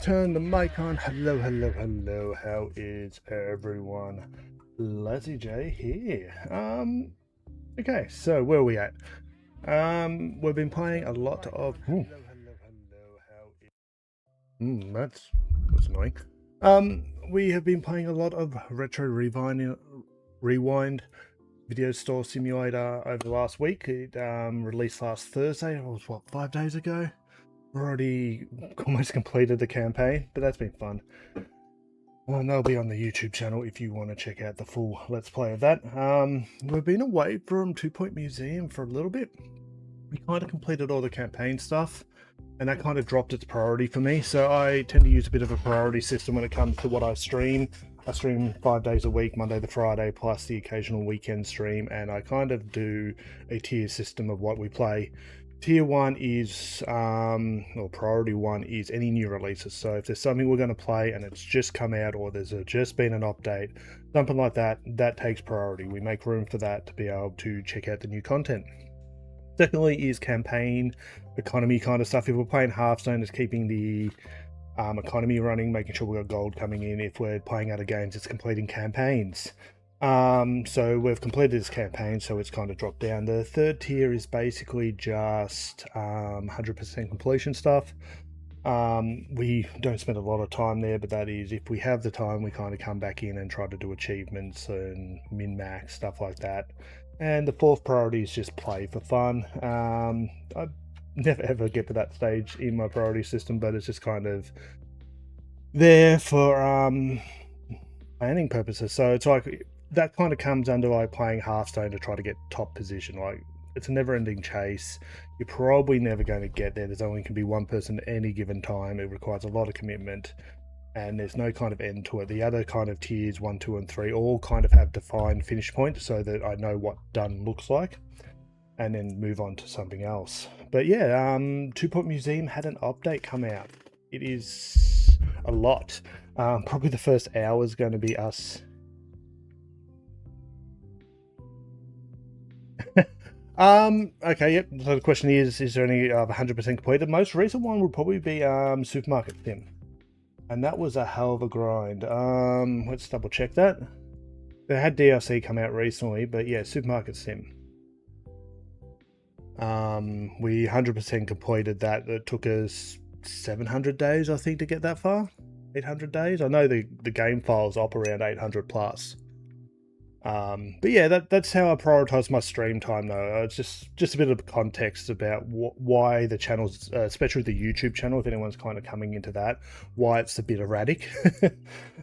turn the mic on. Hello, hello, hello. How is everyone? Lazy J here. Okay, so where are we at? We've been playing a lot of. Ooh. That's annoying. We have been playing a lot of Retro Rewind Video Store Simulator over the last week. It released last Thursday. It was what, 5 days ago? Already almost completed the campaign, but that's been fun. And that'll be on the YouTube channel if you want to check out the full Let's Play of that. We've been away from 2 Point Museum for a little bit. We kind of completed all the campaign stuff, and that kind of dropped its priority for me. So I tend to use a bit of a priority system when it comes to what I stream. I stream 5 days a week, Monday to Friday, plus the occasional weekend stream, and I kind of do a tier system of what we play. Tier 1 is, or priority 1 is any new releases. So if there's something we're going to play and it's just come out, or there's just been an update, something like that, that takes priority. We make room for that to be able to check out the new content. Secondly is campaign, economy kind of stuff. If we're playing Hearthstone, it's keeping the economy running, making sure we've got gold coming in. If we're playing other games, it's completing campaigns. So we've completed this campaign, so it's kind of dropped down. The third tier is basically just 100% completion stuff. We don't spend a lot of time there, but that is, if we have the time, we kind of come back in and try to do achievements and min-max, stuff like that. And the fourth priority is just play for fun. I never ever get to that stage in my priority system, but it's just kind of there for planning purposes. So it's like, that kind of comes under like playing Hearthstone to try to get top position. Like, it's a never-ending chase. You're probably never going to get there. There's only can be one person at any given time. It requires a lot of commitment, and there's no kind of end to it. The other kind of tiers 1, 2, and 3 all kind of have defined finish points, so that I know what done looks like, and then move on to something else. But yeah, 2 Point Museum had an update come out. It is a lot. Probably the first hour is going to be us. Okay, yep. So the question is there any 100% completed? The most recent one would probably be Supermarket Sim, and that was a hell of a grind. Let's double check that. They had DLC come out recently, but yeah, Supermarket Sim. We 100% completed that. It took us 700 days, I think, to get that far. 800 days. I know the game files up around 800 plus. But yeah, that's how I prioritize my stream time, though. It's just a bit of context about why the channels, especially the YouTube channel, if anyone's kind of coming into that, why it's a bit erratic.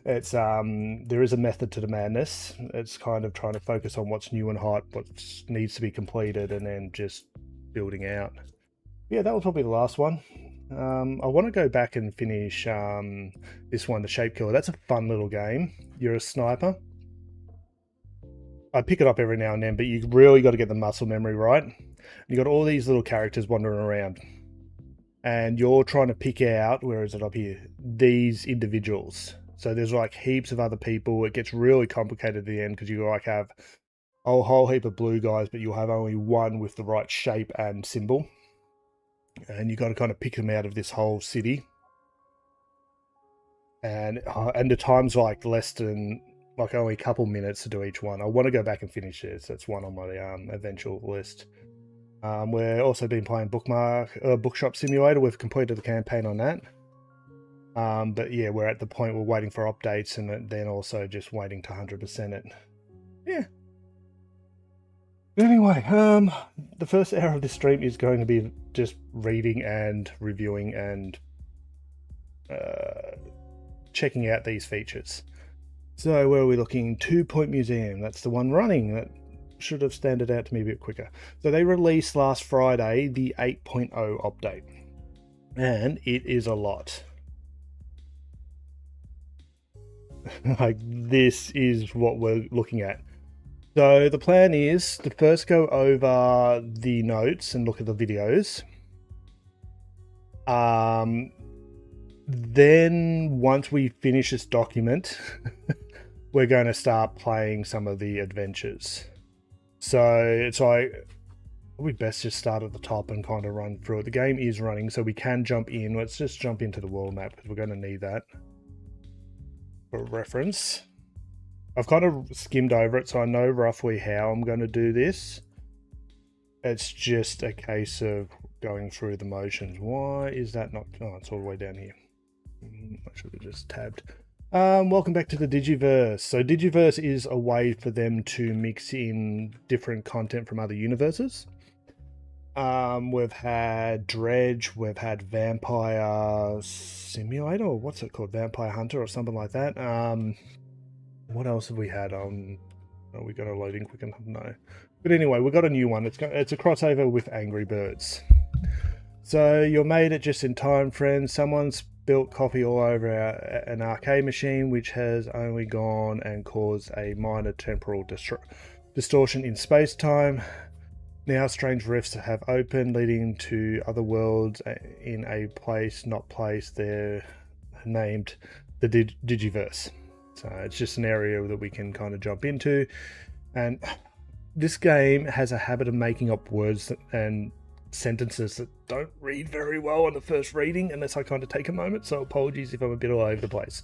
It's there is a method to the madness. It's kind of trying to focus on what's new and hot, what needs to be completed, and then just building out. Yeah, that was probably the last one. I want to go back and finish this one, the Shape Killer. That's a fun little game. You're a sniper. I pick it up every now and then, but you really got to get the muscle memory right. You got all these little characters wandering around, and you're trying to pick out, where is it up here, these individuals. So there's like heaps of other people. It gets really complicated at the end because you like have a whole heap of blue guys, but you'll have only one with the right shape and symbol, and you got to kind of pick them out of this whole city. And the time's like less than, like, only a couple minutes to do each one. I want to go back and finish this. That's one on my eventual list. We're also been playing Bookshop Simulator. We've completed the campaign on that. But yeah, we're at the point we're waiting for updates, and then also just waiting to 100% it. Yeah. Anyway, the first hour of this stream is going to be just reading and reviewing and checking out these features. So where are we looking? 2 Point Museum. That's the one running. That should have standed out to me a bit quicker. So they released last Friday the 8.0 update, and it is a lot. Like, this is what we're looking at. So the plan is to first go over the notes and look at the videos. Then once we finish this document, we're going to start playing some of the adventures. So it's like, Probably best just start at the top and kind of run through it. The game is running, so we can jump in. Let's just jump into the world map because we're going to need that for reference. I've kind of skimmed over it, so I know roughly how I'm going to do this. It's just a case of going through the motions. Why is that not? Oh, it's all the way down here. I should have just tabbed. Welcome back to the Digiverse. So Digiverse is a way for them to mix in different content from other universes. We've had Dredge, we've had Vampire Simulator, or what's it called? Vampire Hunter or something like that. What else have we had on? Oh, we got a loading quick enough? No. But anyway, we got a new one. It's a crossover with Angry Birds. So you made it just in time, friends. Someone's built coffee all over an arcade machine, which has only gone and caused a minor temporal distortion in space-time. Now strange rifts have opened, leading to other worlds in a place not placed there, named the Digiverse. So it's just an area that we can kind of jump into. And this game has a habit of making up words and sentences that don't read very well on the first reading unless I kind of take a moment, so apologies if I'm a bit all over the place.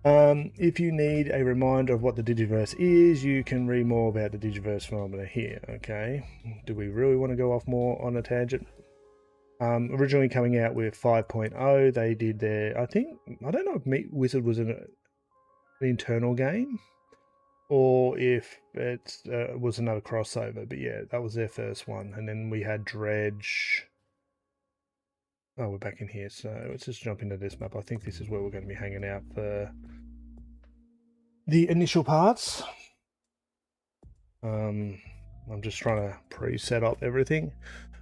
If you need a reminder of what the Digiverse is, you can read more about the Digiverse phenomena here. Okay, do we really want to go off more on a tangent? Originally coming out with 5.0, they did their, I don't know if Meat Wizard was an internal game or if it was another crossover, but yeah, that was their first one. And then we had Dredge. Oh, we're back in here, so let's just jump into this map. I think this is where we're going to be hanging out for the initial parts. I'm just trying to pre-set up everything.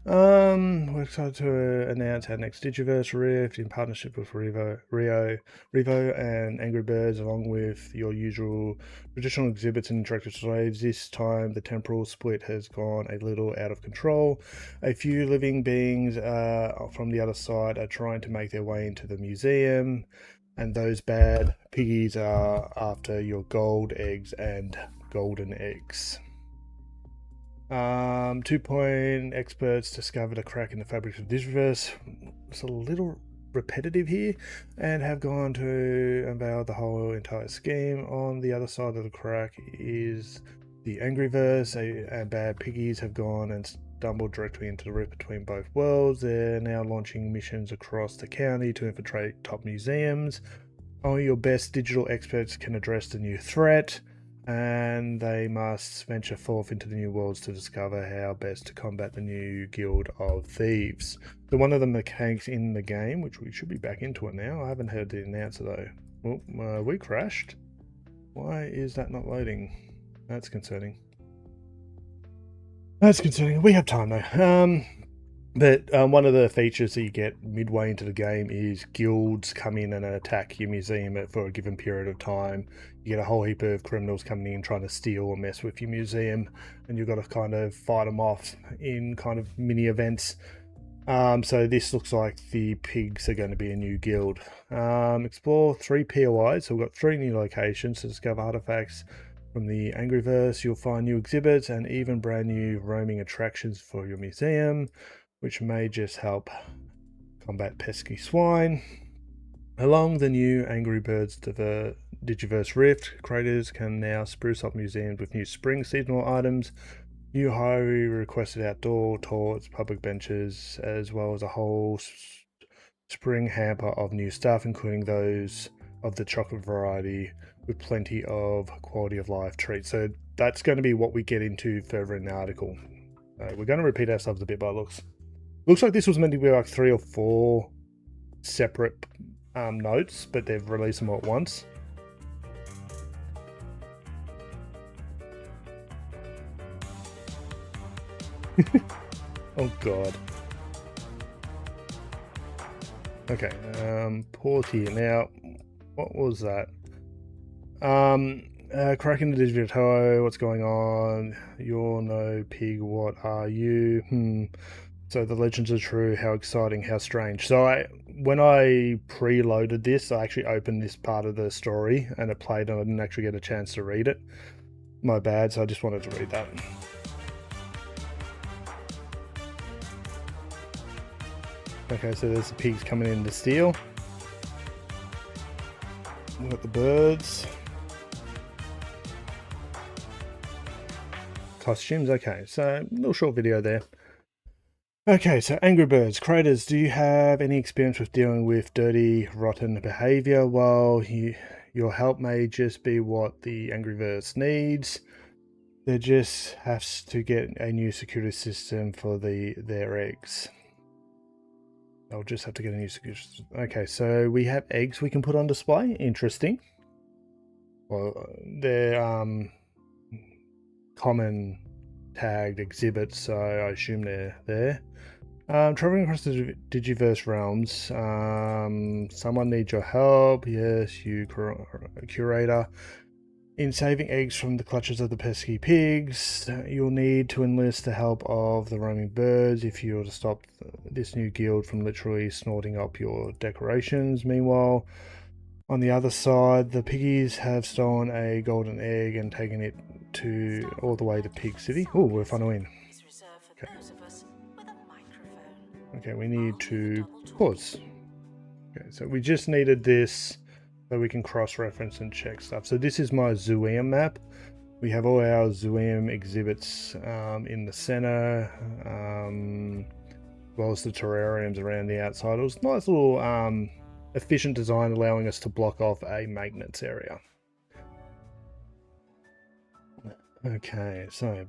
We're excited to announce our next Digiverse Rift in partnership with Revo and Angry Birds, along with your usual traditional exhibits and interactive displays. This time, the temporal split has gone a little out of control. A few living beings from the other side are trying to make their way into the museum, and those bad piggies are after your gold eggs and golden eggs. 2-point experts discovered a crack in the fabric of Digiverse. It's a little repetitive here, and have gone to unveil the whole entire scheme. On the other side of the crack is the Angryverse, and bad piggies have gone and stumbled directly into the rift between both worlds. They're now launching missions across the county to infiltrate top museums. Only your best digital experts can address the new threat, and they must venture forth into the new worlds to discover how best to combat the new guild of thieves. So one of the mechanics in the game, which we should be back into it now, I haven't heard the announcer though. Oh, we crashed. Why is that not loading? That's concerning. That's concerning. We have time though. But one of the features that you get midway into the game is guilds come in and attack your museum for a given period of time. You get a whole heap of criminals coming in trying to steal or mess with your museum, and you've got to kind of fight them off in kind of mini events. So this looks like the pigs are going to be a new guild. Explore 3 POIs, so we've got 3 new locations to discover artifacts from the Angryverse. You'll find new exhibits and even brand new roaming attractions for your museum, which may just help combat pesky swine. Along the new Angry Birds Digiverse Rift, creators can now spruce up museums with new spring seasonal items, new highly requested outdoor toilets, public benches, as well as a whole spring hamper of new stuff, including those of the chocolate variety, with plenty of quality of life treats. So that's going to be what we get into further in the article. We're going to repeat ourselves a bit by looks. Looks like this was meant to be like 3 or 4 separate notes, but they've released them all at once. Oh god. Okay, pause here now. What was that? Cracking the Digiverse. Hello, what's going on? You're no pig, what are you? So the legends are true, how exciting, how strange. So when I preloaded this, I actually opened this part of the story and it played and I didn't actually get a chance to read it. My bad, so I just wanted to read that. Okay, so there's the pigs coming in to steal. We've got the birds. Costumes, okay, so a little short video there. Okay, so Angry Birds. Creators, do you have any experience with dealing with dirty, rotten behavior? Well, your help may just be what the Angryverse needs. They just have to get a new security system for their eggs. They'll just have to get a new security system. Okay, so we have eggs we can put on display. Interesting. Well, they're common tagged exhibits, so I assume they're there. Traveling across the Digiverse realms. Someone needs your help. Yes, you, curator. In saving eggs from the clutches of the pesky pigs, you'll need to enlist the help of the roaming birds if you're to stop this new guild from literally snorting up your decorations. Meanwhile, on the other side, the piggies have stolen a golden egg and taken it all the way to Pig City. Oh, we're funneling. Okay. Okay, we need to pause. Okay, so we just needed this so we can cross-reference and check stuff. So this is my Zooem map. We have all our Zooem exhibits in the center, as well as the terrariums around the outside. It was a nice little efficient design, allowing us to block off a maintenance area. Okay, so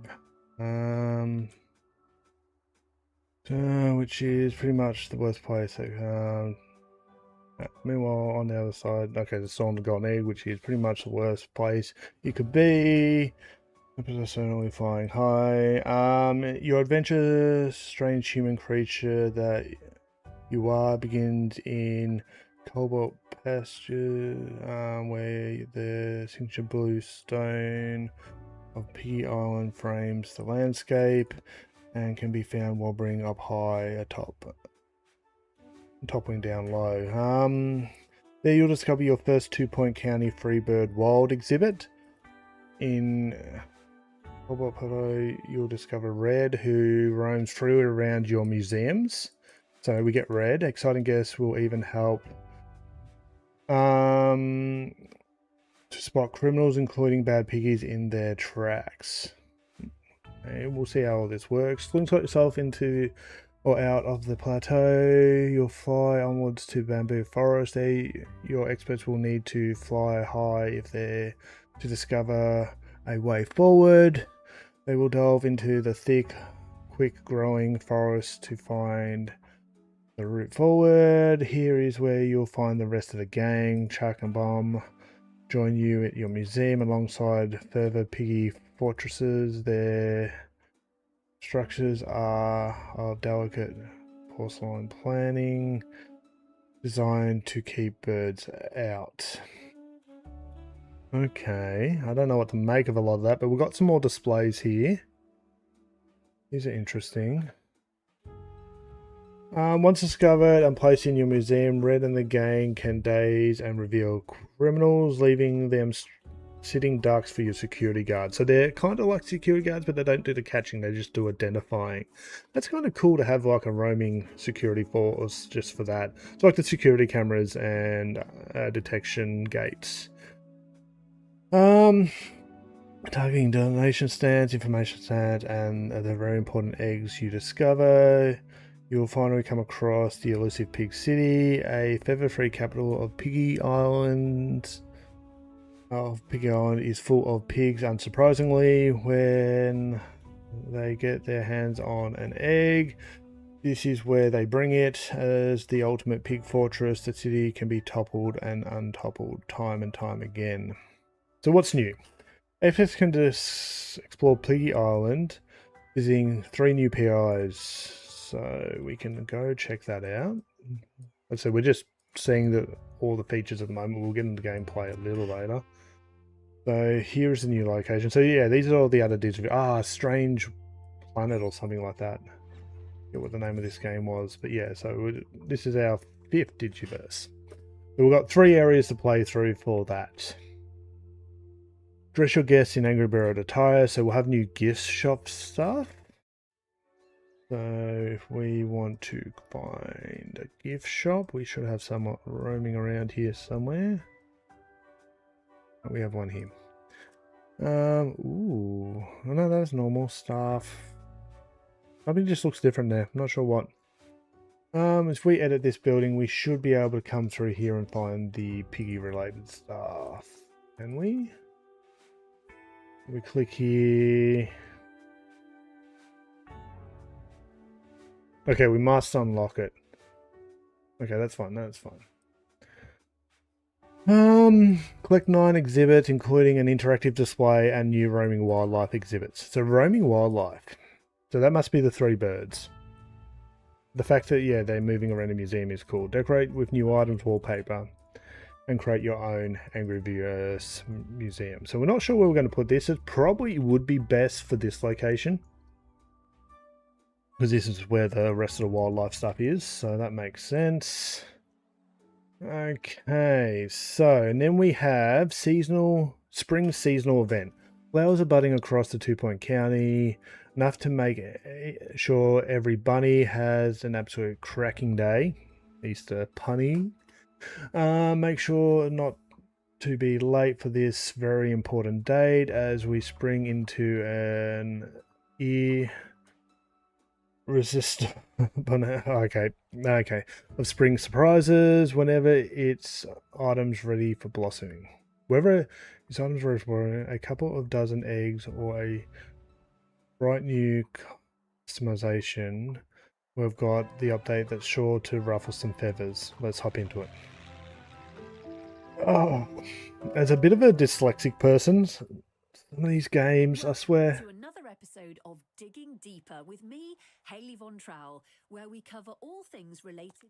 which is pretty much the worst place. Meanwhile, on the other side, okay, the stolen golden egg, which is pretty much the worst place you could be. Certainly flying high. Your adventure, strange human creature that you are, begins in Cobalt Pasture, where the signature blue stone of Piggy Island frames the landscape and can be found wobbling up high atop, toppling down low. There you'll discover your first 2-point county Freebird Wild exhibit. In Cobalt Pasture, you'll discover Red, who roams freely around your museums. So we get Red. Exciting guests will even help to spot criminals, including bad piggies in their tracks. Okay, we'll see how all this works. Slingshot yourself into or out of the plateau. You'll fly onwards to Bamboo Forest. There, your experts will need to fly high if they're to discover a way forward. They will delve into the thick, quick-growing forest to find the route forward. Here is where you'll find the rest of the gang. Chuck and Bomb join you at your museum alongside further piggy fortresses. Their structures are of delicate porcelain planning, designed to keep birds out. Okay, I don't know what to make of a lot of that, but we've got some more displays here. These are interesting. Once discovered and placed in your museum, Red and the gang can daze and reveal criminals, leaving them sitting ducks for your security guards. So they're kind of like security guards, but they don't do the catching, they just do identifying. That's kind of cool to have like a roaming security force just for that. It's like the security cameras and detection gates. Targeting donation stands, information stands, and the very important eggs you discover. You'll finally come across the elusive Pig City, a feather-free capital of Piggy Island. Piggy Island is full of pigs, unsurprisingly. When they get their hands on an egg, this is where they bring it. As the ultimate pig fortress, the city can be toppled and untoppled time and time again. So what's new? Experts can just explore Piggy Island, visiting 3 new PIs. So we can go check that out. So we're just seeing all the features at the moment. We'll get into gameplay a little later. So here's the new location. So yeah, these are all the other Digiverse. Strange Planet or something like that. I forget what the name of this game was. But yeah, so this is our 5th Digiverse. So we've got 3 areas to play through for that. Dress your guests in Angry Bird attire. So we'll have new gift shop stuff. So if we want to find a gift shop, we should have someone roaming around here somewhere. We have one here. Ooh, oh no, that's normal stuff. Something just looks different there. I'm not sure what. If we edit this building, we should be able to come through here and find the piggy related stuff. Can we? We click here. Okay, we must unlock it. Okay, that's fine. That's fine. Collect 9 exhibits, including an interactive display and new roaming wildlife exhibits. So roaming wildlife. So that must be the 3 birds. The fact that, yeah, they're moving around the museum is cool. Decorate with new items, wallpaper, and create your own Angryverse museum. So we're not sure where we're going to put this. It probably would be best for this location, because this is where the rest of the wildlife stuff is. So that makes sense. Okay, so, and then we have spring seasonal event. Flowers are budding across the 2-point county, enough to make sure every bunny has an absolute cracking day. Easter punny. Make sure not to be late for this very important date as we spring into an okay, of spring surprises whenever it's items ready for blossoming. Whether it's items ready for a couple of dozen eggs or a bright new customization, we've got the update that's sure to ruffle some feathers. Let's hop into it. Oh, as a bit of a dyslexic person, some of these games, I swear. To another episode of Digging Deeper with me, Hayley Von Trowell, where we cover all things related to...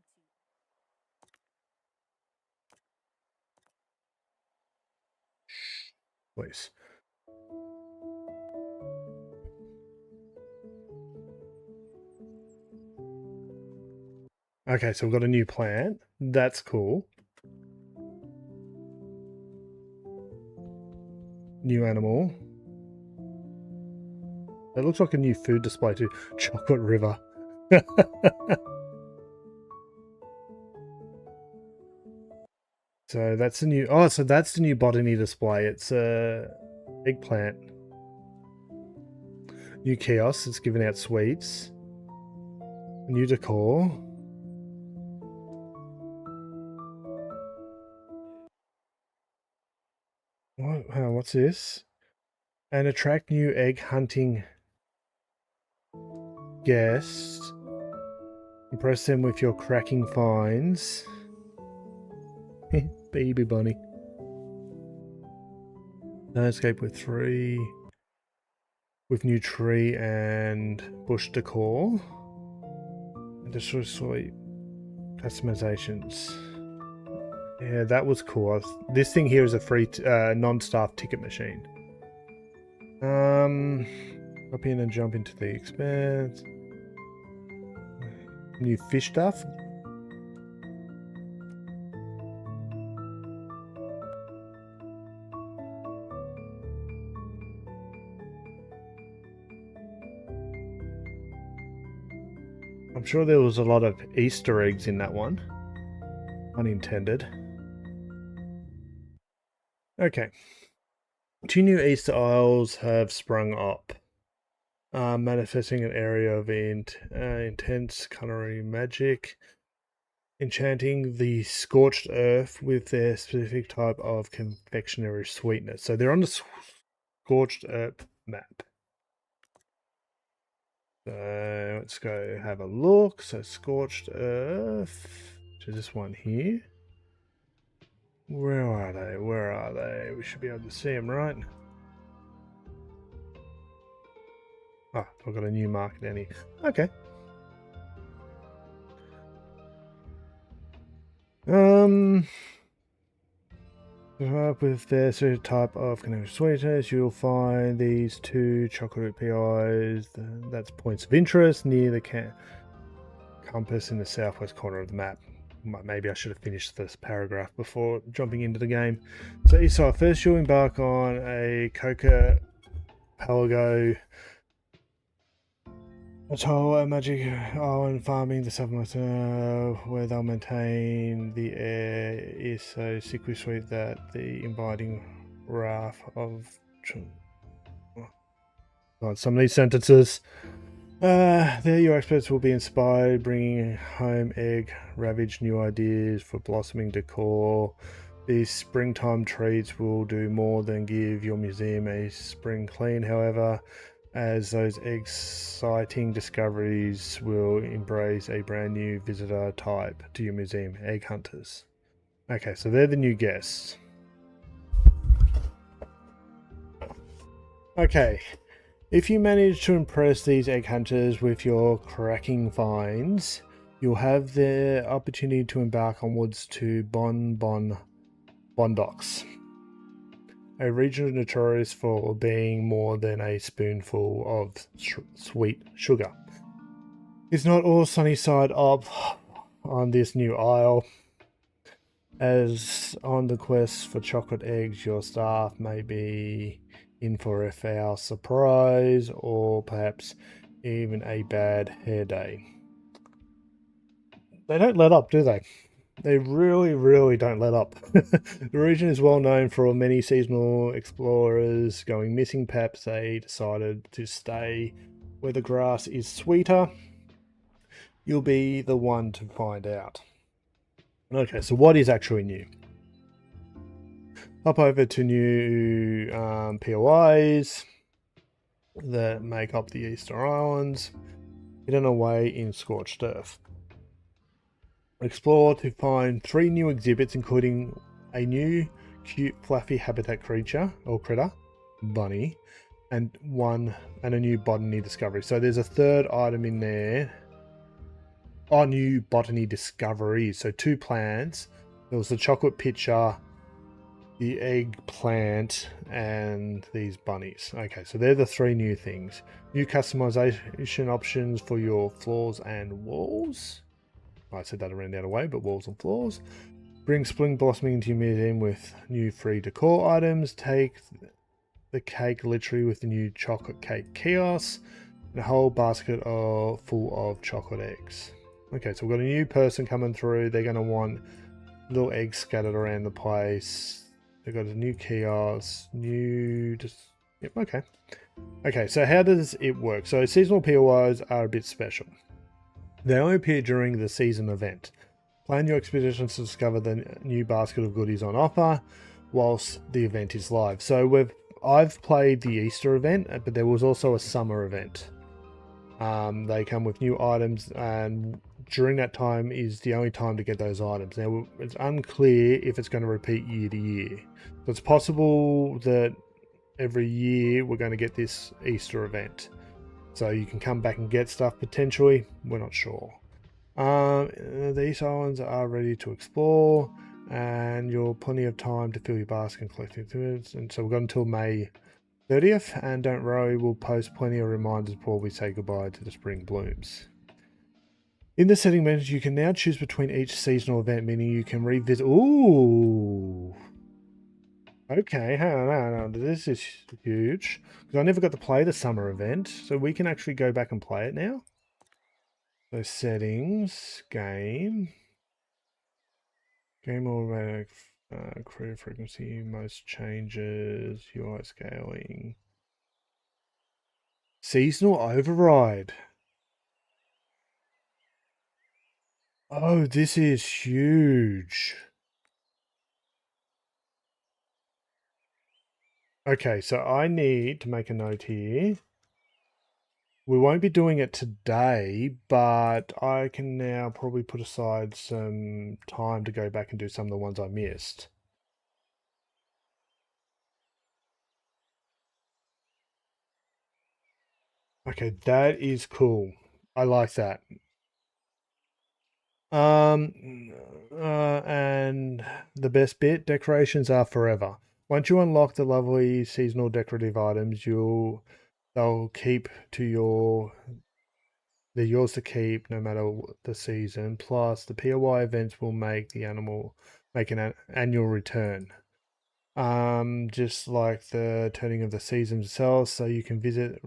Please. Okay, so we've got a new plant. That's cool. New animal. It looks like a new food display too. Chocolate River. So that's the new... Oh, so that's the new botany display. It's a eggplant. New kiosk. It's giving out sweets. New decor. What's this? And attract new egg hunting guests. Impress them with your cracking finds. Baby bunny. Landscape with new tree and bush decor. And just sweet customizations. Yeah, that was cool. This thing here is a free non-staff ticket machine. Hop in and jump into the expanse. New fish stuff. I'm sure there was a lot of Easter eggs in that one. Unintended. Okay. 2 new Easter Isles have sprung up, manifesting an area of intense culinary magic, enchanting the scorched earth with their specific type of confectionery sweetness. So they're on the scorched earth map. So let's go have a look. So scorched earth, which is this one here. Where are they? Where are they? We should be able to see them, right? Oh, I've got a new market down here. Okay. With their certain type of connected sweetness, you'll find these 2 chocolate PIs. That's points of interest near the compass in the southwest corner of the map. Maybe I should have finished this paragraph before jumping into the game. So Esau, first you'll embark on a Coca Palago A toll a magic and farming the supplement where they'll maintain the air is so sickly sweet that the inviting wrath of God, some of these sentences. There your experts will be inspired, bringing home egg ravaged new ideas for blossoming decor. These springtime treats will do more than give your museum a spring clean, however, as those exciting discoveries will embrace a brand new visitor type to your museum, egg hunters. Okay, so they're the new guests. Okay, if you manage to impress these egg hunters with your cracking finds, you'll have the opportunity to embark onwards to Bondocs, a region notorious for being more than a spoonful of sweet sugar. It's not all sunny side up on this new isle. As on the quest for chocolate eggs, your staff may be in for a foul surprise or perhaps even a bad hair day. They don't let up, do they? They really, really don't let up. The region is well known for many seasonal explorers going missing. Perhaps they decided to stay where the grass is sweeter. You'll be the one to find out. Okay, so what is actually new? Hop over to new POIs that make up the Easter Islands. Hidden away in scorched earth. Explore to find 3 new exhibits, including a new cute fluffy habitat creature or critter, bunny, and a new botany discovery. So there's a third item in there. Oh, new botany discoveries. So 2 plants. There was the chocolate pitcher, the eggplant, and these bunnies. Okay, so they're the 3 new things. New customization options for your floors and walls. I said that around the other way, but walls and floors. Bring spring blossoming into your museum with new free decor items. Take the cake literally with the new chocolate cake kiosk. And a whole basket full of chocolate eggs. Okay, so we've got a new person coming through. They're going to want little eggs scattered around the place. They've got a new kiosk. Yep, okay. Okay, so how does it work? So seasonal POIs are a bit special. They only appear during the season event. Plan your expeditions to discover the new basket of goodies on offer whilst the event is live. So I've played the Easter event, but there was also a summer event. They come with new items, and during that time is the only time to get those items. Now, it's unclear if it's going to repeat year to year. So it's possible that every year we're going to get this Easter event. So you can come back and get stuff potentially. We're not sure. These islands are ready to explore, and you'll plenty of time to fill your basket and collect it. And so we've got until May 30th, and don't worry, we'll post plenty of reminders before we say goodbye to the spring blooms. In the setting menu, you can now choose between each seasonal event, meaning you can revisit. Ooh. Okay, hang on. This is huge. Because I never got to play the summer event, so we can actually go back and play it now. So settings, game automatic, creative frequency, most changes, UI scaling. Seasonal override. Oh, this is huge. Okay, so I need to make a note here. We won't be doing it today, but I can now probably put aside some time to go back and do some of the ones I missed. Okay, that is cool. I like that. And the best bit, decorations are forever. Once you unlock the lovely seasonal decorative items, they'll keep to they're yours to keep no matter the season. Plus, the POI events will make an annual return. Just like the turning of the seasons itself, so you can visit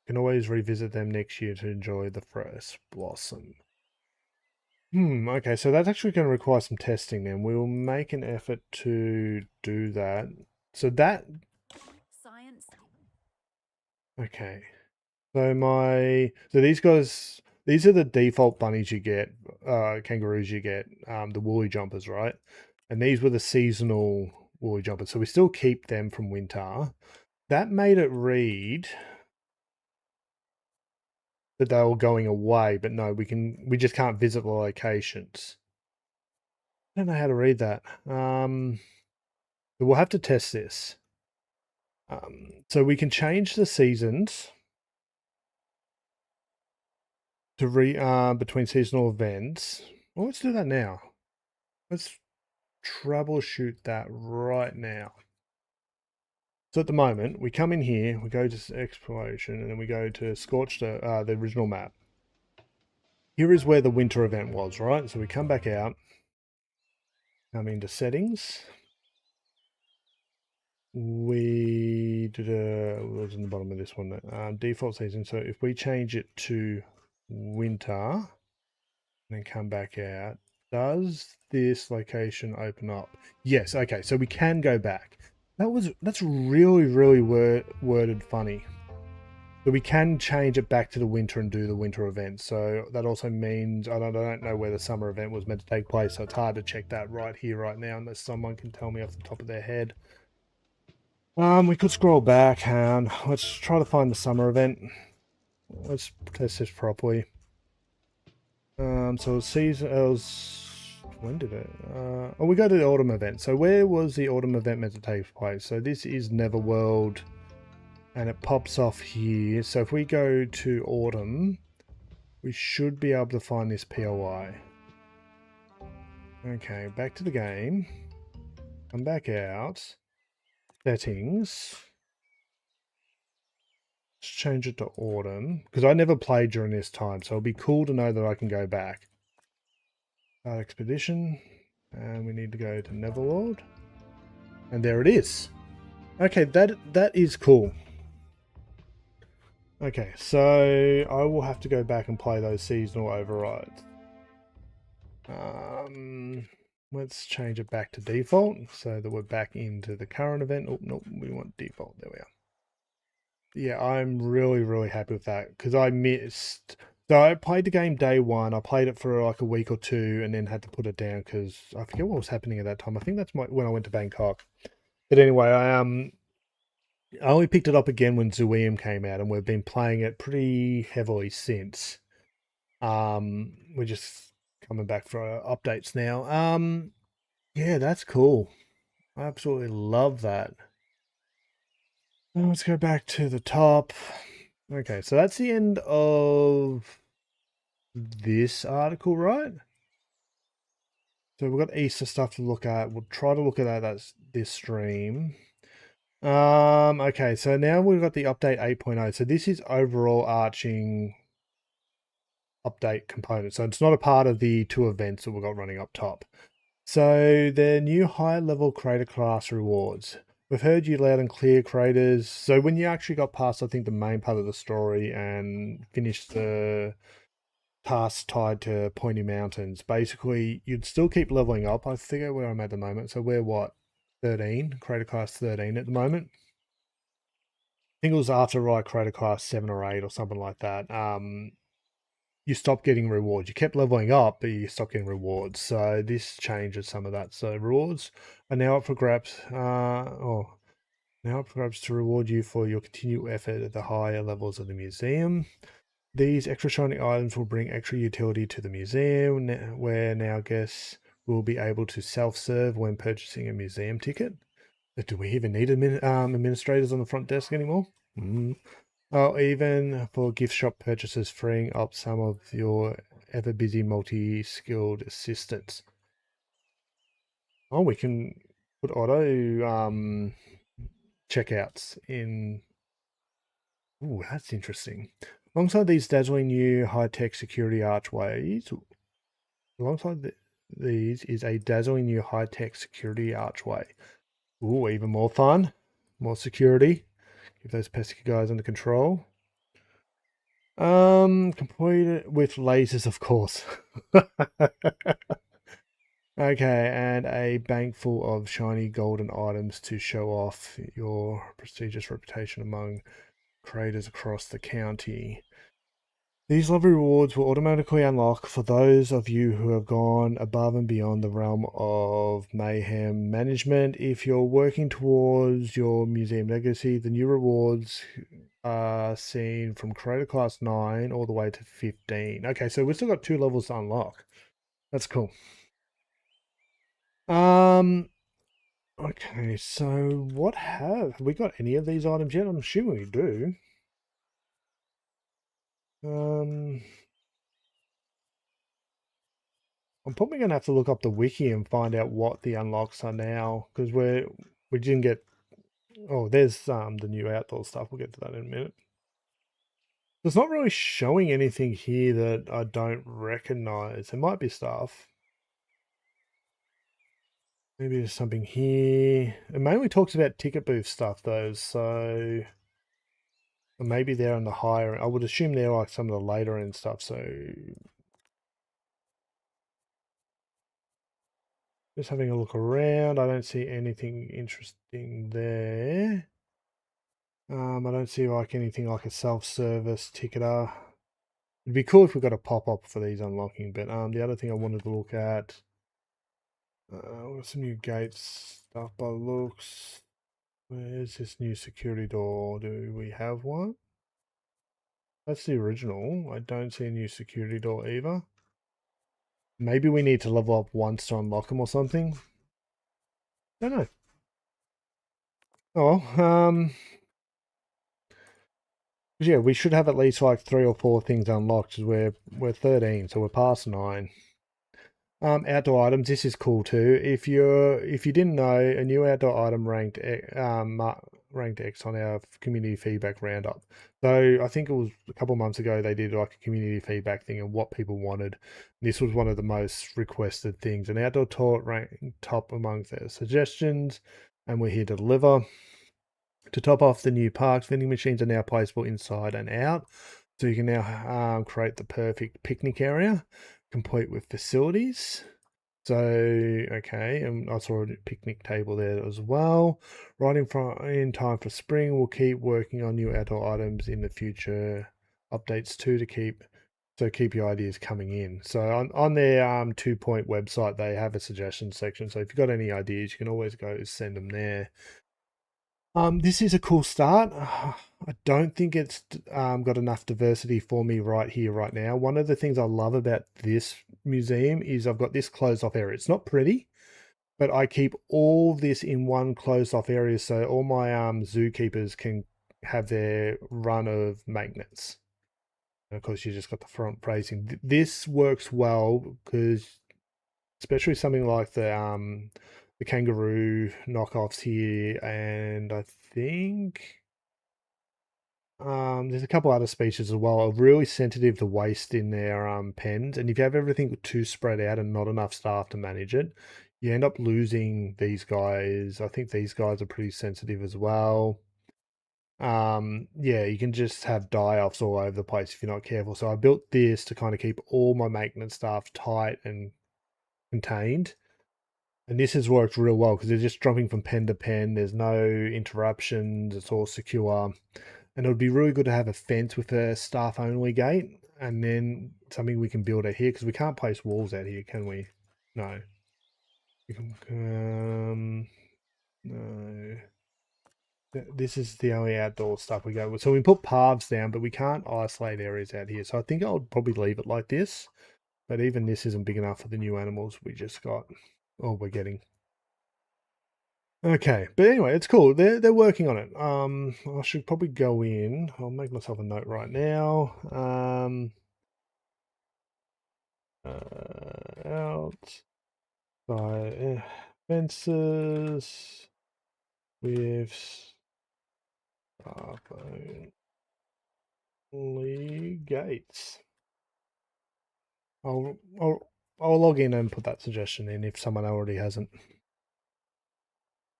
Can always revisit them next year to enjoy the fresh blossom. Okay, so that's actually going to require some testing then. We'll make an effort to do that. So that, Science. okay. So these guys, these are the default bunnies you get, kangaroos you get, the woolly jumpers, right? And these were the seasonal woolly jumpers. So we still keep them from winter. That made it read that they were going away, but no, we just can't visit the locations. I don't know how to read that. But we'll have to test this. So we can change the seasons to between seasonal events. Well, let's do that now. Let's troubleshoot that right now. So at the moment, we come in here, we go to exploration, and then we go to Scorched, the original map. Here is where the winter event was, right? So we come back out, come into settings. We did was in the bottom of this one, default season. So if we change it to winter and then come back out, does this location open up? Yes. Okay, so we can go back. That's really worded funny. So we can change it back to the winter and do the winter event. So that also means I don't know where the summer event was meant to take place. So it's hard to check that right here, right now, unless someone can tell me off the top of their head. We could scroll back and let's try to find the summer event. Let's test this properly. So season, it was, when did it? We go to the autumn event. So where was the autumn event meant to take place? So this is Neverworld, and it pops off here. So if we go to autumn, we should be able to find this POI. Okay, back to the game. Come back out. Settings. Let's change it to autumn, because I never played during this time, so it'll be cool to know that I can go back. Expedition, and we need to go to Neverworld, and there it is. Okay, that is cool. Okay, so I will have to go back and play those seasonal overrides. Let's change it back to default so that we're back into the current event. Oh, no, we want default. There we are. Yeah, I'm really happy with that because I missed. So I played the game day one. I played it for like a week or two and then had to put it down because I forget what was happening at that time. I think that's when I went to Bangkok. But anyway, I only picked it up again when Zooium came out, and we've been playing it pretty heavily since. We're just coming back for updates now. Yeah, that's cool. I absolutely love that. Now let's go back to the top. Okay, so that's the end of this article, right? So we've got Easter stuff to look at. We'll try to look at that. That's this stream. Okay, so now we've got the update 8.0. So this is overall arching update component. So it's not a part of the two events that we've got running up top. So the new high level creator class rewards. We've heard you loud and clear, creators. So when you actually got past, I think, the main part of the story and finished the tasks tied to pointy mountains, basically you'd still keep leveling up. I figure where I'm at the moment. So we're what? 13, creator class 13 at the moment. I think it was after I creator class 7 or 8 or something like that. You stopped getting rewards. You kept leveling up, but you stopped getting rewards. So this changes some of that. So rewards are now up for grabs. Now up for grabs to reward you for your continued effort at the higher levels of the museum. These extra shiny items will bring extra utility to the museum, where now guests will be able to self-serve when purchasing a museum ticket. But do we even need administrators on the front desk anymore? Oh, even for gift shop purchases, freeing up some of your ever-busy multi-skilled assistants. Oh, we can put auto checkouts in. Ooh, that's interesting. Alongside these dazzling new high-tech security archways, these is a dazzling new high-tech security archway. Ooh, even more fun, more security. Keep those pesky guys under control. Complete it with lasers, of course. Okay, and a bank full of shiny golden items to show off your prestigious reputation among creators across the county. These lovely rewards will automatically unlock for those of you who have gone above and beyond the realm of mayhem management. If you're working towards your museum legacy, the new rewards are seen from creator class 9 all the way to 15. Okay, so we've still got 2 levels to unlock. That's cool. Okay, so what have we got any of these items yet? I'm assuming we do. I'm probably gonna have to look up the wiki and find out what the unlocks are now, because we didn't get. Oh, there's the new outdoor stuff. We'll get to that in a minute. It's not really showing anything here that I don't recognize. There might be stuff. Maybe there's something here. It mainly talks about ticket booth stuff though, so maybe they're on the higher. I would assume they're like some of the later end stuff. So just having a look around. I don't see anything interesting there. I don't see like anything like a self-service ticketer. It'd be cool if we got a pop-up for these unlocking, but the other thing I wanted to look at, some new gates stuff by looks. Where's this new security door? Do we have one? That's the original. I don't see a new security door either. Maybe we need to level up once to unlock them or something. Don't know. Oh well, yeah, we should have at least like 3 or 4 things unlocked because we're 13, so we're past 9. Outdoor items. This is cool too. If you didn't know, a new outdoor item ranked X on our community feedback roundup. So I think it was a couple months ago they did like a community feedback thing and what people wanted. This was one of the most requested things. An outdoor toilet ranked top amongst their suggestions, and we're here to deliver. To top off, the new parks vending machines are now placeable inside and out. So you can now create the perfect picnic area, complete with facilities. So, okay, and I saw a picnic table there as well. Right in time for spring, we'll keep working on new outdoor items in the future updates too to keep your ideas coming in. So on their 2 Point website, they have a suggestion section. So if you've got any ideas, you can always go send them there. This is a cool start. I don't think it's got enough diversity for me right here, right now. One of the things I love about this museum is I've got this closed off area. It's not pretty, but I keep all this in one closed off area so all my zookeepers can have their run of maintenance. And of course, you just got the front facing. This works well because, especially something like the kangaroo knockoffs here, and I think there's a couple other species as well are really sensitive to waste in their pens, and if you have everything too spread out and not enough staff to manage it, you end up losing these guys. I think these guys are pretty sensitive as well. Yeah, you can just have die-offs all over the place if you're not careful. So I built this to kind of keep all my maintenance staff tight and contained. And this has worked real well because they're just jumping from pen to pen. There's no interruptions. It's all secure. And it would be really good to have a fence with a staff only gate and then something we can build out here because we can't place walls out here, can we? No. We can, no. This is the only outdoor stuff we go with. So we put paths down, but we can't isolate areas out here. So I think I'll probably leave it like this. But even this isn't big enough for the new animals we just got, or we're getting. Okay, but anyway, it's cool. They're working on it. I should probably go in. I'll make myself a note right now. Outside fences with staff only gates. I'll log in and put that suggestion in if someone already hasn't.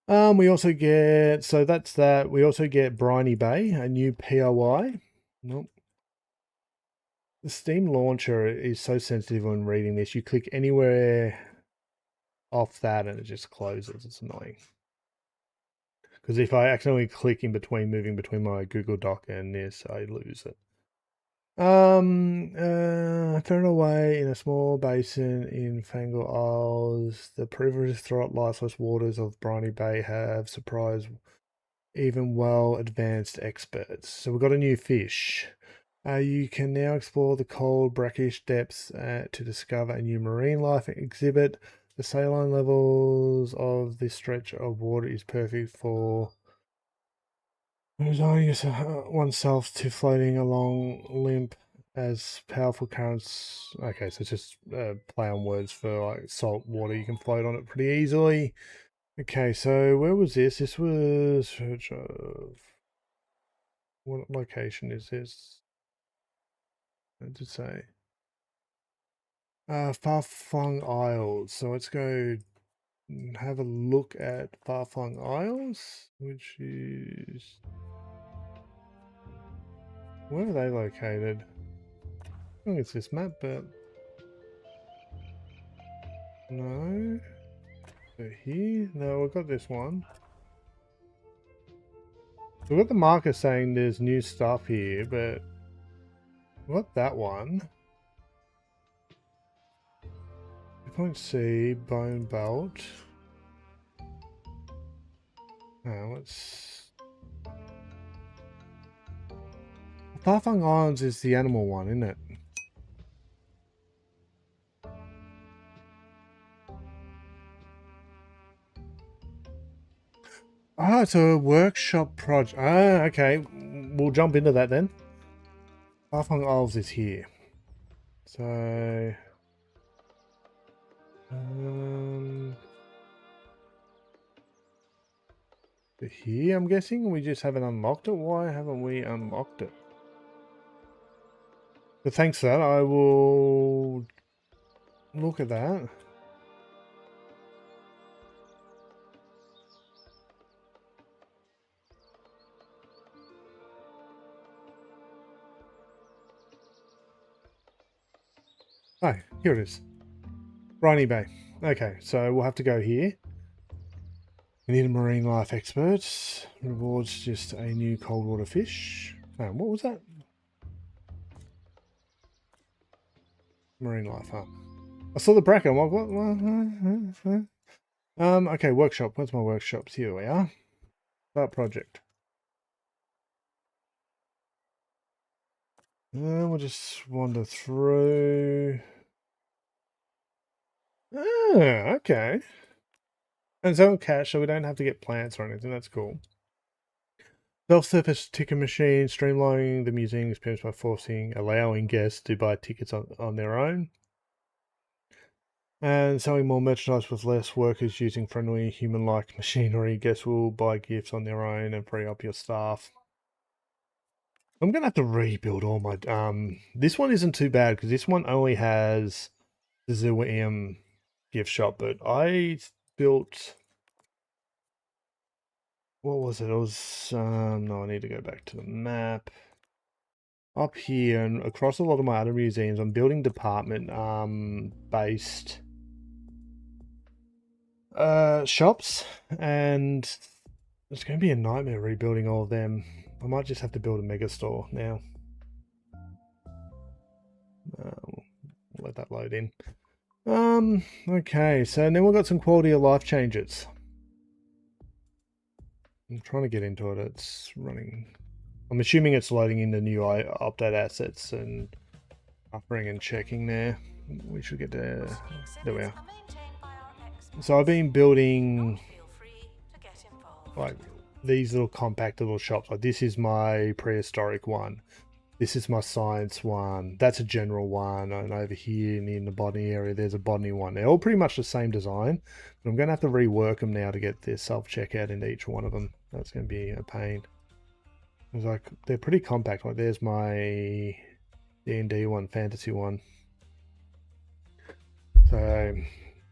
We also get, so that's that. We also get Briny Bay, a new POI. Nope. The Steam launcher is so sensitive when reading this. You click anywhere off that and it just closes. It's annoying. Because if I accidentally click in between, moving between my Google Doc and this, I lose it. Thrown away in a small basin in Fangle Isles, the previously thought lifeless waters of Briny Bay have surprised even well-advanced experts. So we've got a new fish. You can now explore the cold, brackish depths to discover a new marine life exhibit. The saline levels of this stretch of water is perfect for resigning oneself to floating along limp as powerful currents. Okay, so it's just play on words for like salt water. You can float on it pretty easily. Okay, so where was this? This was search of what location is this? What did it say? Far-flung Isles. So let's go have a look at Far-flung Isles, which is... Where are they located? I think it's this map, but... No. So here? No, we've got this one. We've got the marker saying there's new stuff here, but... We've got that one. Point C, Bone Belt. Let's... Far-flung Islands is the animal one, isn't it? Ah, it's a workshop project. Ah, okay. We'll jump into that then. Far-flung Isles is here. So... here, I'm guessing? We just haven't unlocked it? Why haven't we unlocked it? But thanks for that. I will look at that. Oh, here it is. Briny Bay. Okay, so we'll have to go here. We need a marine life expert. Rewards just a new cold water fish. What was that? Marine life, huh? I saw the bracket. I'm like, what? Okay, workshop. Where's my workshops? Here we are. Start project. We'll just wander through. Ah, okay. And it's all cash, so we don't have to get plants or anything. That's cool. Self-service ticket machine, streamlining the museum experience by allowing guests to buy tickets on their own. And selling more merchandise with less workers using friendly human-like machinery. Guests will buy gifts on their own and free up your staff. I'm going to have to rebuild all my... this one isn't too bad because this one only has the Zoo gift shop, but I built... What was it? It was... no, I need to go back to the map. Up here and across a lot of my other museums, I'm building department based shops, and it's going to be a nightmare rebuilding all of them. I might just have to build a mega store now. Let that load in. Okay, so then we've got some quality of life changes. I'm trying to get into it. It's running. I'm assuming it's loading in the new update assets and buffering and checking there. We should get there. There we are. So I've been building like these little compact little shops. Like this is my prehistoric one. This is my science one. That's a general one. And over here in the botany area, there's a botany one. They're all pretty much the same design. But I'm going to have to rework them now to get their self-checkout into each one of them. That's going to be a pain. It's like, they're pretty compact. Like there's my D&D one, fantasy one. So,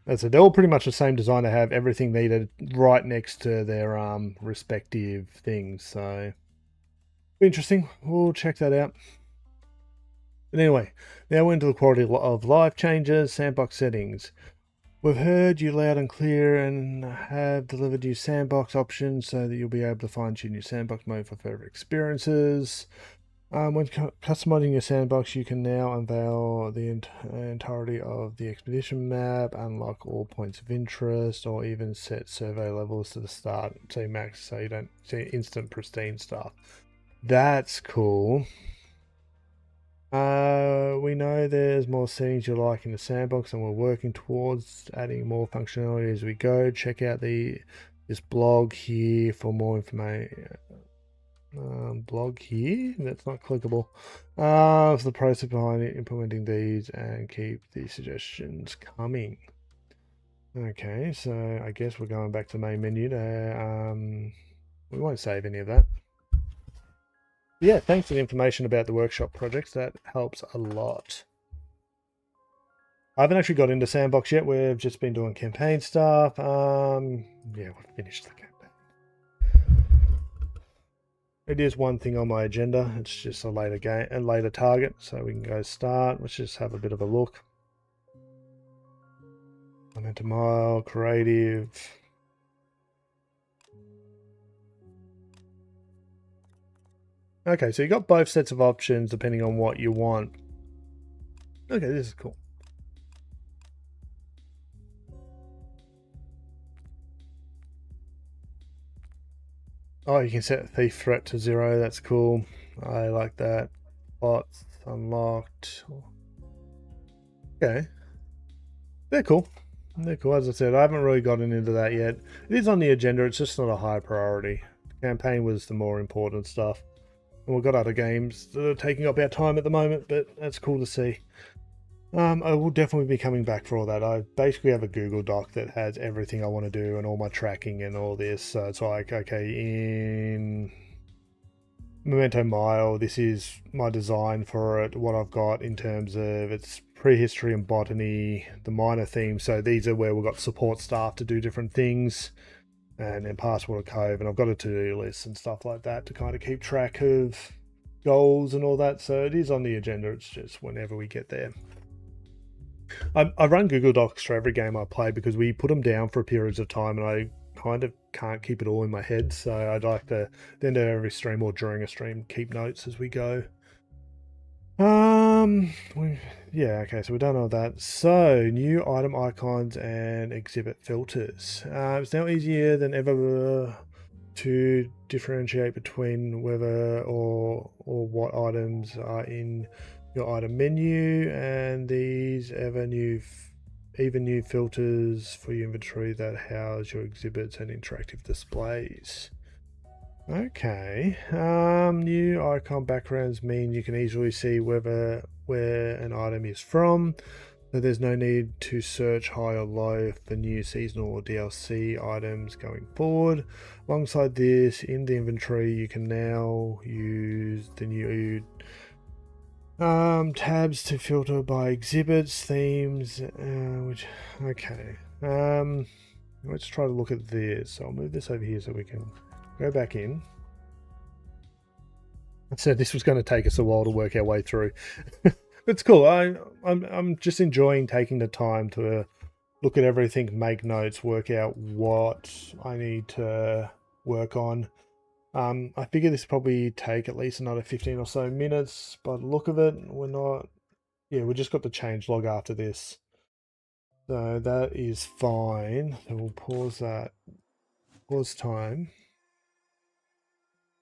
as I said, they're all pretty much the same design. They have everything needed right next to their respective things. So, interesting. We'll check that out. But anyway, now we're into the quality of life changes, sandbox settings. We've heard you loud and clear and have delivered you sandbox options so that you'll be able to fine-tune your sandbox mode for further experiences. When customizing your sandbox, you can now unveil the entirety of the expedition map, unlock all points of interest, or even set survey levels to the start, say max, so you don't see instant pristine stuff. That's cool. We know there's more settings you like in the sandbox, and we're working towards adding more functionality as we go. Check out this blog here for more information. Blog here, that's not clickable. For the process behind implementing these, and keep the suggestions coming. Okay, so I guess we're going back to the main menu there. We won't save any of that. Yeah, thanks for the information about the workshop projects. That helps a lot. I haven't actually got into Sandbox yet. We've just been doing campaign stuff. Yeah, we've finished the campaign. It is one thing on my agenda. It's just a later game and later target, so we can go start. Let's just have a bit of a look. Momentum mile, creative. Okay, so you got both sets of options depending on what you want. Okay, this is cool. Oh, you can set thief threat to 0. That's cool. I like that. Bots unlocked. Okay. They're cool. They're cool. As I said, I haven't really gotten into that yet. It is on the agenda. It's just not a high priority. The campaign was the more important stuff. And we've got other games that are taking up our time at the moment, but that's cool to see. I will definitely be coming back for all that. I basically have a Google Doc that has everything I want to do and all my tracking and all this. So it's like, okay, in Memento Mile, this is my design for it, what I've got in terms of its prehistory and botany, the minor themes. So these are where we've got support staff to do different things. And then Passwater Cove, and I've got a to-do list and stuff like that to kind of keep track of goals and all that. So it is on the agenda. It's just whenever we get there. I run Google Docs for every game I play because we put them down for periods of time, and I kind of can't keep it all in my head. So I'd like to, at the end of every stream or during a stream, keep notes as we go. Yeah, okay, so we've done all that. So, new item icons and exhibit filters. It's now easier than ever to differentiate between whether or what items are in your item menu, and these even new filters for your inventory that house your exhibits and interactive displays. Okay, new icon backgrounds mean you can easily see where an item is from, so there's no need to search high or low for new seasonal or DLC items going forward. Alongside this, in the inventory, you can now use the new tabs to filter by exhibits, themes, okay. Let's try to look at this. So I'll move this over here so we can go back in. I said this was going to take us a while to work our way through. It's cool. I'm just enjoying taking the time to look at everything, make notes, work out what I need to work on. I figure this probably take at least another 15 or so minutes. By the look of it, we just got the change log after this. So that is fine. So we'll pause that. Pause time.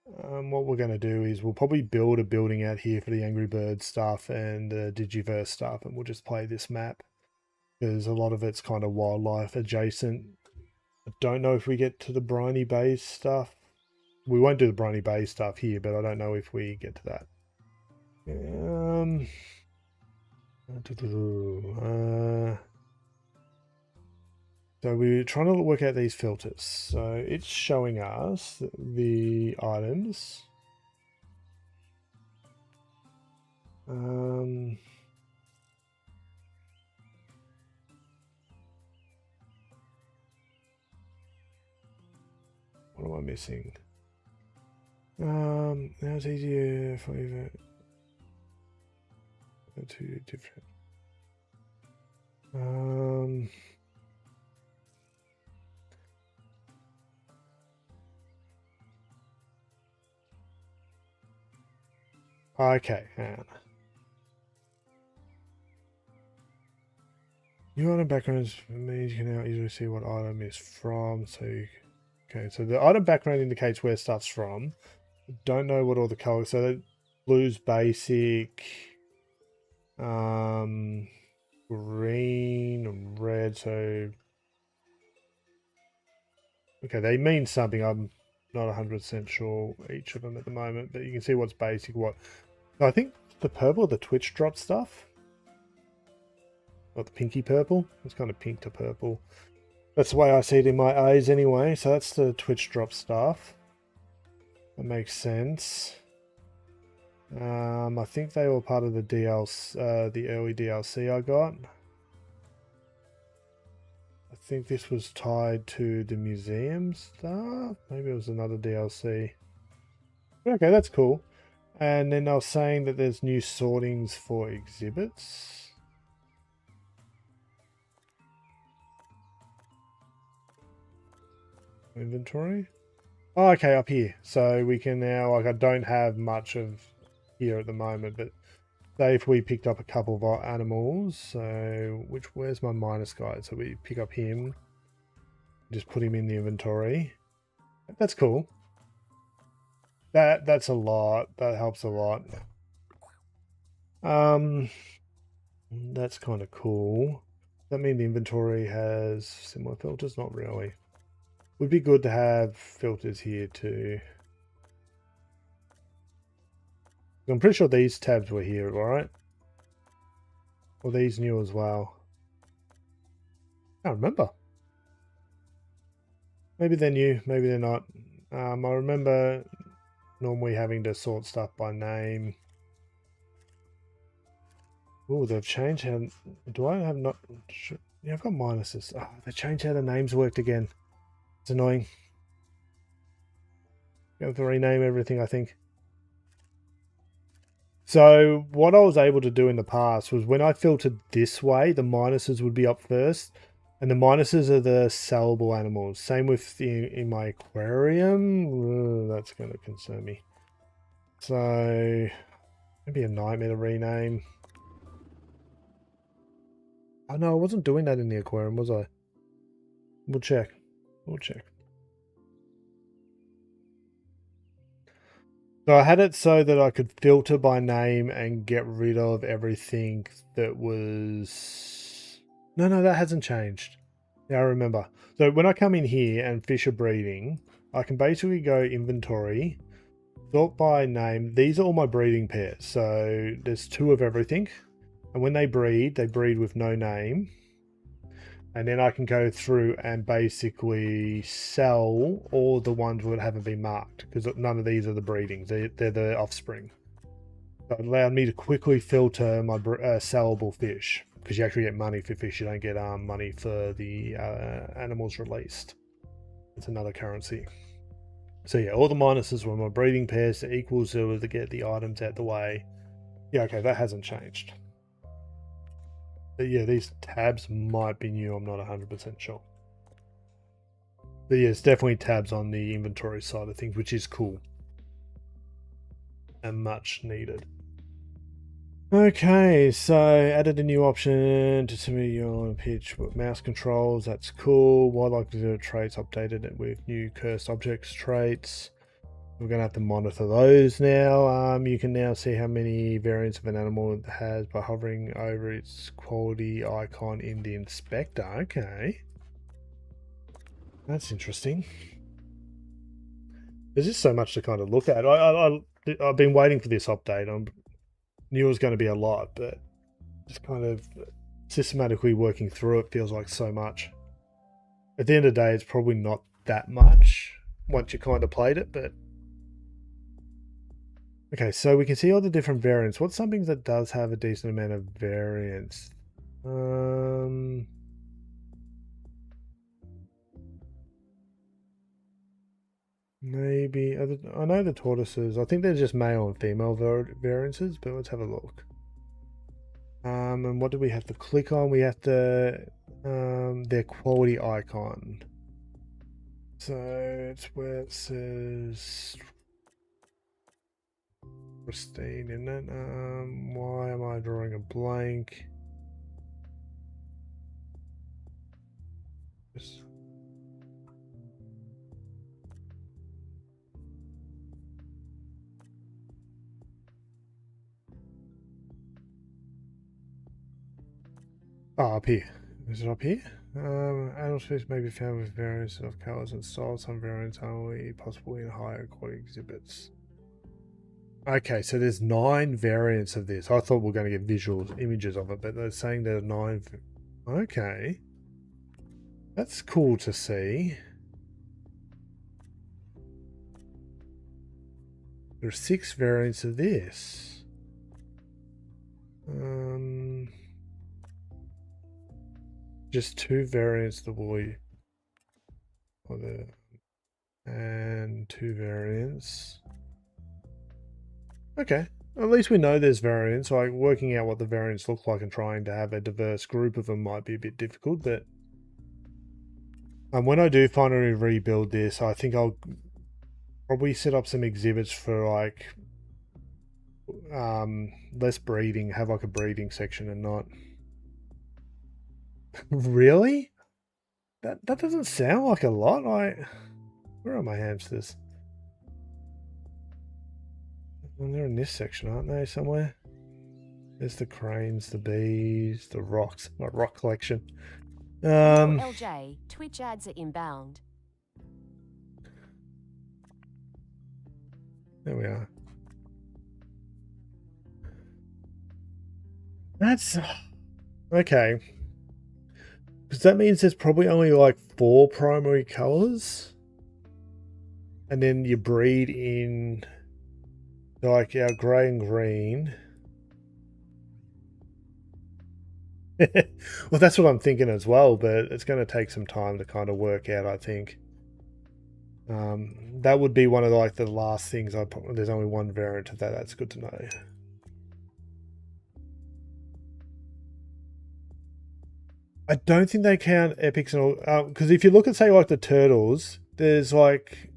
What we're going to do is we'll probably build a building out here for the Angry Birds stuff and the Digiverse stuff, and we'll just play this map because a lot of it's kind of wildlife adjacent. I don't know if we get to the Briny Bay stuff. We won't do the Briny Bay stuff here, but I don't know if we get to that. So we're trying to work out these filters. So it's showing us the items. What am I missing? Now it's easier for you. They're two different. Okay, hang on. New item backgrounds means you can now easily see what item is from. Okay, so the item background indicates where stuff's from. Don't know what all the colors. So blue's basic, green and red. So okay, they mean something. I'm not 100% sure each of them at the moment, but you can see what's basic. What I think the purple, the Twitch drop stuff. Not the pinky purple. It's kind of pink to purple. That's the way I see it in my eyes anyway. So that's the Twitch drop stuff. That makes sense. I think they were part of the DLC, the early DLC I got. I think this was tied to the museum stuff. Maybe it was another DLC. Okay, that's cool. And then I was saying that there's new sortings for exhibits. Inventory. Oh, okay, up here. So we can now, like, I don't have much of here at the moment, but say if we picked up a couple of our animals, so where's my minus guy? So we pick up him, just put him in the inventory. That's cool. That's a lot. That helps a lot. That's kind of cool. Does that mean the inventory has similar filters? Not really. Would be good to have filters here too. I'm pretty sure these tabs were here, alright? Or these new as well. I can't remember. Maybe they're new, maybe they're not. I remember normally having to sort stuff by name. Oh, they've changed how... Do I have not... Yeah, I've got minuses. Oh, they changed how the names worked again. It's annoying. You have to rename everything, I think. So what I was able to do in the past was when I filtered this way, the minuses would be up first. And the minuses are the sellable animals. Same with in my aquarium. That's going to concern me. So maybe a nightmare to rename. Oh no, I wasn't doing that in the aquarium, was I? We'll check. We'll check. So I had it so that I could filter by name and get rid of everything that was... No, that hasn't changed. Yeah, I remember. So when I come in here and fish are breeding, I can basically go inventory, sort by name. These are all my breeding pairs. So there's 2 of everything. And when they breed with no name. And then I can go through and basically sell all the ones that haven't been marked, because none of these are the breedings. They're the offspring. So it allowed me to quickly filter my sellable fish, because you actually get money for fish. You don't get money for the animals released. It's another currency. So yeah, all the minuses were my breeding pairs to equal 0 to get the items out the way. Yeah, okay, that hasn't changed. But yeah, these tabs might be new. I'm not 100% sure. But yeah, it's definitely tabs on the inventory side of things, which is cool. And much needed. Okay, so added a new option to submit your pitch with mouse controls. That's cool. Wildlife traits updated it with new cursed objects traits. We're going to have to monitor those now. You can now see how many variants of an animal it has by hovering over its quality icon in the inspector. Okay. That's interesting. There's just so much to kind of look at. I've been waiting for this update. I knew it was going to be a lot, but just kind of systematically working through it feels like so much. At the end of the day, it's probably not that much once you kind of played it, but... Okay, so we can see all the different variants. What's something that does have a decent amount of variance? Maybe... I know the tortoises. I think they're just male and female variances, but let's have a look. And what do we have to click on? We have to their quality icon. So it's where it says pristine, isn't it? Why am I drawing a blank? Just... Oh, up here. Is it up here? Animal species may be found with variants of colours and styles. Some variants are only possible in higher quality exhibits. Okay, so there's 9 variants of this. I thought we were going to get visual images of it, but they're saying there are 9. Okay. That's cool to see. There are 6 variants of this. Just 2 variants of the woolly, and 2 variants. Okay, at least we know there's variants. Like working out what the variants look like and trying to have a diverse group of them might be a bit difficult, but when I do finally rebuild this, I think I'll probably set up some exhibits for like less breeding, have like a breeding section and not. Really? That doesn't sound like a lot. Where are my hamsters? Well, they're in this section, aren't they, somewhere? There's the cranes, the bees, the rocks. My rock collection. LJ, Twitch ads are inbound. There we are. That's okay. Because that means there's probably only like 4 primary colors, and then you breed in like our grey and green. Well, that's what I'm thinking as well, but it's going to take some time to kind of work out, I think. That would be one of the last things I put. There's only 1 variant of that. That's good to know. I don't think they count epics and all, because if you look at, say, like the turtles, there's like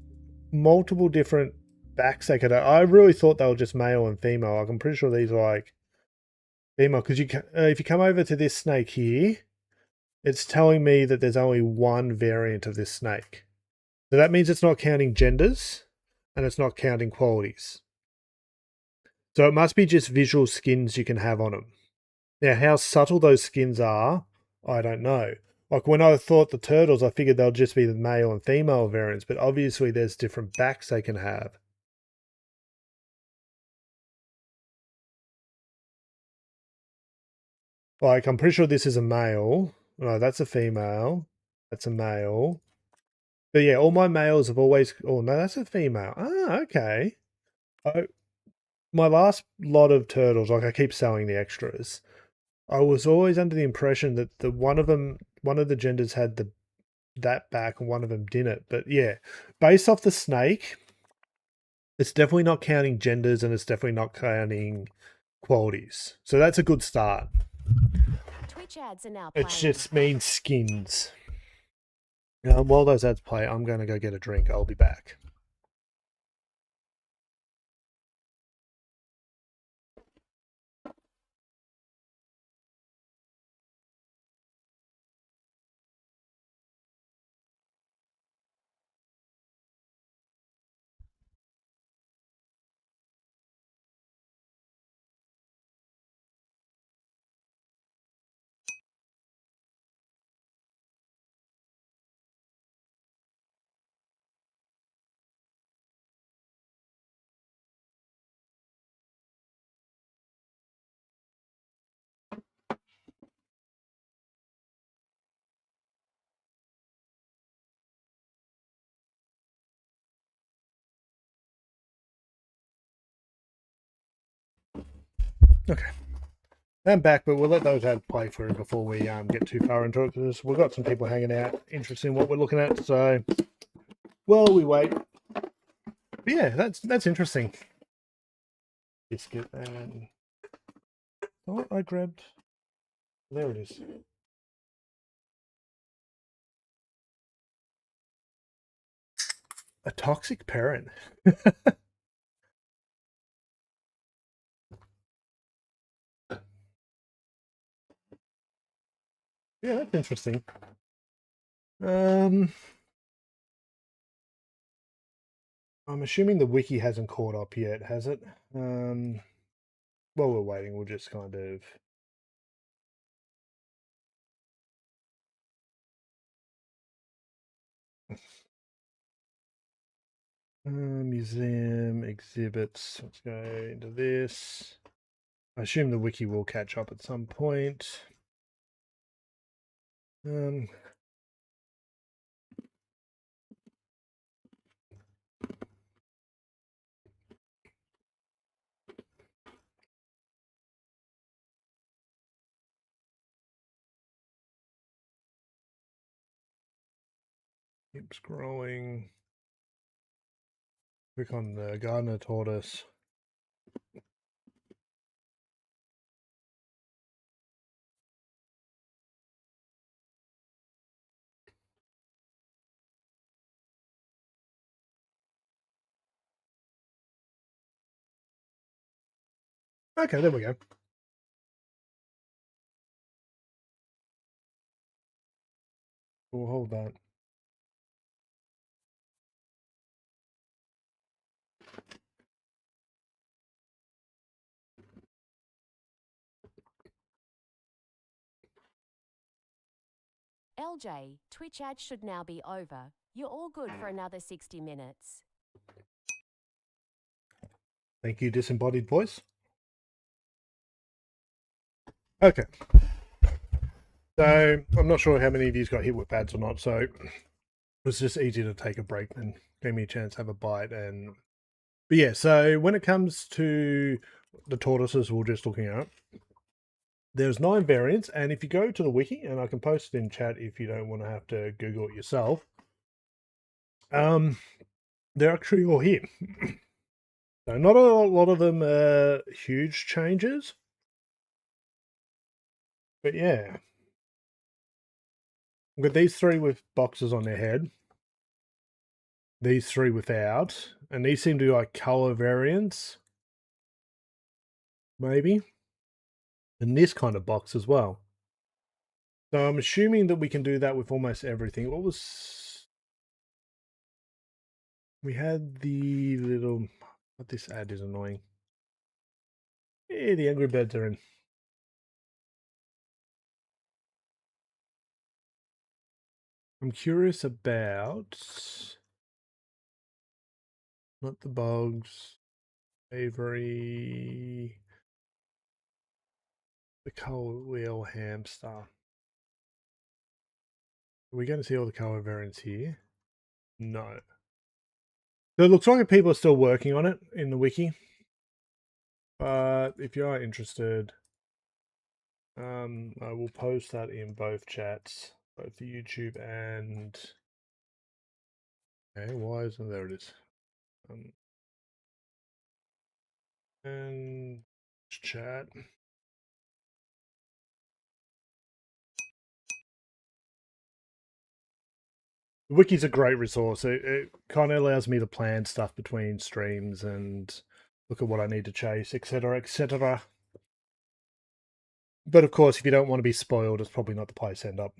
multiple different backs they could have. I really thought they were just male and female. Like, I'm pretty sure these are like female, because if you come over to this snake here, it's telling me that there's only 1 variant of this snake. So that means it's not counting genders and it's not counting qualities. So it must be just visual skins you can have on them. Now, how subtle those skins are, I don't know. Like when I thought the turtles, I figured they'll just be the male and female variants, but obviously there's different backs they can have. Like, I'm pretty sure this is a male. No, that's a female. That's a male. But yeah, all my males have always... Oh, no, that's a female. Ah, okay. My last lot of turtles, like I keep selling the extras, I was always under the impression that one of the genders had that back and one of them didn't. But yeah, based off the snake, it's definitely not counting genders and it's definitely not counting qualities. So that's a good start. Twitch ads are now It playing. just means skins. While those ads play, I'm going to go get a drink. I'll be back. Okay. I'm back, but we'll let those ads play through before we get too far into it, because we've got some people hanging out interested in what we're looking at. So, while we wait, but yeah, that's interesting. Biscuit and thought I grabbed... There it is. A toxic parent. Yeah, that's interesting. I'm assuming the wiki hasn't caught up yet, has it? While we're waiting, we'll just kind of... museum, exhibits. Let's go into this. I assume the wiki will catch up at some point. Keeps growing. Click on the gardener tortoise. Okay, there we go. We'll hold that. LJ, Twitch ads should now be over. You're all good for another 60 minutes. Thank you, disembodied voice. Okay. So, I'm not sure how many of you got hit with ads or not, so it was just easy to take a break and gave me a chance to have a bite. But yeah, so when it comes to the tortoises we're just looking at, there's 9 variants, and if you go to the wiki, and I can post it in chat if you don't want to have to Google it yourself, they're actually all here. So not a lot of them are huge changes, but yeah. We've got these 3 with boxes on their head, these 3 without, and these seem to be like color variants, maybe, and this kind of box as well. So I'm assuming that we can do that with almost everything. What was... We had the little... But this ad is annoying. Yeah, the Angry Birds are in. I'm curious about... Not the bugs. Avery... The color wheel hamster. Are we going to see all the color variants here? No. So it looks like people are still working on it in the wiki. But if you are interested, I will post that in both chats, both the YouTube and... Okay, why isn't there? It is. And chat. The wiki's a great resource. It kind of allows me to plan stuff between streams and look at what I need to chase, etc., etc. But of course, if you don't want to be spoiled, it's probably not the place to end up.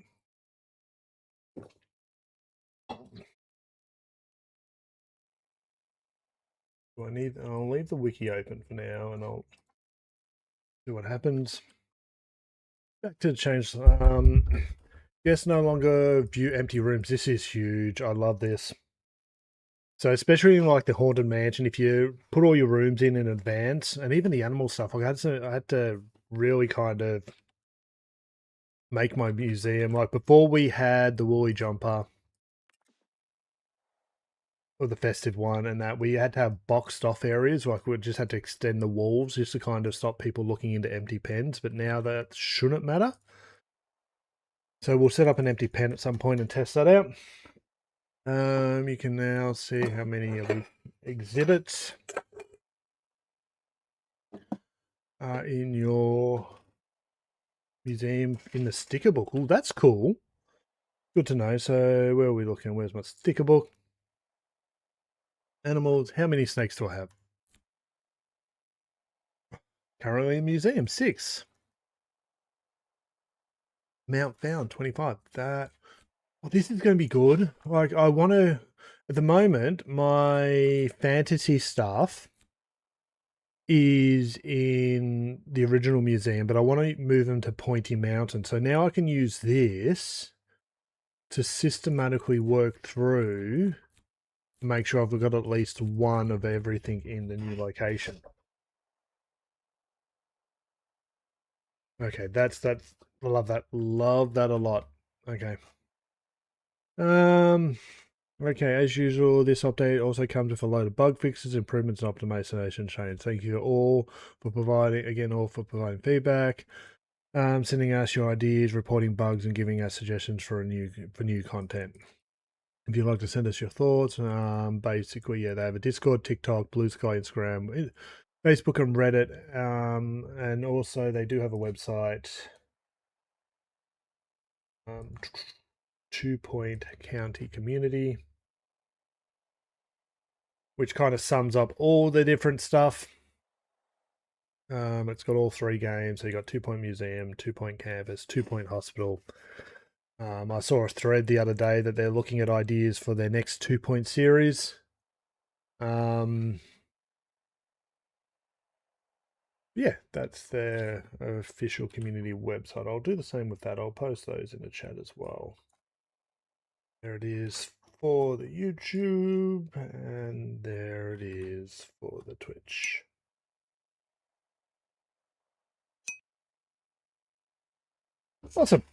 I'll leave the wiki open for now, and I'll see what happens. Back to the change. Yes, no longer view empty rooms. This is huge. I love this. So especially in like the Haunted Mansion, if you put all your rooms in advance, and even the animal stuff, I had to really kind of make my museum. Like before we had the Woolly Jumper, or the festive one, and that we had to have boxed off areas. Like we just had to extend the walls just to kind of stop people looking into empty pens. But now that shouldn't matter. So we'll set up an empty pen at some point and test that out. You can now see how many of the exhibits are in your Museum in the sticker book. Oh, that's cool. Good to know. So where are we looking? Where's my sticker book? Animals. How many snakes do I have? Currently in museum, 6. Mount found, 25. That, well, this is going to be good. Like, I want to, at the moment, my fantasy stuff is in the original museum, but I want to move them to Pointy Mountain. So now I can use this to systematically work through, make sure I've got at least one of everything in the new location. Okay, that's I love that. Love that a lot. Okay. Okay, as usual, this update also comes with a load of bug fixes, improvements, and optimization changes. Thank you all for providing feedback, sending us your ideas, reporting bugs, and giving us suggestions for new content. If you'd like to send us your thoughts, basically, yeah, they have a Discord, TikTok, Blue Sky, Instagram, Facebook, and Reddit, and also they do have a website, 2 Point County Community, which kind of sums up all the different stuff. It's got all 3 games. So you got 2 Point Museum, 2 Point Campus, 2 Point Hospital. I saw a thread the other day that they're looking at ideas for their next 2 Point series. Yeah, that's their official community website. I'll do the same with that. I'll post those in the chat as well. There it is for the YouTube, and there it is for the Twitch. Awesome.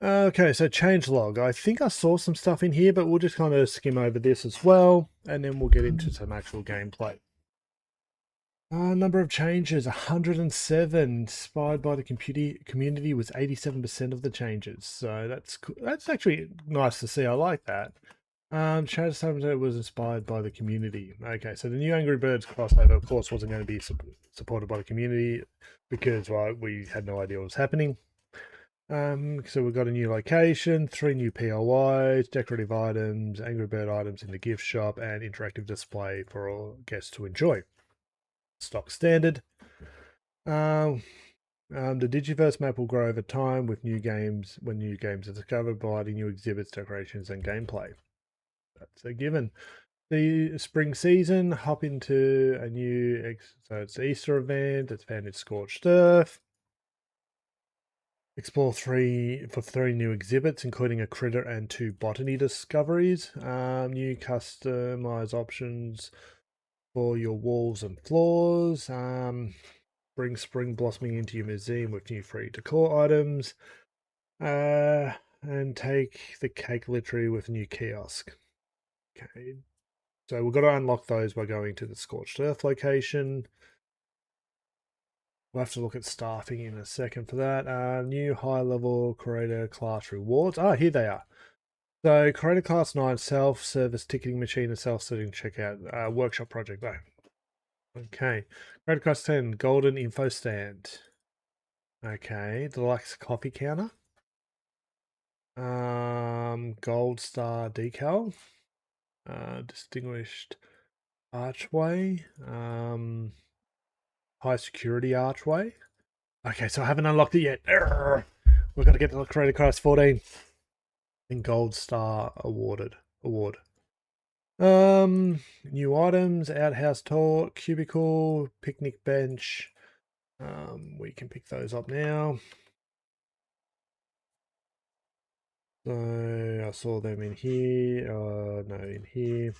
Okay, so changelog. I think I saw some stuff in here, but we'll just kind of skim over this as well, and then we'll get into some actual gameplay. Number of changes, 107. Inspired by the community was 87% of the changes. So that's actually nice to see. I like that. Change Subject was inspired by the community. Okay, so the new Angry Birds crossover, of course, wasn't going to be supported by the community because, well, we had no idea what was happening. So we've got a new location, 3 new POIs, decorative items, Angry Bird items in the gift shop, and interactive display for all guests to enjoy. Stock standard. The Digiverse map will grow over time with new games when new games are discovered, providing new exhibits, decorations, and gameplay. That's a given. The spring season, hop into a new, so it's the Easter event, it's found in Scorched Earth. Explore 3 new exhibits, including a critter and 2 botany discoveries. New customized options for your walls and floors. Bring spring blossoming into your museum with new free decor items. And take the cake literary with a new kiosk. Okay. So we've got to unlock those by going to the Scorched Earth location. We'll have to look at staffing in a second for that. New high-level creator class rewards. Here they are. So creator class 9, self-service ticketing machine and self-serving checkout. Workshop project though. Okay. Creator class 10, golden info stand. Okay. Deluxe coffee counter. Gold star decal. Distinguished archway. High security archway. Okay, so I haven't unlocked it yet. We've got to get to the Creator Class 14. And Gold Star award. New items, outhouse tour, cubicle, picnic bench. We can pick those up now. So I saw them in here. No, in here.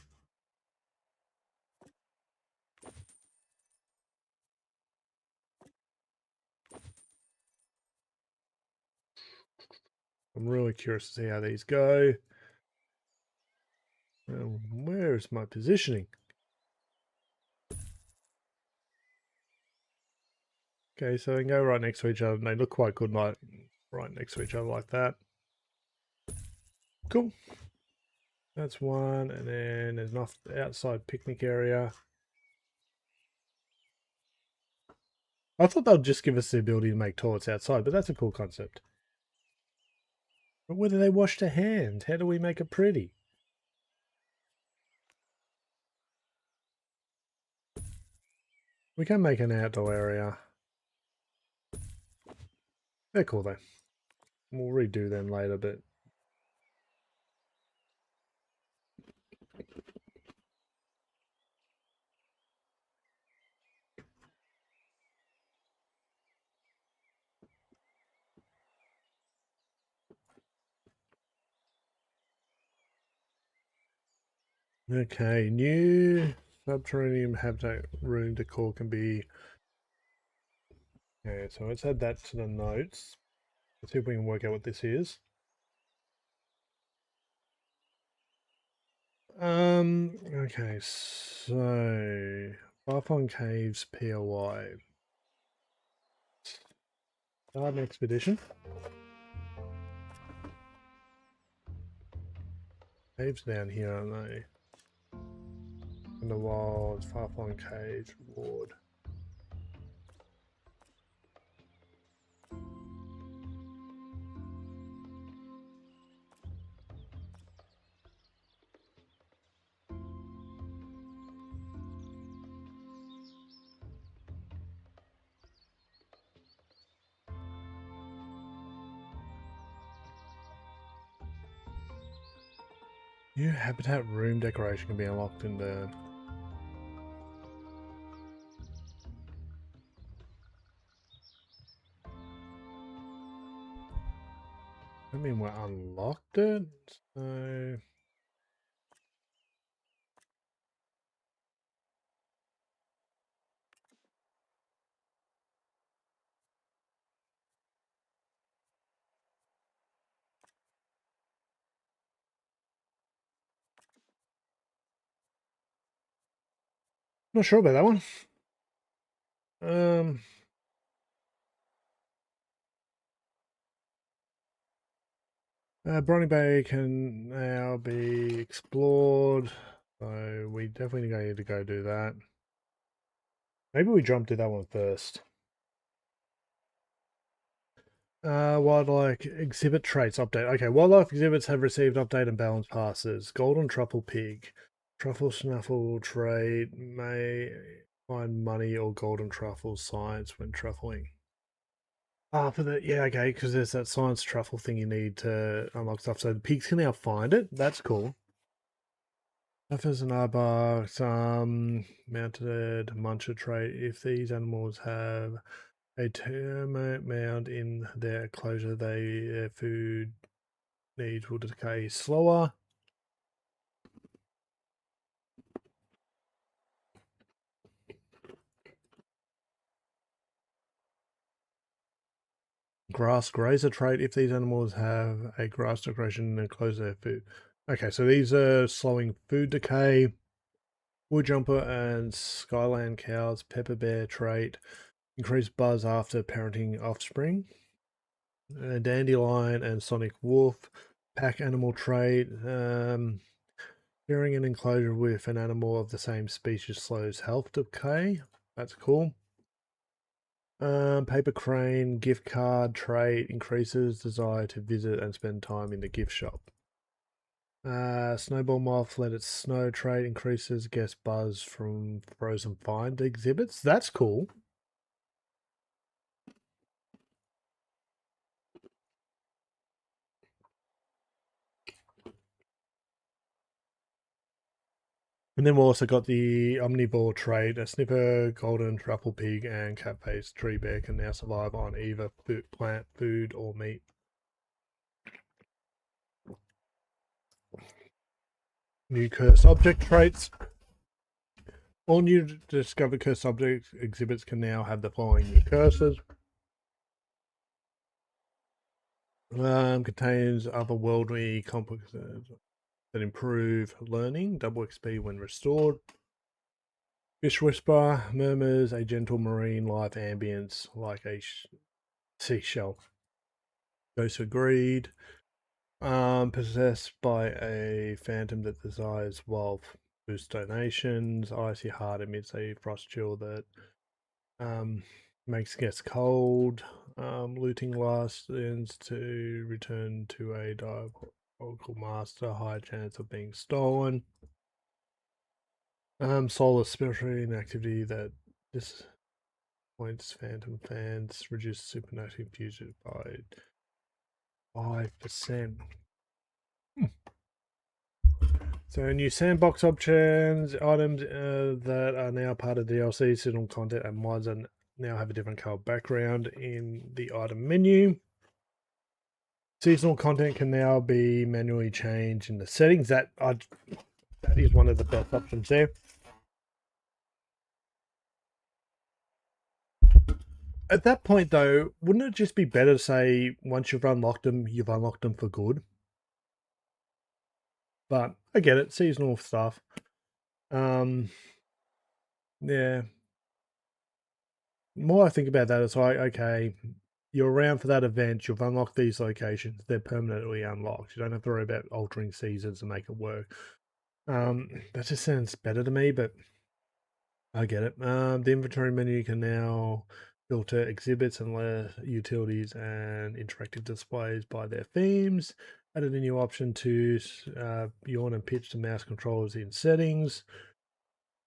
I'm really curious to see how these go. Where is my positioning? Okay, so they can go right next to each other, and they look quite good right next to each other like that. Cool. That's one, and then there's an outside picnic area. I thought they'll just give us the ability to make toilets outside, but that's a cool concept. But where do they wash their hands? How do we make it pretty? We can make an outdoor area. They're cool though. We'll redo them later, but okay, new subterranean habitat room decor can be. Okay, so let's add that to the notes. Let's see if we can work out what this is. Okay, so Firefly Caves POI. Start an expedition. Caves down here, aren't they? In the wilds, Firefly Caves reward. New habitat room decoration can be unlocked in the. I mean, we unlocked it, so. Not sure about that one. Briny Bay can now be explored, so we definitely need to go do that. Maybe we jump to that one first. Wildlife exhibit traits update. Okay, wildlife exhibits have received update and balance passes. Golden truffle pig, truffle snuffle trait may find money or golden truffle science when truffling. For the okay, because there's that science truffle thing you need to unlock stuff. So the pigs can now find it. That's cool. Duffers and aardvarks, mounted muncher trait. If these animals have a termite mound in their enclosure, their food needs will decay slower. Grass grazer trait. If these animals have a grass decoration in the enclosure, their food. Okay, so these are slowing food decay. Wood jumper and skyland cows. Pepper bear trait. Increased buzz after parenting offspring. Dandelion and sonic wolf. Pack animal trait. Sharing an enclosure with an animal of the same species slows health decay. That's cool. Paper crane gift card trait increases desire to visit and spend time in the gift shop. Snowball moth let it snow trait increases guest buzz from frozen find exhibits. That's cool. And then we've also got the omnivore trait. A snipper, golden truffle pig, and cat-faced tree bear can now survive on either plant food or meat. New cursed object traits. All new discovered cursed object exhibits can now have the following new curses. Contains otherworldly complexes that improve learning, double XP when restored. Fish Whisper murmurs a gentle marine life ambience like a seashell. Ghost of Greed. Possessed by a phantom that desires wealth. Boost donations. Icy Heart emits a frost chill that makes guests cold. Looting lasts ends to return to a diabolical master. High chance of being stolen. Solar spiritual activity that disappoints phantom fans. Reduce supernatural fusion by 5%. So new sandbox options, items that are now part of DLC, seasonal content, and mods and now have a different color background in the item menu. Seasonal content can now be manually changed in the settings. That is one of the best options there. At that point, though, wouldn't it just be better to say once you've unlocked them for good? But I get it, seasonal stuff. Yeah. More I think about that, it's like, okay, you're around for that event, you've unlocked these locations, they're permanently unlocked. You don't have to worry about altering seasons to make it work. That just sounds better to me, but I get it. The inventory menu can now filter exhibits and utilities and interactive displays by their themes. Added a new option to yawn and pitch to mouse controllers in settings.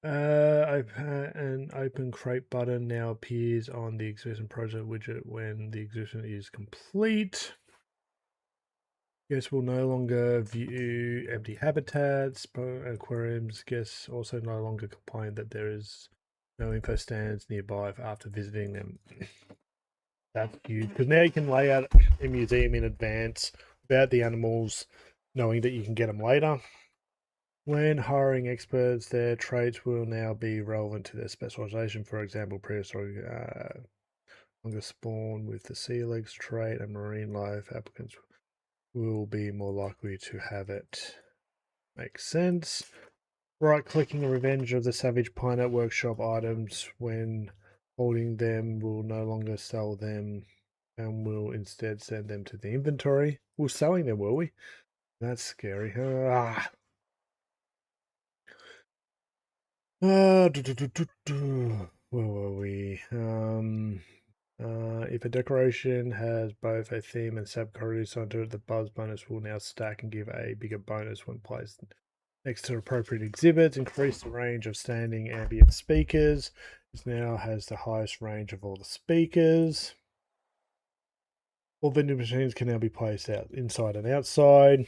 An open crate button now appears on the exhibition project widget when the exhibition is complete. Guests will no longer view empty habitats, aquariums. Guests also no longer complain that there is no info stands nearby after visiting them. That's huge because now you can lay out a museum in advance about the animals, knowing that you can get them later. When hiring experts, their traits will now be relevant to their specialization. For example, prehistoric fungus spawn with the sea legs trait and marine life applicants will be more likely to have it. Makes sense. Right-clicking Revenge of the Savage Pineapple Workshop items when holding them will no longer sell them and will instead send them to the inventory. We're selling them, will we? That's scary. Where were we? If a decoration has both a theme and subcategories under it, the buzz bonus will now stack and give a bigger bonus when placed next to appropriate exhibits. Increase the range of standing ambient speakers. This now has the highest range of all the speakers. All vending machines can now be placed out inside and outside.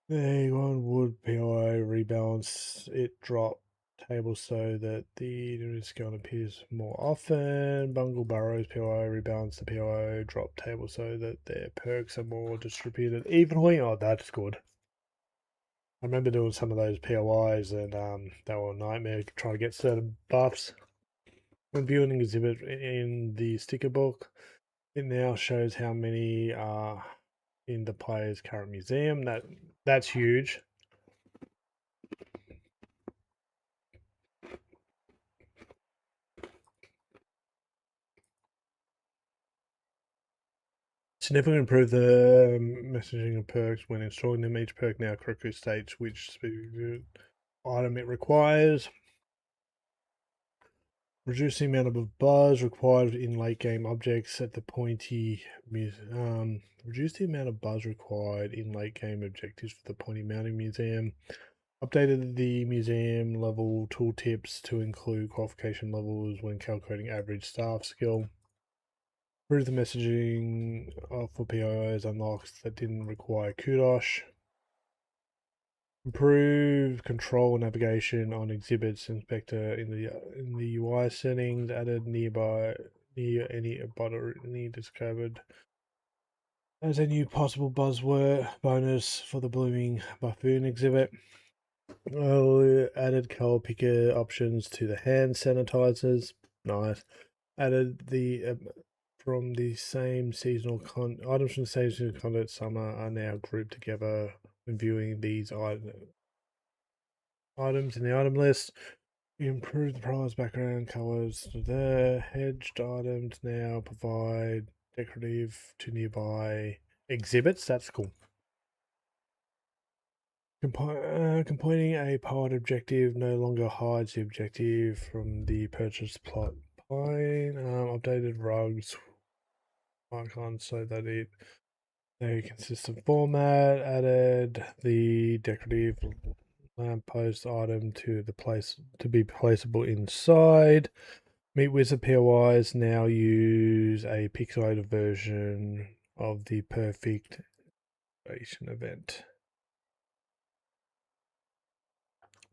One wood PI rebalance it drop table so that the discount appears more often. Bungle Burrows PI rebalance the PI drop table so that their perks are more distributed evenly. Oh, that's good. I remember doing some of those POIs and they were a nightmare trying to get certain buffs. When viewing an exhibit in the sticker book, it now shows how many are in the player's current museum. That's huge. Significantly improve the messaging of perks when installing them. Each perk now correctly states which item it requires. Reduce the amount of buzz required in late game objects at the pointy. Reduce the amount of buzz required in late game objectives for the Pointy Mounting Museum. Updated the museum level tooltips to include qualification levels when calculating average staff skill. Improve the messaging for PIOs unlocks that didn't require kudos. Improve control navigation on exhibits inspector in the UI settings. Added near any botany discovered as a new possible buzzword bonus for the blooming buffoon exhibit. Added color picker options to the hand sanitizers. Nice. Added the from the same seasonal items from the same seasonal content summer are now grouped together when viewing these items in the item list. Improve the prize background colors. The hedged items now provide decorative to nearby exhibits. That's cool. Completing a pod objective no longer hides the objective from the purchase plot plane. Updated rugs icon so that they consistent format. Added the decorative lamppost item to the place to be placeable inside. Meet Wizard POIs now use a pixelated version of the perfect event.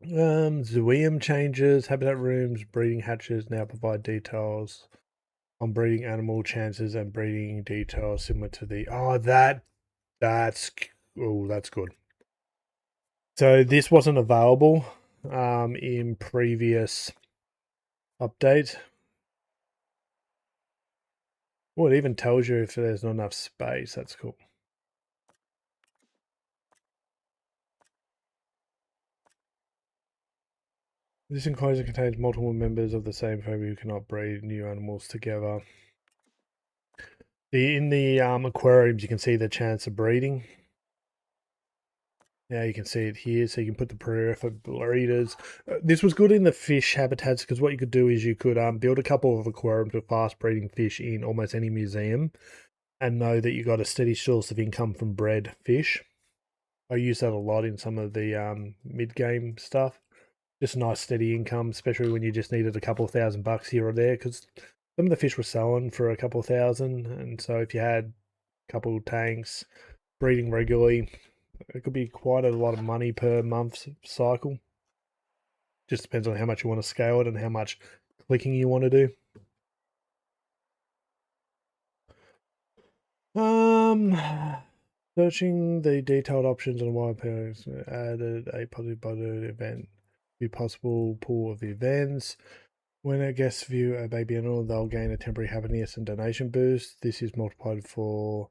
Zoeum changes, habitat rooms, breeding hatches now provide details on breeding animal chances and breeding details similar to the that's good. So this wasn't available in previous update. Well, it even tells you if there's not enough space. That's cool. This enclosure contains multiple members of the same family who cannot breed new animals together. In the aquariums, you can see the chance of breeding. Now you can see it here, so you can put the prayer for breeders. This was good in the fish habitats because what you could do is you could build a couple of aquariums with fast breeding fish in almost any museum and know that you got a steady source of income from bred fish. I use that a lot in some of the mid-game stuff. Just a nice steady income, especially when you just needed a couple of $1,000 here or there, because some of the fish were selling for a couple of thousand, and so if you had a couple of tanks breeding regularly, it could be quite a lot of money per month cycle. Just depends on how much you want to scale it and how much clicking you want to do. Searching the detailed options on wild pairs added a positive budget event. Be possible pool of events. When a guest view a baby animal, they'll gain a temporary happiness and donation boost. This is multiplied for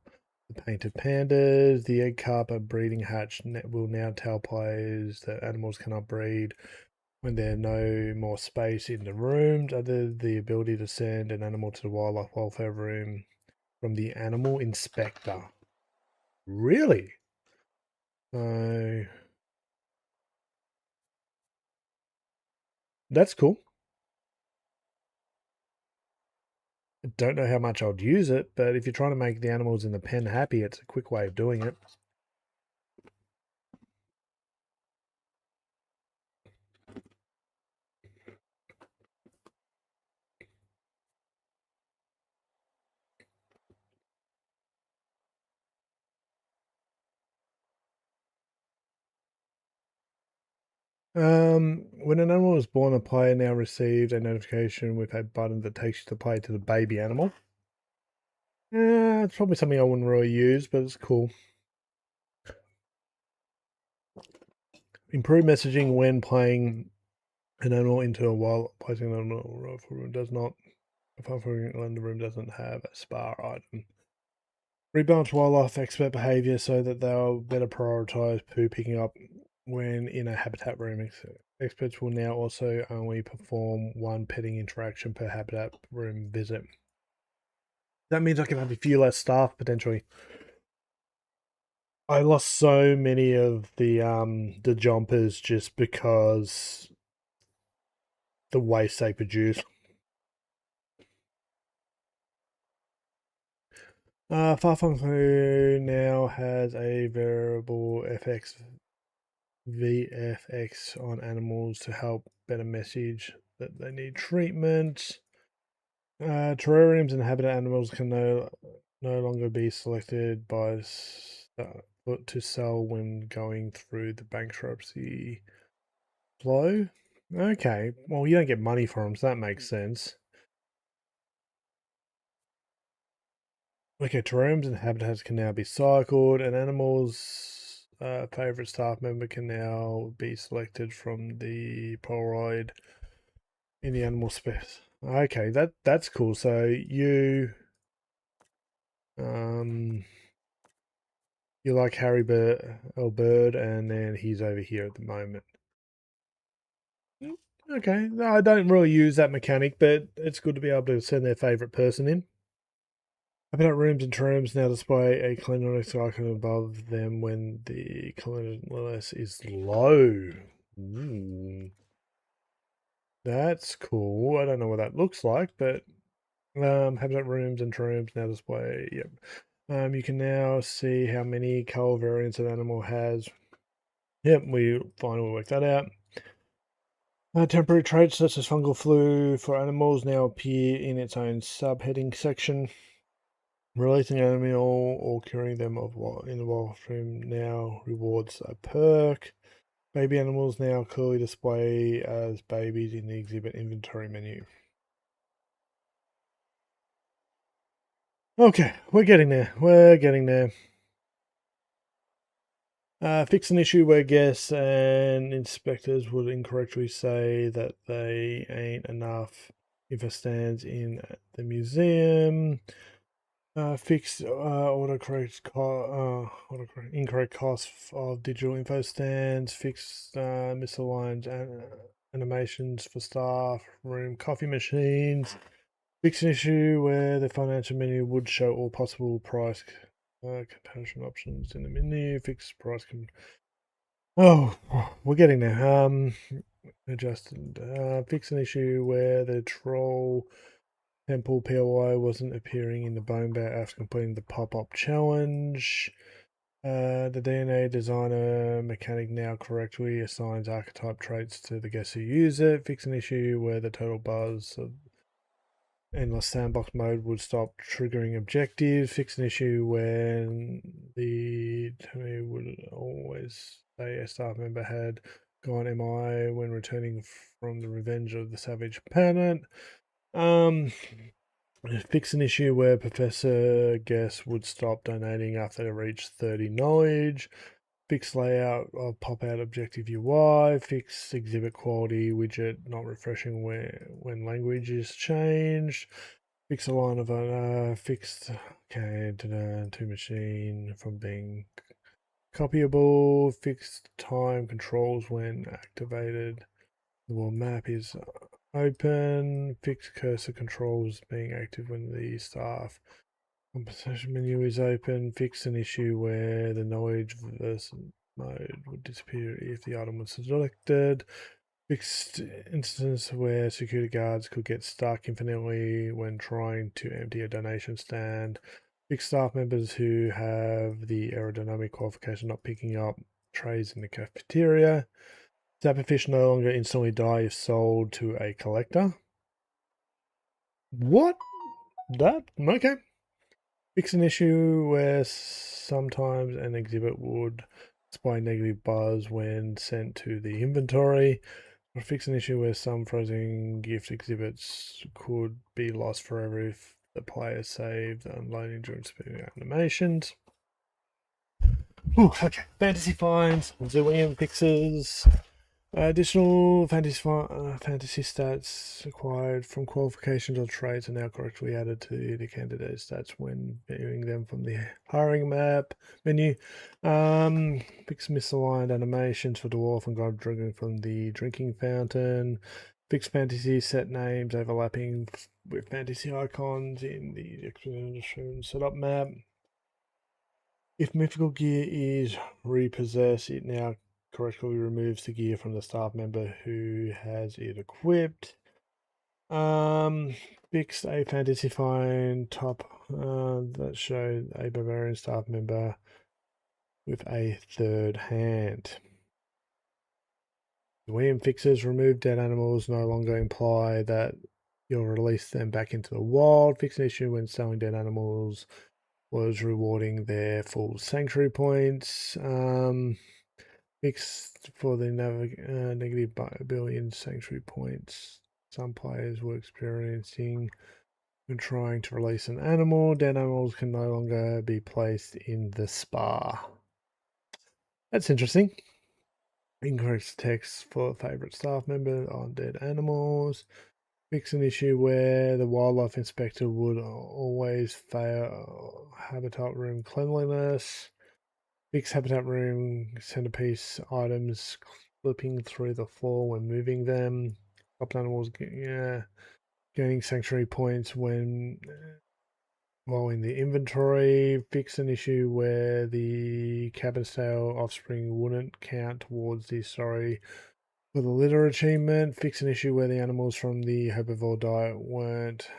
the painted pandas. The egg carp breeding hatch will now tell players that animals cannot breed when there's no more space in the rooms. Added the ability to send an animal to the wildlife welfare room from the animal inspector. Really? That's cool. I don't know how much I'd use it, but if you're trying to make the animals in the pen happy, it's a quick way of doing it. When an animal is born, a player now received a notification with a button that takes you to play to the baby animal. It's probably something I wouldn't really use, but it's cool. Improve messaging when playing an animal into a wild placing an animal room does not. If in the room doesn't have a spar item. Rebalance wildlife expert behavior so that they'll better prioritize poo picking up when in a habitat room. Experts will now also only perform one petting interaction per habitat room visit. That means I can have a few less staff potentially. I lost so many of the jumpers just because the waste they produce. Far From Home now has a variable VFX on animals to help better message that they need treatment. Terrariums and habitat animals can no longer be selected by to sell when going through the bankruptcy flow. Okay, well you don't get money for them, so that makes sense. Okay, terrariums and habitats can now be cycled, and animals' favorite staff member can now be selected from the Polaroid in the animal space. Okay, that's cool. So you you like Harry Bird, and then he's over here at the moment. Okay, no, I don't really use that mechanic, but it's good to be able to send their favorite person in. Habitat rooms and rooms now display a cleanliness icon above them when the cleanliness is low. Ooh, that's cool. I don't know what that looks like, but habitat rooms and rooms now display. Yep. You can now see how many color variants an animal has. Yep, we finally worked that out. Temporary traits such as fungal flu for animals now appear in its own subheading section. Releasing an animal or curing them in the washroom now rewards a perk. Baby animals now clearly display as babies in the exhibit inventory menu. Okay, we're getting there. We're getting there. Fix an issue where guests and inspectors would incorrectly say that they ain't enough info stands in the museum. Fix incorrect cost of digital info stands. Fix misaligned animations for staff room coffee machines. Fix an issue where the financial menu would show all possible price comparison options in the menu. Fix price. Oh, we're getting there. Adjusted. Fix an issue where the troll temple POI wasn't appearing in the bone bear after completing the pop-up challenge. The DNA designer mechanic now correctly assigns archetype traits to the guests who use it. Fix an issue where the total buzz of endless sandbox mode would stop triggering objectives. Fix an issue when the Tony would always say a staff member had gone MI when returning from the Revenge of the Savage Planet. Fix an issue where Professor Guess would stop donating after they reached 30 knowledge. Fix layout of pop-out objective UI. Fix exhibit quality widget not refreshing when language is changed. Fix a line of fixed to machine from being copyable. Fixed time controls when activated. The world map is open. Fixed cursor controls being active when the staff compensation menu is open. Fix an issue where the knowledge versus mode would disappear if the item was selected. Fixed instance where security guards could get stuck infinitely when trying to empty a donation stand. Fixed staff members who have the aerodynamic qualification not picking up trays in the cafeteria. Zapperfish no longer instantly die if sold to a collector. What? That? Okay. Fix an issue where sometimes an exhibit would display negative buzz when sent to the inventory. Or fix an issue where some frozen gift exhibits could be lost forever if the player saved unloading during spinning animations. Ooh, okay. Fantasy finds, Zillion fixes. Additional fantasy stats acquired from qualifications or traits are now correctly added to the candidate stats when viewing them from the hiring map menu. Fix misaligned animations for dwarf and god drinking from the drinking fountain. Fix fantasy set names overlapping with fantasy icons in the expedition setup map. If mythical gear is repossessed, it now correctly removes the gear from the staff member who has it equipped. Fixed a fantasy find top that showed a Bavarian staff member with a third hand. The William fixes remove dead animals no longer imply that you'll release them back into the wild. Fix an issue when selling dead animals was rewarding their full sanctuary points. Fixed for the negative billion sanctuary points some players were experiencing when trying to release an animal. Dead animals can no longer be placed in the spa. That's interesting. Incorrect text for favorite staff member on dead animals. Fix an issue where the wildlife inspector would always fail habitat room cleanliness. Fix habitat room centerpiece items slipping through the floor when moving them. Top animals gaining sanctuary points when while in the inventory, fix an issue where the cabin stale offspring wouldn't count towards the story for the litter achievement, fix an issue where the animals from the herbivore diet weren't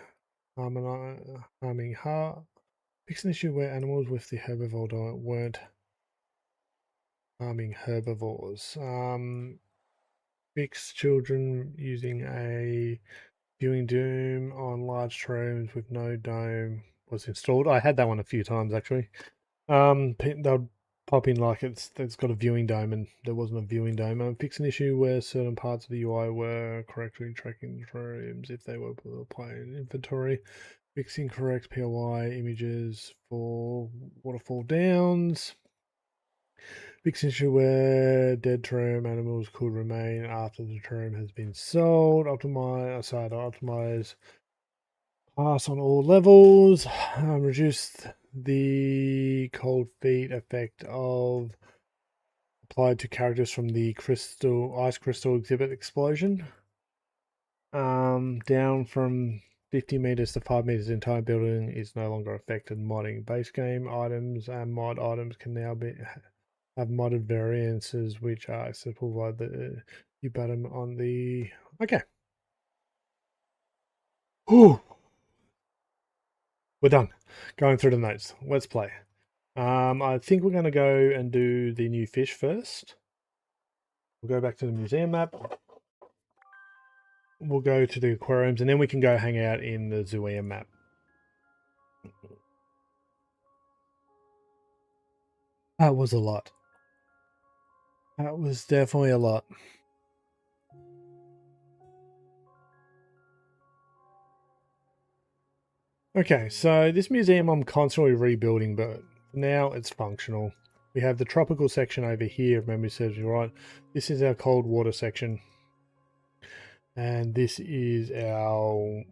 harming her. Fix an issue where animals with the herbivore diet weren't harming herbivores. Fix children using a viewing dome on large terrains with no dome was installed. I had that one a few times actually. They'll pop in like it's got a viewing dome and there wasn't a viewing dome. Fix an issue where certain parts of the UI were correctly tracking frames if they were playing inventory. Fix incorrect POI images for waterfall downs. Fix issue where dead term animals could remain after the term has been sold. Optimize pass on all levels. Reduce the cold feet effect of applied to characters from the ice crystal exhibit explosion. Down from 50 meters to 5 meters. The entire building is no longer affected. Modding base game items and mod items can now have modded variances which are accessible by the button on the. Okay. Whew. We're done. Going through the notes. Let's play. I think we're going to go and do the new fish first. We'll go back to the museum map. We'll go to the aquariums and then we can go hang out in the zooium map. That was a lot. That was definitely a lot. Okay, so this museum I'm constantly rebuilding, but now it's functional. We have the tropical section over here, if memory serves me right. This is our cold water section. And this is our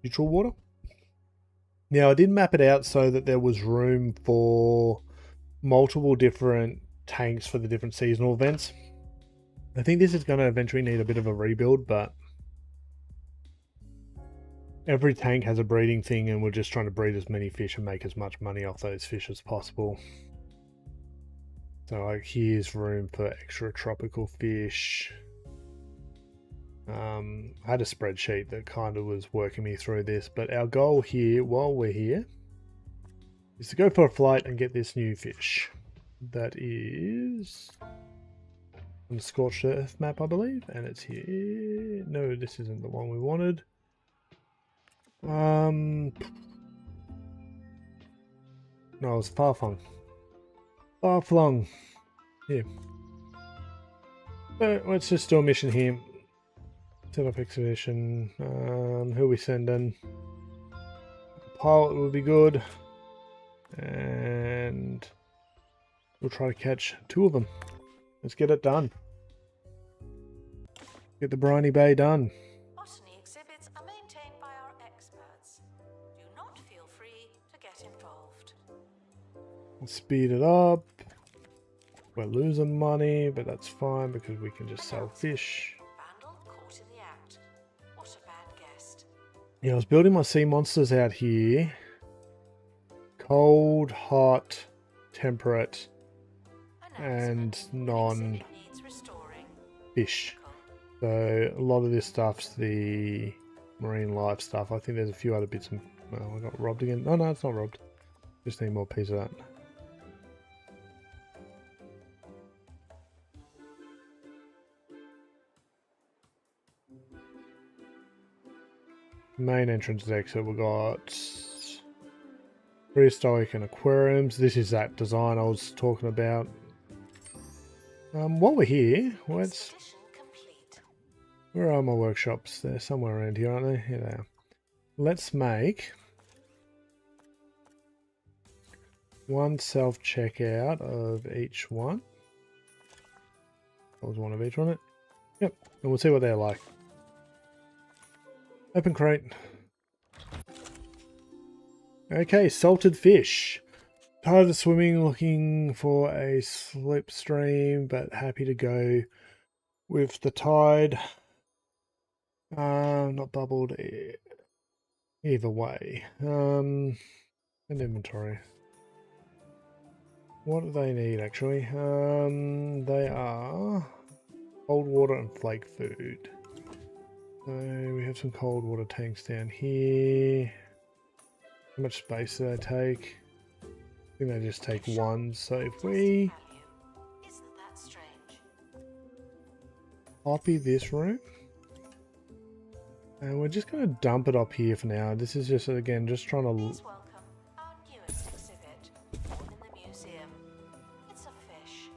neutral water. Now, I did map it out so that there was room for multiple different tanks for the different seasonal events. I think this is going to eventually need a bit of a rebuild, but every tank has a breeding thing and we're just trying to breed as many fish and make as much money off those fish as possible. So like here's room for extra tropical fish. I had a spreadsheet that kind of was working me through this, but our goal here while we're here is to go for a flight and get this new fish. That is on the Scorched Earth map, I believe, and it's here. No, this isn't the one we wanted. No, it's Far-Flung. Far-Flung. Here. So let's just do a mission here. Set up expedition. Who are we sending? Pilot would be good. And we'll try to catch 2 of them. Let's get it done. Get the Briny Bay done. Botany exhibits are maintained by our experts. Do not feel free to get involved. Speed it up. We're losing money, but that's fine because we can just sell fish. Vandal caught in the act. What a bad guest. Yeah, I was building my sea monsters out here. Cold, hot, temperate, and non-fish. So a lot of this stuff's the marine life stuff. I think there's a few other bits. Oh, I got robbed again. Oh no, it's not robbed. Just need more piece of that. Main entrance exit. We got prehistoric and aquariums. This is that design I was talking about. While we're here, let's. Where are my workshops? They're somewhere around here, aren't they? Here they are. Let's make one self-checkout of each one. That was one of each, wasn't it? Yep. And we'll see what they're like. Open crate. Okay, salted fish. Tired of swimming, looking for a slipstream, but happy to go with the tide. Not bubbled. Either way. And inventory. What do they need actually? They are cold water and flake food. So we have some cold water tanks down here. How much space do they take? I think they just take one. So if we Isn't that strange? copy this room, and we're just going to dump it up here for now. This is just, again, just trying to... Please welcome our newest exhibit, born in the museum. It's a fish.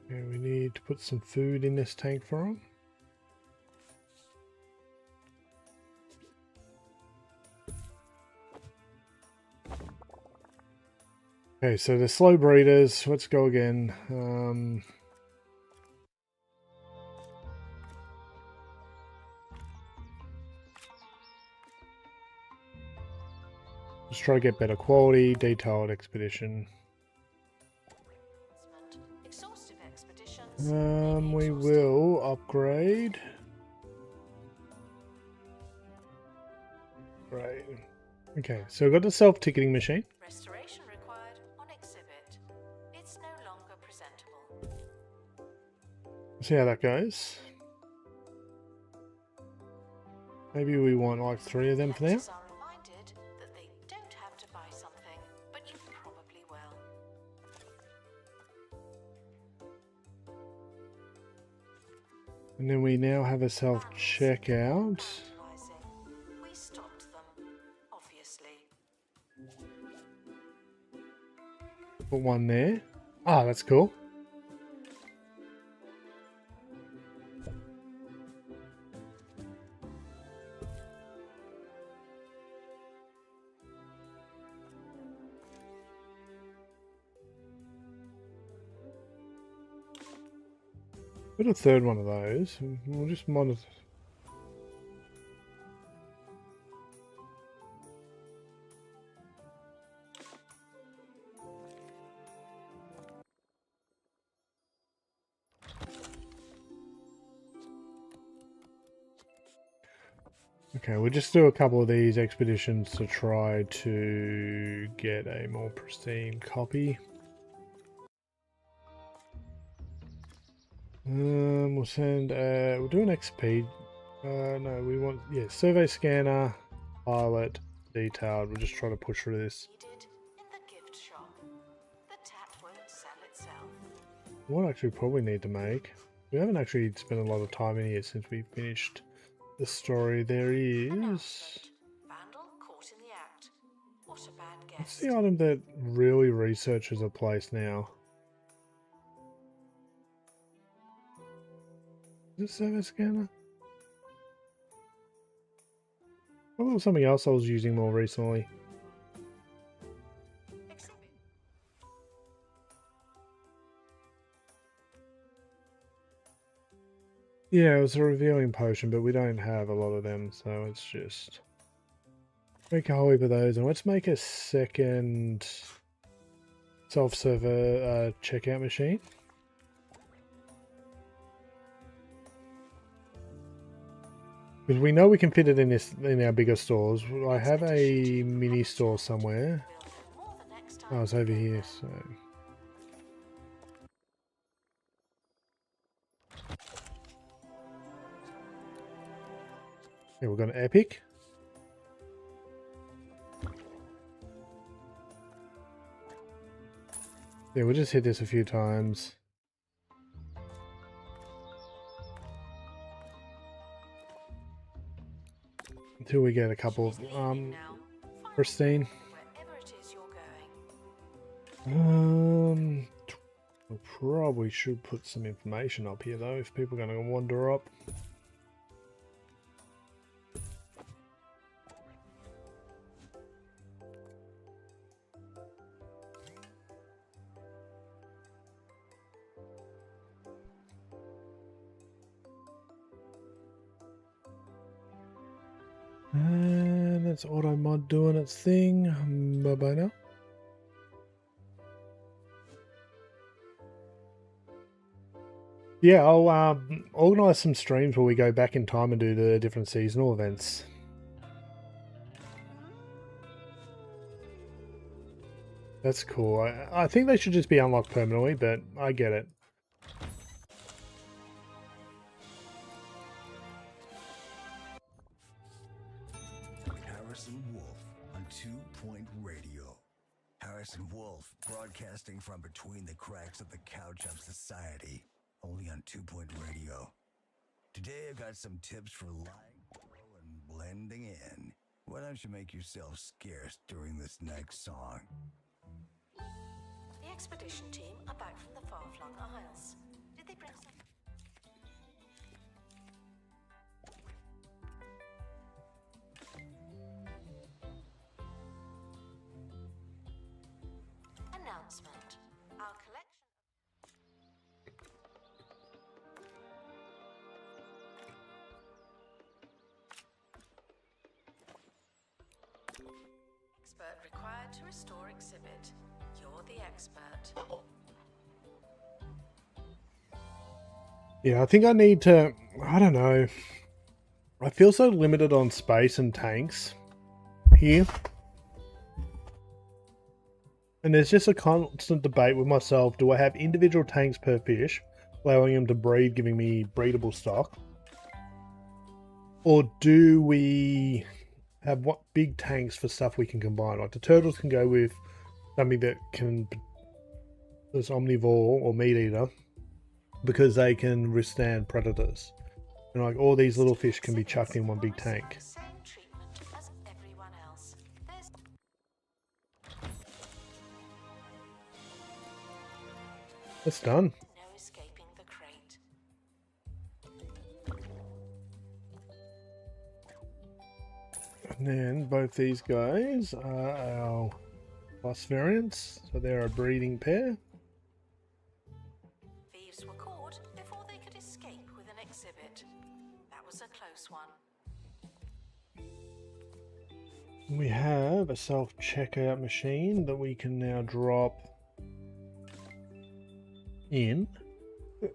Okay, we need to put some food in this tank for them. Okay, so the slow breeders, let's go again. Just try to get better quality, detailed expedition. Exhaustive expeditions. We will upgrade. Right. Okay, so we've got the self-ticketing machine. Restoration required on exhibit. It's no longer presentable. See how that goes. Maybe we want like 3 of them for now. Collectors are reminded that they don't have to buy something, but you probably will. And then we now have a self-checkout. We stopped them, obviously. Put one there. Ah, that's cool. Put a third one of those. We'll just monitor. Okay, we'll just do a couple of these expeditions to try to get a more pristine copy. We'll send, we'll do an XP. No, we want, yeah, survey scanner, pilot, detailed. We'll just try to push through this. Needed in the gift shop. The tat won't sell itself. What actually probably need to make? We haven't actually spent a lot of time in here since we finished the story. There is. Vandal caught in the act. What a bad guess. What's the item that really researches a place now? Is it service scanner? What was something else I was using more recently? Exhibit. Yeah, it was a revealing potion, but we don't have a lot of them, so it's just make a whole heap of those, and let's make a second self-server checkout machine. Because we know we can fit it in our bigger stores. I have a mini store somewhere. We'll know more the next time. Oh, it's over here, so. Yeah, we've got an epic. Yeah, we'll just hit this a few times. Until we get a couple of She's leaving now. Find pristine. wherever it is you're going. We probably should put some information up here though, if people are going to wander up. And that's auto mod doing its thing. Bye bye now. Yeah, I'll organise some streams where we go back in time and do the different seasonal events. That's cool. I think they should just be unlocked permanently, but I get it. Harrison Wolf on 2 Point Radio. Harrison Wolf broadcasting from between the cracks of the couch of society, only on 2 Point Radio. Today I got some tips for lying low and blending in. Why don't you make yourself scarce during this next song? The expedition team are back from the far-flung Isles. Did they bring some... Announcement. Our collection... Expert required to restore exhibit. You're the expert. Yeah, I think I need to... I don't know. I feel so limited on space and tanks here. And there's just a constant debate with myself. Do I have individual tanks per fish, allowing them to breed, giving me breedable stock? Or do we have what big tanks for stuff we can combine? Like the turtles can go with something that can... this omnivore or meat eater, because they can withstand predators. And like all these little fish can be chucked in one big tank. Same treatment as everyone else. There's That's done. no escaping the crate. And then both these guys are our plus variants. So they're a breeding pair. Thieves were caught before they could escape with an exhibit. That was a close one. We have a self-checkout machine that we can now drop in.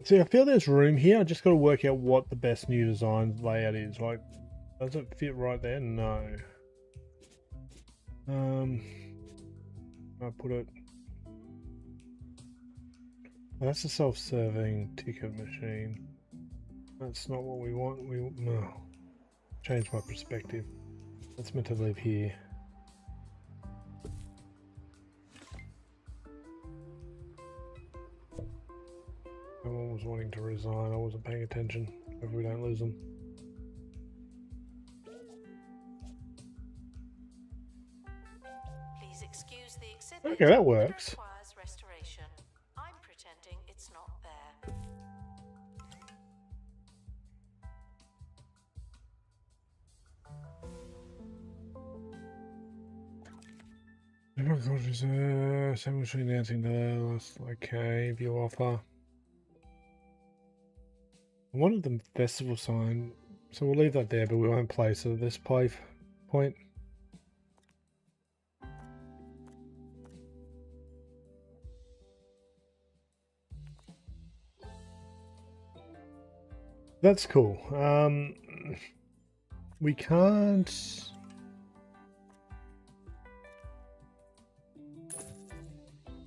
See, I feel there's room here. I just got to work out what the best new design layout is. Like, does it fit right there? No. I put it... That's a self-serving ticket machine. That's not what we want. No. Change my perspective. That's meant to live here. Someone was wanting to resign. I wasn't paying attention. Hope we don't lose them. Please excuse the exhibit. Okay, that works. It requires restoration. I'm pretending it's not there. Same machine dancing there. Okay, view offer. I wanted the festival sign, so we'll leave that there, but we won't place it at this point. That's cool. We can't...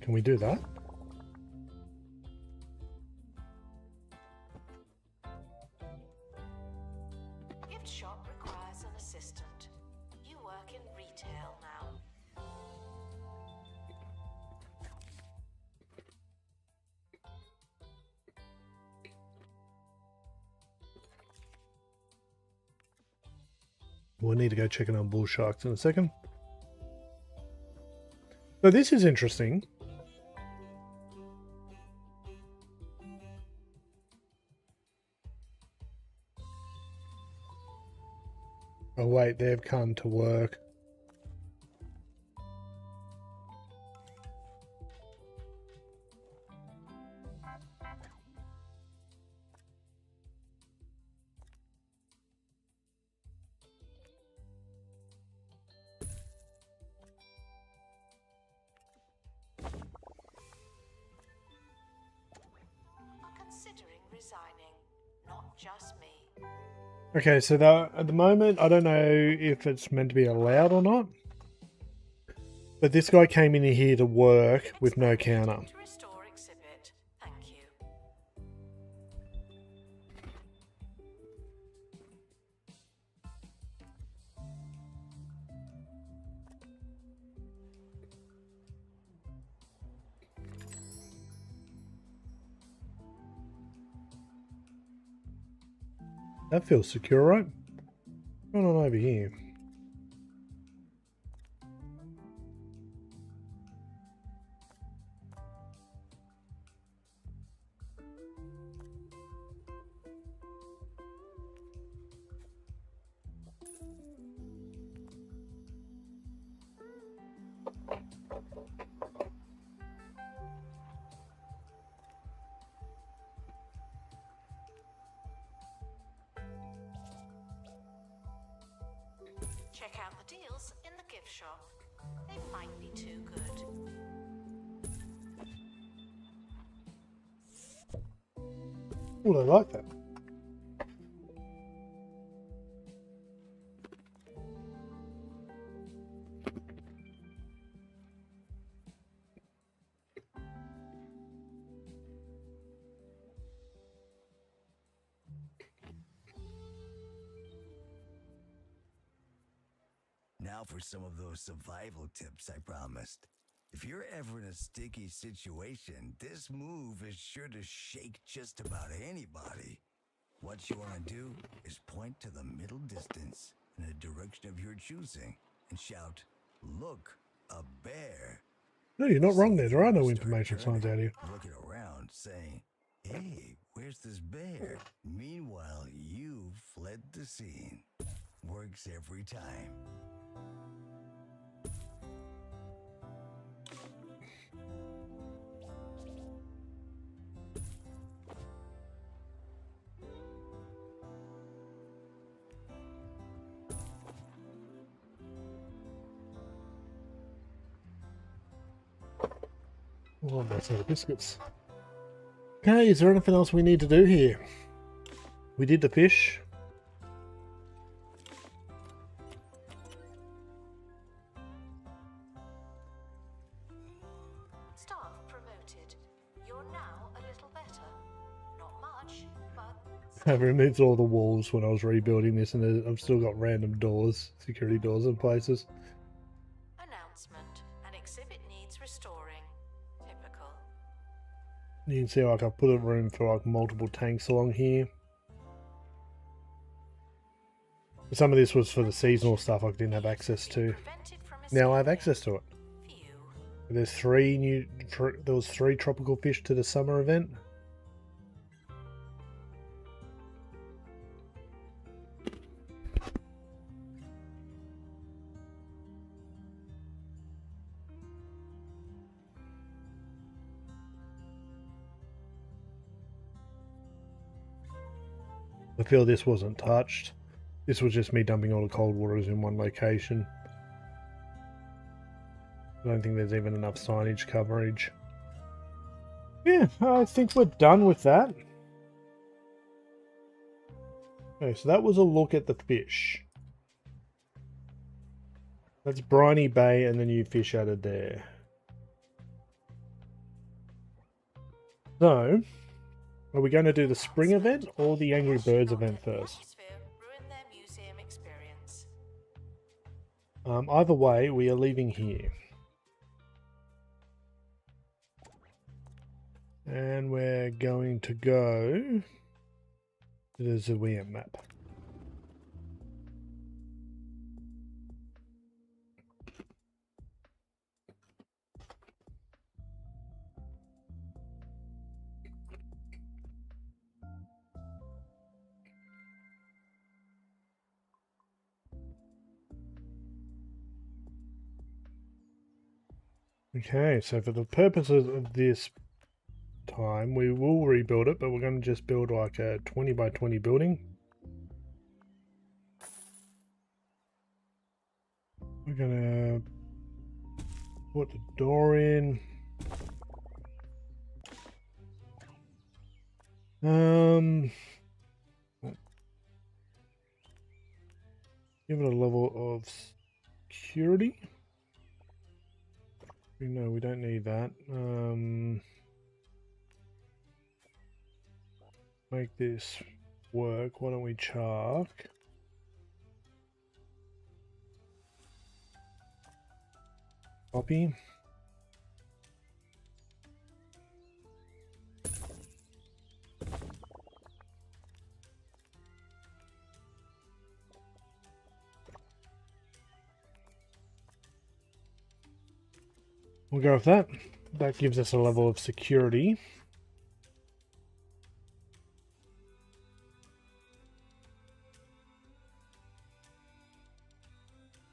Can we do that? Gift shop requires an assistant. You work in retail now. We'll need to go check in on bull sharks in a second. So this is interesting. Oh wait, they've come to work. Are considering resigning, not just me. Okay, so at the moment, I don't know if it's meant to be allowed or not. But this guy came in here to work with no counter. To restore exhibit. Thank you. That feels secure, right? What's going on over here? Check out the deals in the gift shop. They might be too good. Oh, I like that. Now for some of those survival tips I promised. If you're ever in a sticky situation, this move is sure to shake just about anybody. What you want to do is point to the middle distance in a direction of your choosing and shout, "Look, a bear." No, you're not wrong there. There are no Start information signs turning, out here. looking around, saying, "Hey, where's this bear?" Meanwhile, you've fled the scene. Works every time. Oh, that's all the biscuits. Okay, is there anything else we need to do here? We did the fish. Staff promoted. You're now a little better. Not much, but I removed all the walls when I was rebuilding this, and I've still got random doors, security doors in places. announcement. An exhibit needs restoring. Typical. You can see like I've put a room for like multiple tanks along here. Some of this was for the seasonal stuff I didn't have access to. Prevented from Now I have escaping. access to it. Phew. There was 3 tropical fish to the summer event. I feel this wasn't touched. This was just me dumping all the cold waters in one location. I don't think there's even enough signage coverage. Yeah, I think we're done with that. Okay, so that was a look at the fish. That's Briny Bay and the new fish added there. So, are we going to do the spring event or the Angry Birds event first? Atmosphere ruined their museum experience. Either way, we are leaving here. And we're going to go to the Zawiya map. Okay, so for the purposes of this time, we will rebuild it, but we're going to just build like a 20 by 20 building. We're going to put the door in. Give it a level of security. No, we don't need that. Make this work. Why don't we chark? Copy. We'll go with that. That gives us a level of security.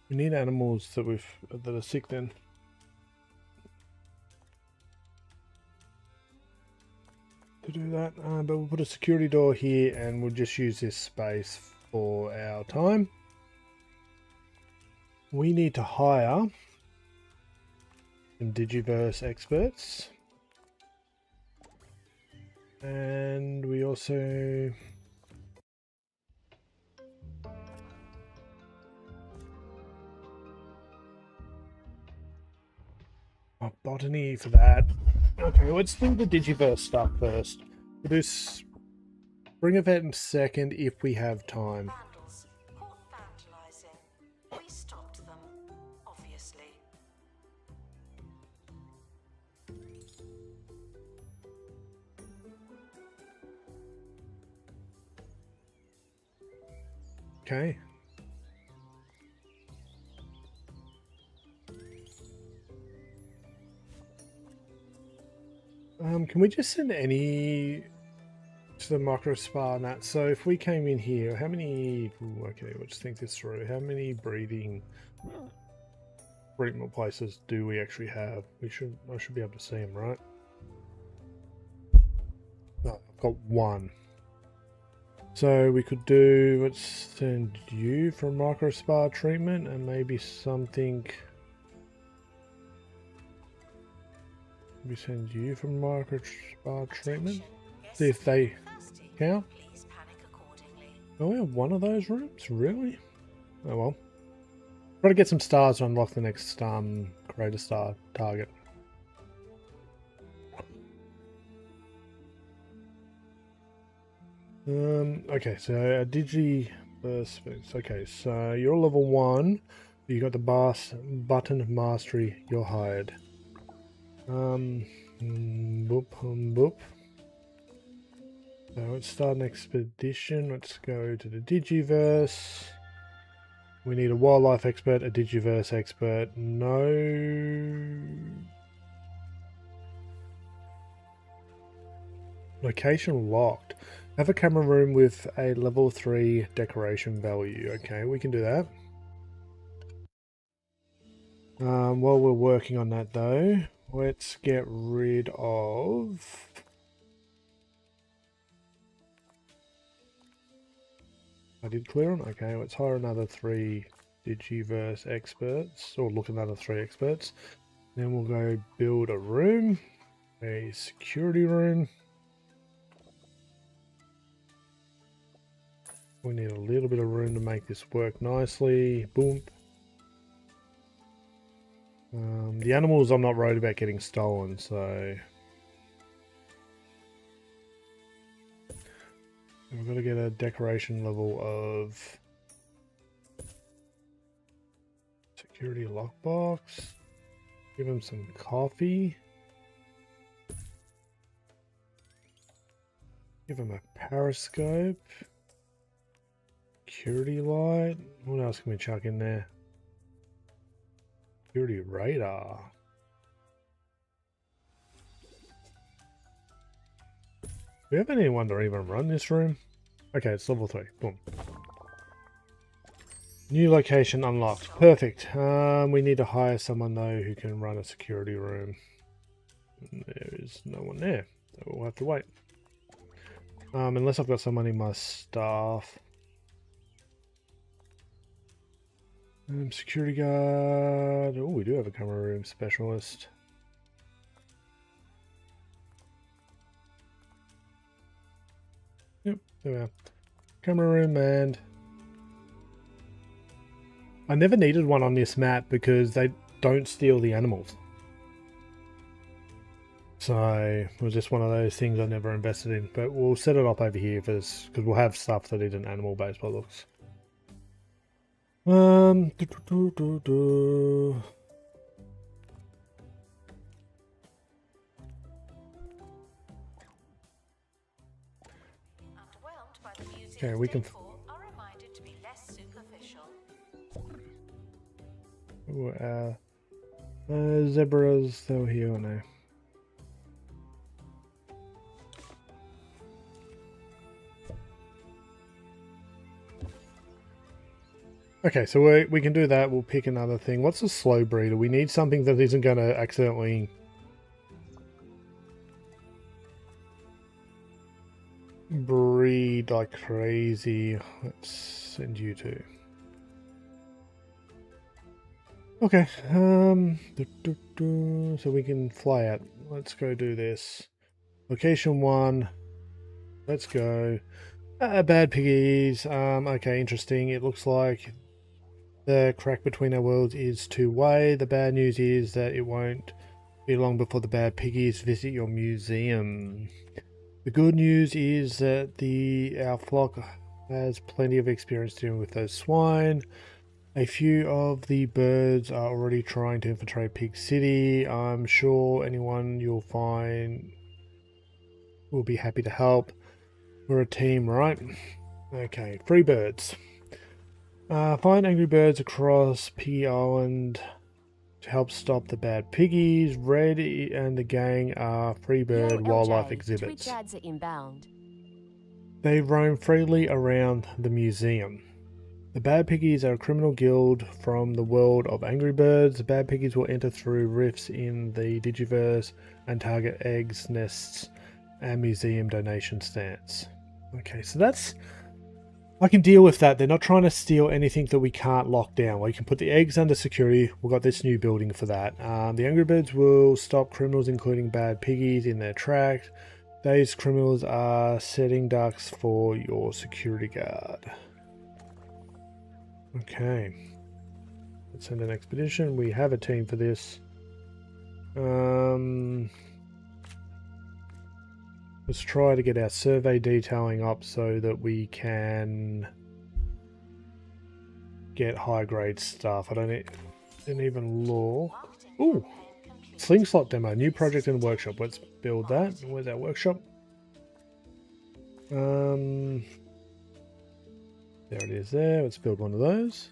We need animals that are sick then. To do that, but we'll put a security door here and we'll just use this space for our time. We need to hire some Digiverse experts. And we also botany for that. Okay, let's do the Digiverse stuff first. We'll do Spring Event second if we have time. Vandals caught vandalizing. We stopped them, obviously. Okay. Can we just send any to the micro spa and that? So if we came in here, how many? Ooh, okay, let's think this through. How many breeding treatment places do we actually have? I should be able to see them, right? No, I've got one. So we could do, let's send you for a micro spa treatment and maybe something. We send you for micro spa treatment. See if they count. Please panic accordingly. Oh, we have one of those rooms? Really? Oh well. Try to get some stars to unlock the next creator star target. Okay, so our Digiverse. Okay, so you're level 1. You got the button mastery. You're hired. Boop. So let's start an expedition. Let's go to the Digiverse. We need a wildlife expert, a Digiverse expert. No. Location locked. Have a camera room with a level 3 decoration value. Okay, we can do that. While we're working on that though, let's get rid of... I did clear on? Okay, let's hire another 3 Digiverse experts, or look at another 3 experts. Then we'll go build a room, a security room. We need a little bit of room to make this work nicely. Boom. The animals I'm not worried about getting stolen, so... We've got to get a decoration level of... Security lockbox. Give him some coffee. Give him a periscope. Security light. What else can we chuck in there? Security radar. Do we have anyone to even run this room? Okay, it's level 3. Boom. New location unlocked. Perfect. We need to hire someone though who can run a security room. There is no one there, so we'll have to wait. Unless I've got someone in my staff. Security guard. Oh, we do have a camera room specialist. There we are. Camera room, and I never needed one on this map because they don't steal the animals. So it was just one of those things I never invested in. But we'll set it up over here for this because we'll have stuff that isn't animal based by looks. Underwhelmed by the museum's Okay, we can. decor, are reminded to be less superficial. Zebras, they were here or no? Okay, so we can do that. We'll pick another thing. What's a slow breeder? We need something that isn't going to accidentally breed like crazy. Let's send you to. Okay, so we can fly out. Let's go do this. Location 1. Let's go. Bad piggies. Okay, interesting. It looks like the crack between our worlds is two-way. The bad news is that it won't be long before the bad piggies visit your museum. The good news is that our flock has plenty of experience dealing with those swine. A few of the birds are already trying to infiltrate Pig City. I'm sure anyone you'll find will be happy to help. We're a team, right? Okay, free birds. Find angry birds across Piggy Island to help stop the bad piggies. Red and the gang are free bird Yo, wildlife LJ, exhibits. Twitch ads are inbound. They roam freely around the museum. The Bad Piggies are a criminal guild from the world of Angry Birds. The Bad Piggies will enter through rifts in the Digiverse and target eggs, nests, and museum donation stands. Okay, so that's... I can deal with that. They're not trying to steal anything that we can't lock down. We can put the eggs under security. We've got this new building for that. The Angry Birds will stop criminals, including Bad Piggies, in their tracks. These criminals are setting ducks for your security guard. Okay. Let's send an expedition. We have a team for this. Let's try to get our survey detailing up so that we can get high grade stuff. I didn't even look. Ooh, slingshot demo, new project and workshop. Let's build that. Where's our workshop? There it is there. Let's build one of those.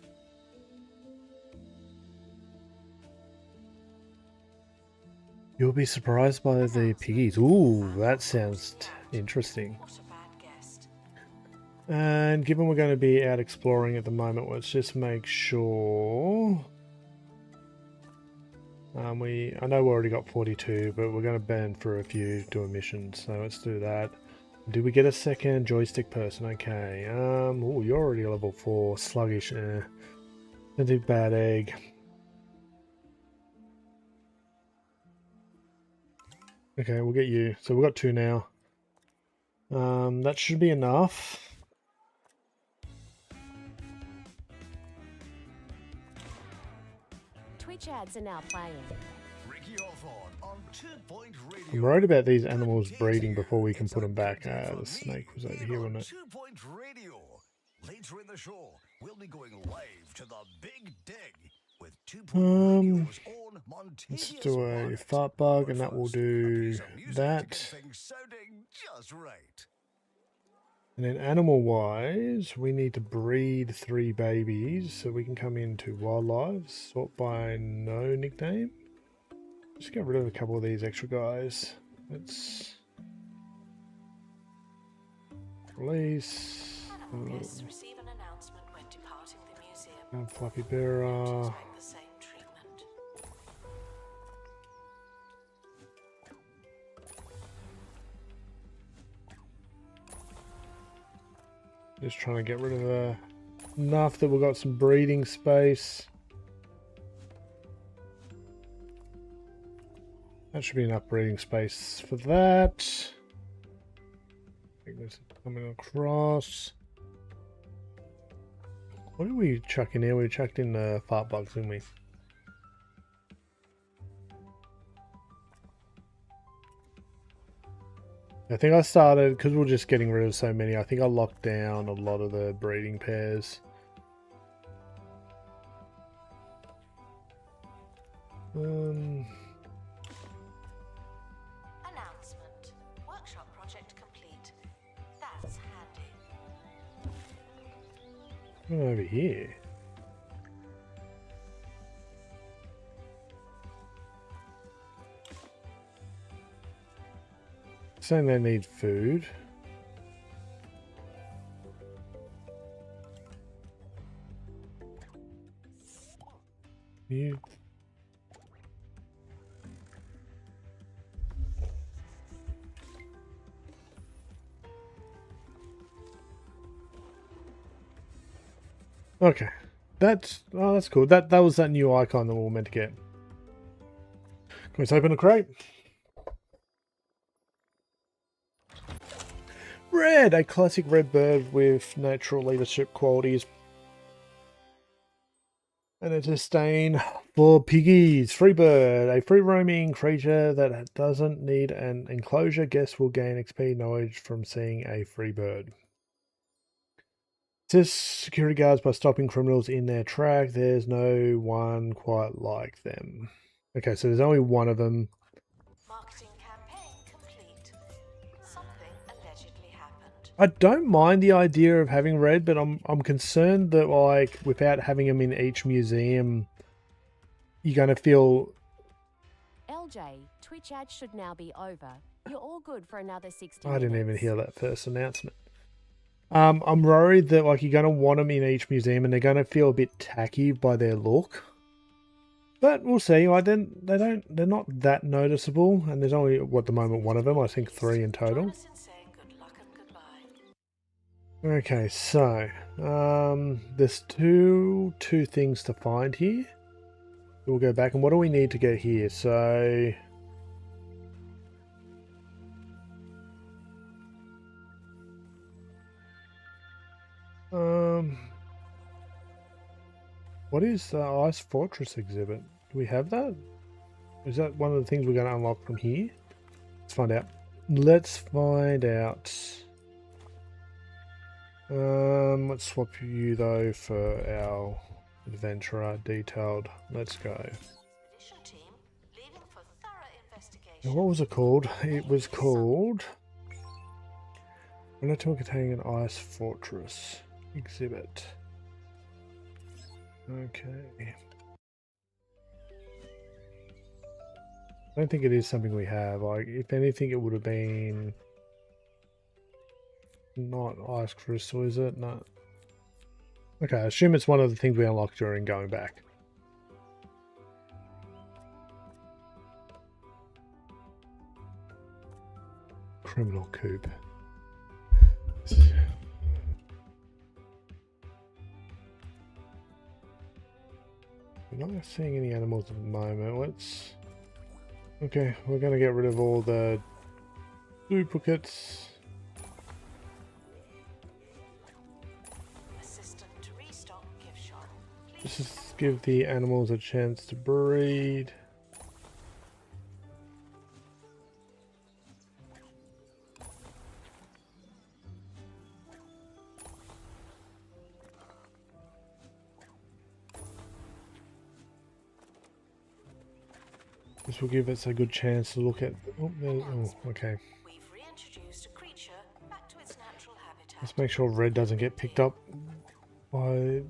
You'll be surprised by the piggies. Ooh, that sounds interesting. What a bad guest. And given we're going to be out exploring at the moment, let's just make sure. I know we already got 42, but we're going to burn for a few doing missions, so let's do that. Did we get a second joystick person? Okay. Oh, you're already level 4. Sluggish. Sensitive bad egg. Okay, we'll get you. So we've got 2 now. That should be enough. Twitch ads are now playing. I'm worried about these animals breeding before we can put them back. The snake was over here, wasn't it? 2 Point Radio. Later in the show, we'll be going live to the Big Dig with 2 Point Radio's own Let's Montanious do a Market. fart bug, But and that will first, a do piece of music to that. get things sounding just right. And then animal-wise, we need to breed 3 babies so we can come into wildlife. Sort by no nickname. Just get rid of a couple of these extra guys. Let's release. Animal guests receive an announcement when departing the museum. Fluffy bearer. Humans make the same treatment. Just trying to get rid of enough that we've got some breeding space. That should be enough breeding space for that. I think there's Coming across. What did we chuck in here? We chucked in the fart bugs, didn't we? I think I started, because we're just getting rid of so many, I think I locked down a lot of the breeding pairs. Announcement. Workshop project complete. That's handy. Over here. Saying they need food. You. Okay, that's cool. That was that new icon that we were meant to get. Let's open a crate. Red, a classic red bird with natural leadership qualities. And a disdain for piggies. Free bird, a free roaming creature that doesn't need an enclosure. Guests will gain XP knowledge from seeing a free bird. Assists security guards by stopping criminals in their track. There's no one quite like them. Okay, so there's only one of them. Marketing campaign complete. Something allegedly happened. I don't mind the idea of having red, but I'm concerned that, like, without having them in each museum, you're going to feel... LJ, Twitch ads should now be over. You're all good for another 60 I didn't even minutes. hear that first announcement. I'm worried that, like, you're going to want them in each museum and they're going to feel a bit tacky by their look. But we'll see. Like, they're not that noticeable, and there's only, at the moment, one of them. I think 3 in total. Join us in saying good luck and goodbye. Okay, so there's two things to find here. We'll go back, and what do we need to get here? So what is the Ice Fortress exhibit? Do we have that? Is that one of the things we're going to unlock from here? Let's find out. Let's find out. Let's swap you though for our adventurer detailed. Let's go. Expedition team leaving for thorough investigation. Now, what was it called? It was called Relative containing an Ice Fortress exhibit. Okay. I don't think it is something we have. Like, if anything, it would have been not Ice Crystal, is it? No. Okay, I assume it's one of the things we unlocked during going back. Criminal coop. We're not seeing any animals at the moment. Let's... Okay, we're going to get rid of all the duplicates. Assistant to restock gift shop. Let's just give the animals a chance to breed. This will give us a good chance to look at... Oh, okay. We've reintroduced a creature back to its natural habitat. Let's make sure red doesn't get picked up by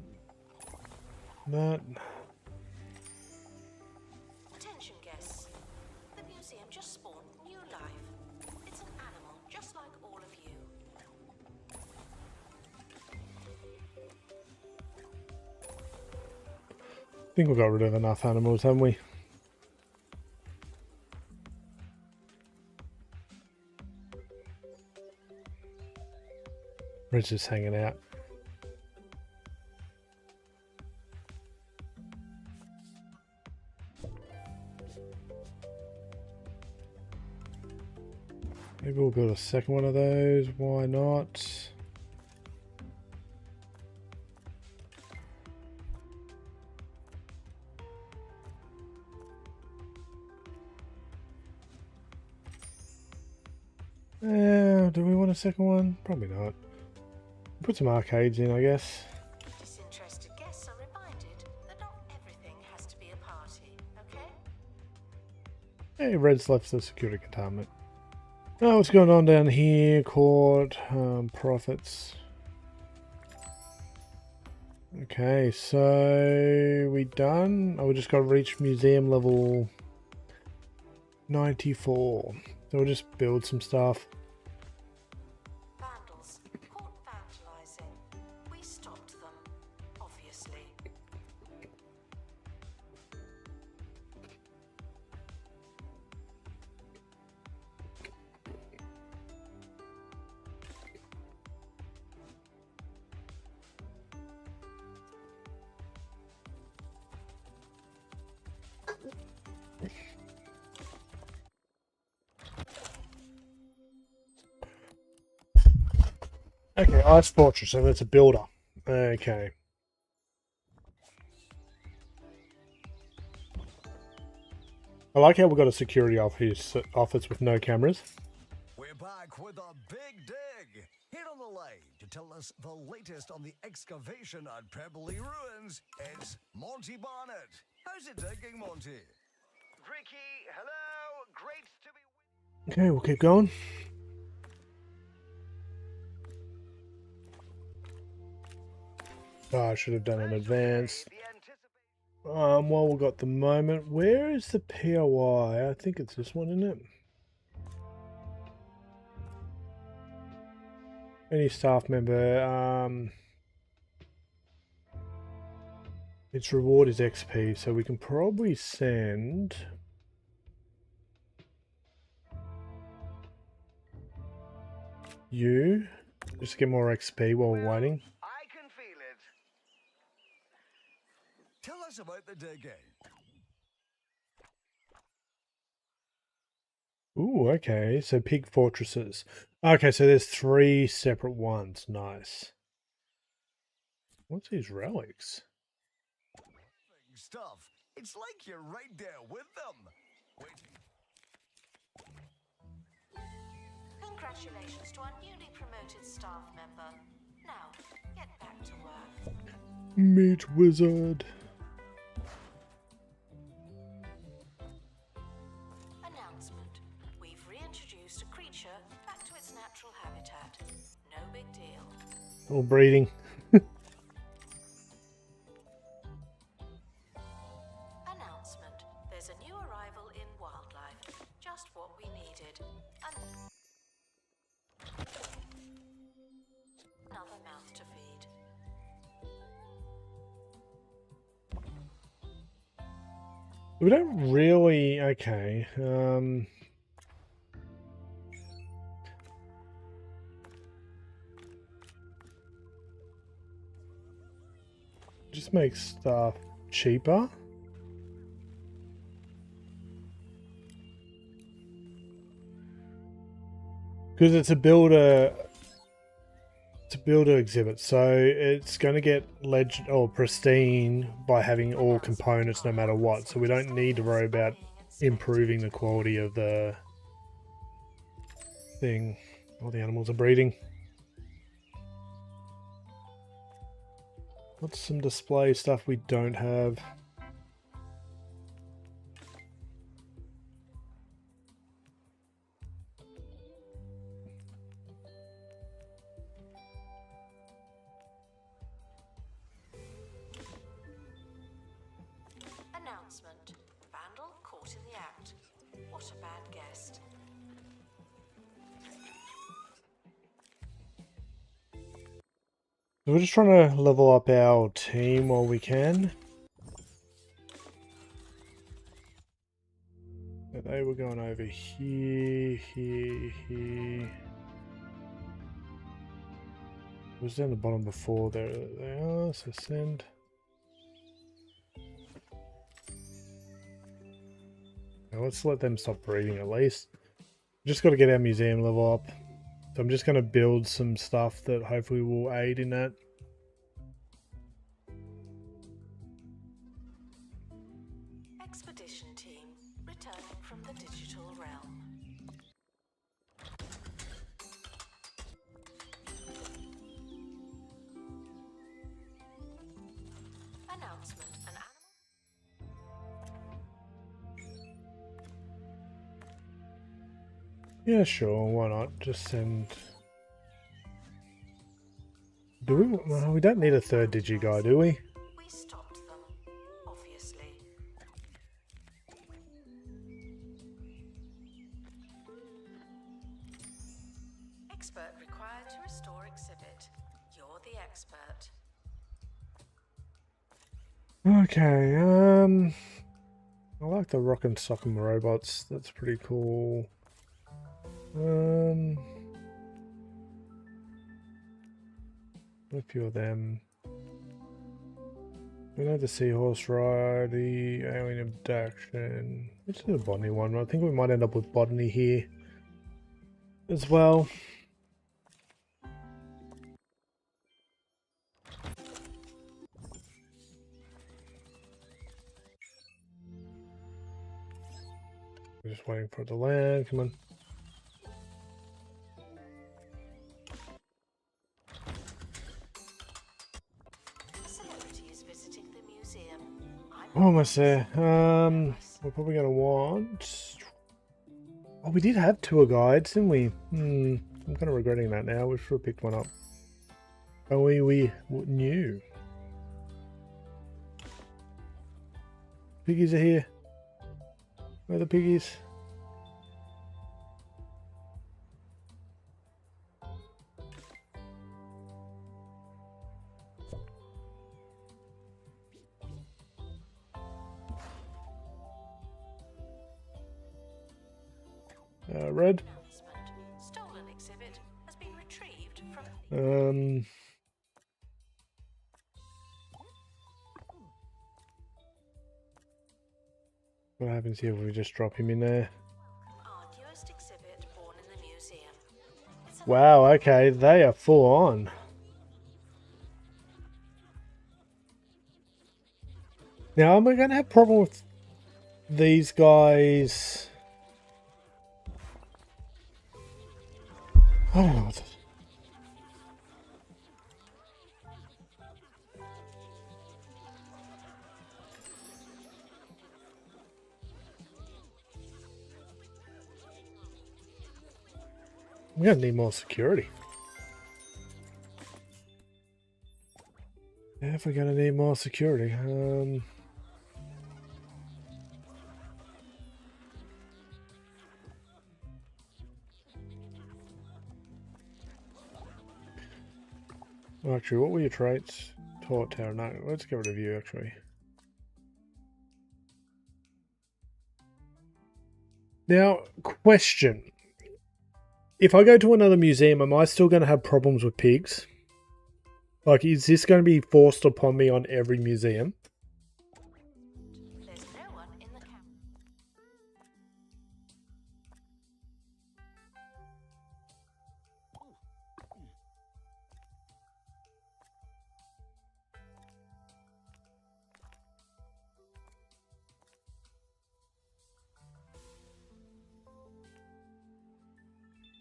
that. Attention guests. The museum just spawned new life. It's an animal just like all of you. I think we got rid of enough animals, haven't we? Red's just hanging out. Maybe we'll build a second one of those. Why not? Do we want a second one? Probably not. Put some arcades in, I guess. Disinterested guests are reminded that not everything has to be a party, okay? Hey, Red's left the security containment. Oh, what's going on down here? Court, profits. Okay, so we done? Oh, we just got to reach museum level 94. So we'll just build some stuff. Vandals caught vandalizing. We stopped them, obviously. Okay, Ice Fortress, so that's a builder. Okay. I like how we got a security office with no cameras. We're back with a big dig. Here on the line to tell us the latest on the excavation at Pebbly Ruins, it's Monty Barnett. How's it digging, Monty? Ricky, hello. Great to be with Okay, we'll keep going. Oh, I should have done an advance. the anticipation. While we got the moment, where is the POI? I think it's this one, isn't it? Any staff member, its reward is XP, so we can probably send you just to get more XP while we're waiting. I can feel it. Tell us about the digging. Ooh, okay, so pig fortresses. Okay, so there's 3 separate ones. Nice. What's these relics? Stuff. It's like you're right there with them. Wait. Congratulations to our newly promoted staff member. Now, get back to work. Meat wizard. Announcement. We've reintroduced a creature back to its natural habitat. No big deal. All breeding. Announcement. There's a new arrival in wildlife. Just what we needed. Another mouth to feed. We don't really. Okay. Just make stuff cheaper. Because it's a builder. It's a builder exhibit, so it's going to get legend or pristine by having all components no matter what. So we don't need to worry about improving the quality of the thing. All the animals are breeding. What's some display stuff we don't have? Announcement. Vandal caught in the act. What a bad guest. We're just trying to level up our team while we can. So they were going over here, here, here. It was down the bottom before. There they are. So send. Now let's let them stop breeding at least. Just got to get our museum level up. So I'm just going to build some stuff that hopefully will aid in that. Expedition team returning from the digital realm. Announcement: an Yeah, sure. Why not? Just send. Do we? Well, we don't need a third digi guy, do we? We stopped them, obviously. Expert required to restore exhibit. You're the expert. Okay. I like the rock and sock'em robots. That's pretty cool. A few of them. We know the seahorse ride, the alien abduction. Which is a botany one. I think we might end up with botany here as well. We're just waiting for it to land. Come on. A celebrity is visiting the museum. What am I saying? We're probably going to want... Oh, we did have tour guides, didn't we? I'm kind of regretting that now. We should have picked one up. Oh, we knew. Piggies are here. Where are the piggies? Red. Announcement: stolen exhibit has been retrieved from. What happens here if we just drop him in there? Our newest exhibit born in the museum. It's a Wow, okay, they are full on. Now, am I going to have a problem with these guys? I don't know. We're going to need more security. Yeah, if we're going to need more security. Actually, what were your traits? Taught tower. No, let's get rid of you, actually. Now, question. If I go to another museum, am I still going to have problems with pigs? Like, is this going to be forced upon me on every museum? There's no one in the camp.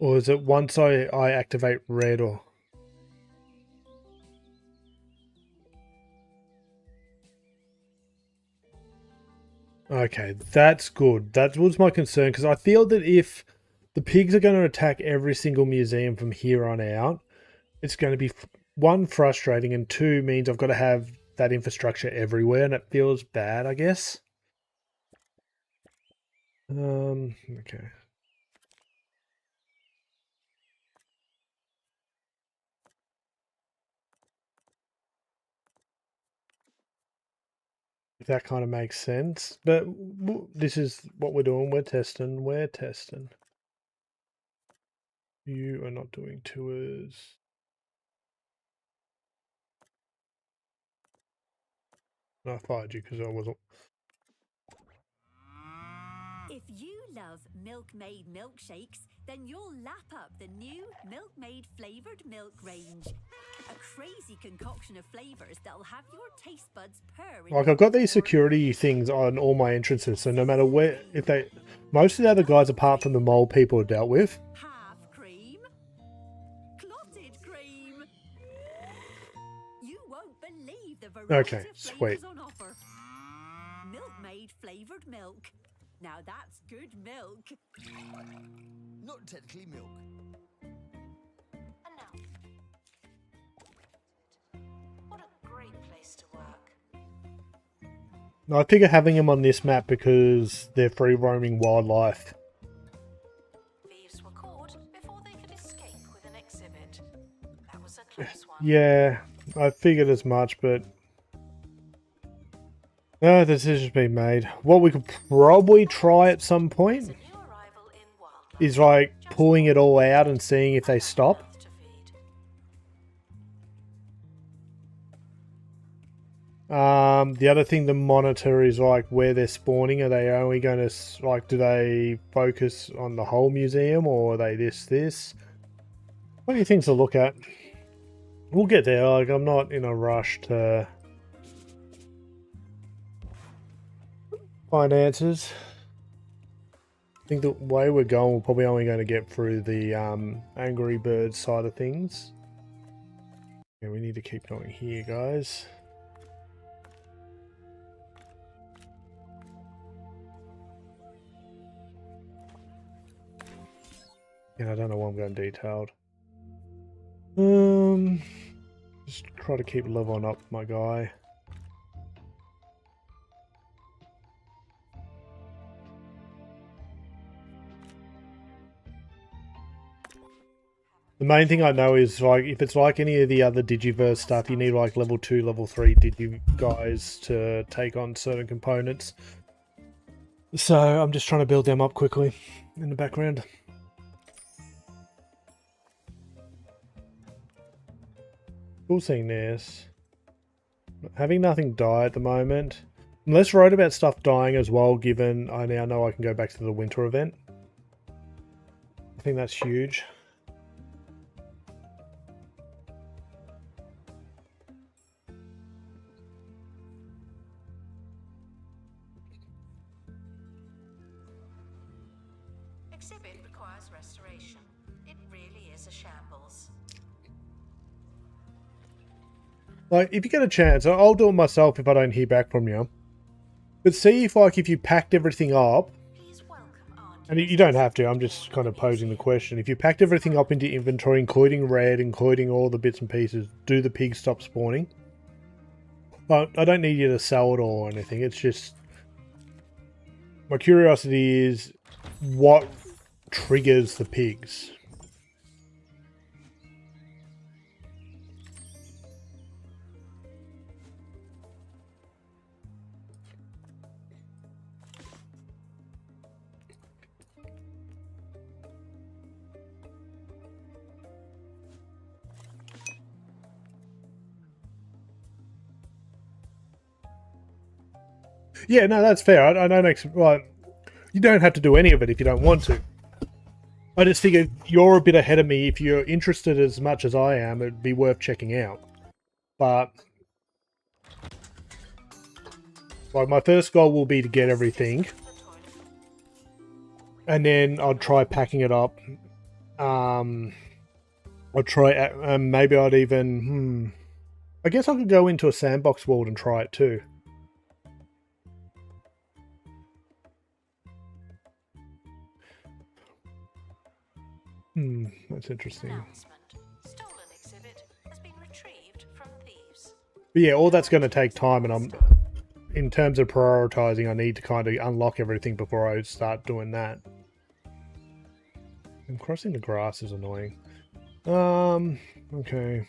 Or is it once I activate red or... Okay, that's good. That was my concern, because I feel that if the pigs are going to attack every single museum from here on out, it's going to be, one, frustrating, and two, means I've got to have that infrastructure everywhere, and it feels bad, I guess. Okay. If that kind of makes sense. But this is what we're doing. We're testing. We're testing. You are not doing tours. I fired you because I wasn't. If you love Milkmaid milkshakes, then you'll lap up the new Milkmaid flavoured milk range. A crazy concoction of flavours that'll have your taste buds purring. Like, I've got these security things on all my entrances, so no matter where, if they, most of the other guys apart from the mole people are dealt with. Half cream, clotted cream. You won't believe the variety Okay, of sweet. flavours on offer. Milkmaid flavoured milk. Now that's good milk. Not technically milk. And now, what a great place to work. I figure having them on this map because they're free roaming wildlife. Thieves were caught before they could escape with an exhibit. That was a close one. Yeah, I figured as much, but no decision's been made. What we could probably try at some point There's a new arrival in wildlife. is like pulling it all out and seeing if they stop. To feed. The other thing to monitor is like where they're spawning. Are they only going to like, do they focus on the whole museum, or are they this? Plenty of things to look at. We'll get there. Like, I'm not in a rush to find answers. I think the way we're going, we're probably only going to get through the Angry Birds side of things. Yeah, we need to keep going here, guys. Yeah, I don't know why I'm going detailed. Just try to keep leveling up my guy. The main thing I know is, like, if it's like any of the other Digiverse stuff, you need like level 2, level 3 Digi guys to take on certain components. So I'm just trying to build them up quickly in the background. Cool seeing this. Having nothing die at the moment. I'm less worried about stuff dying as well, given I now know I can go back to the winter event. I think that's huge. Exhibit requires restoration. It really is a shambles. Like, if you get a chance, I'll do it myself if I don't hear back from you. But see if, like, if you packed everything up, Please welcome Aunt. and you don't have to, I'm just kind of posing the question. If you packed everything up into inventory, including red, including all the bits and pieces, do the pigs stop spawning? But I don't need you to sell it all or anything. It's just, my curiosity is what triggers the pigs. Yeah, no, that's fair. I don't well, you don't have to do any of it if you don't want to. I just figured you're a bit ahead of me. If you're interested as much as I am, it'd be worth checking out. But like, my first goal will be to get everything, and then I'll try packing it up. I'll try. Maybe I'd even. I guess I could go into a sandbox world and try it too. That's interesting. Announcement. Stolen exhibit has been retrieved from thieves. But yeah, all that's going to take time, and I'm, in terms of prioritizing, I need to kind of unlock everything before I start doing that. And crossing the grass is annoying. Okay.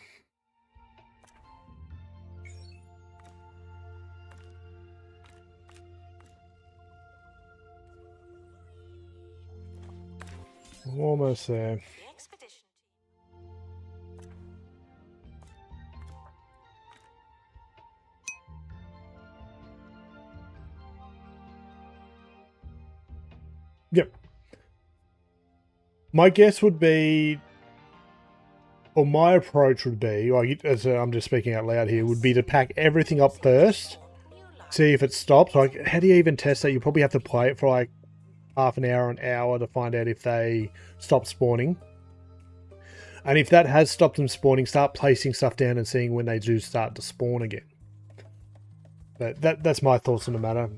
Almost there. The expedition team. Yep. My guess would be, or my approach would be, like, as I'm just speaking out loud here, would be to pack everything up first, see if it stops. Like, how do you even test that? You probably have to play it for like half an hour to find out if they stop spawning. And if that has stopped them spawning, start placing stuff down and seeing when they do start to spawn again. But that's my thoughts on the matter.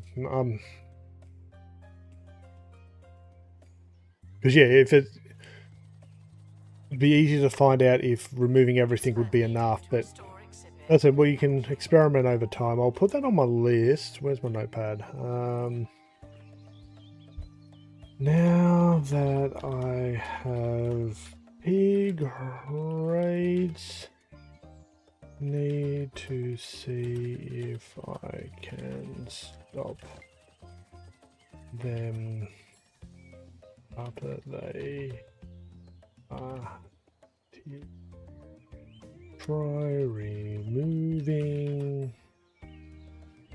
Because yeah, if it'd be easy to find out if removing everything would be enough. But as I said, well, you can experiment over time. I'll put that on my list. Where's my notepad? Now that I have pig raids, need to see if I can stop them after they are try removing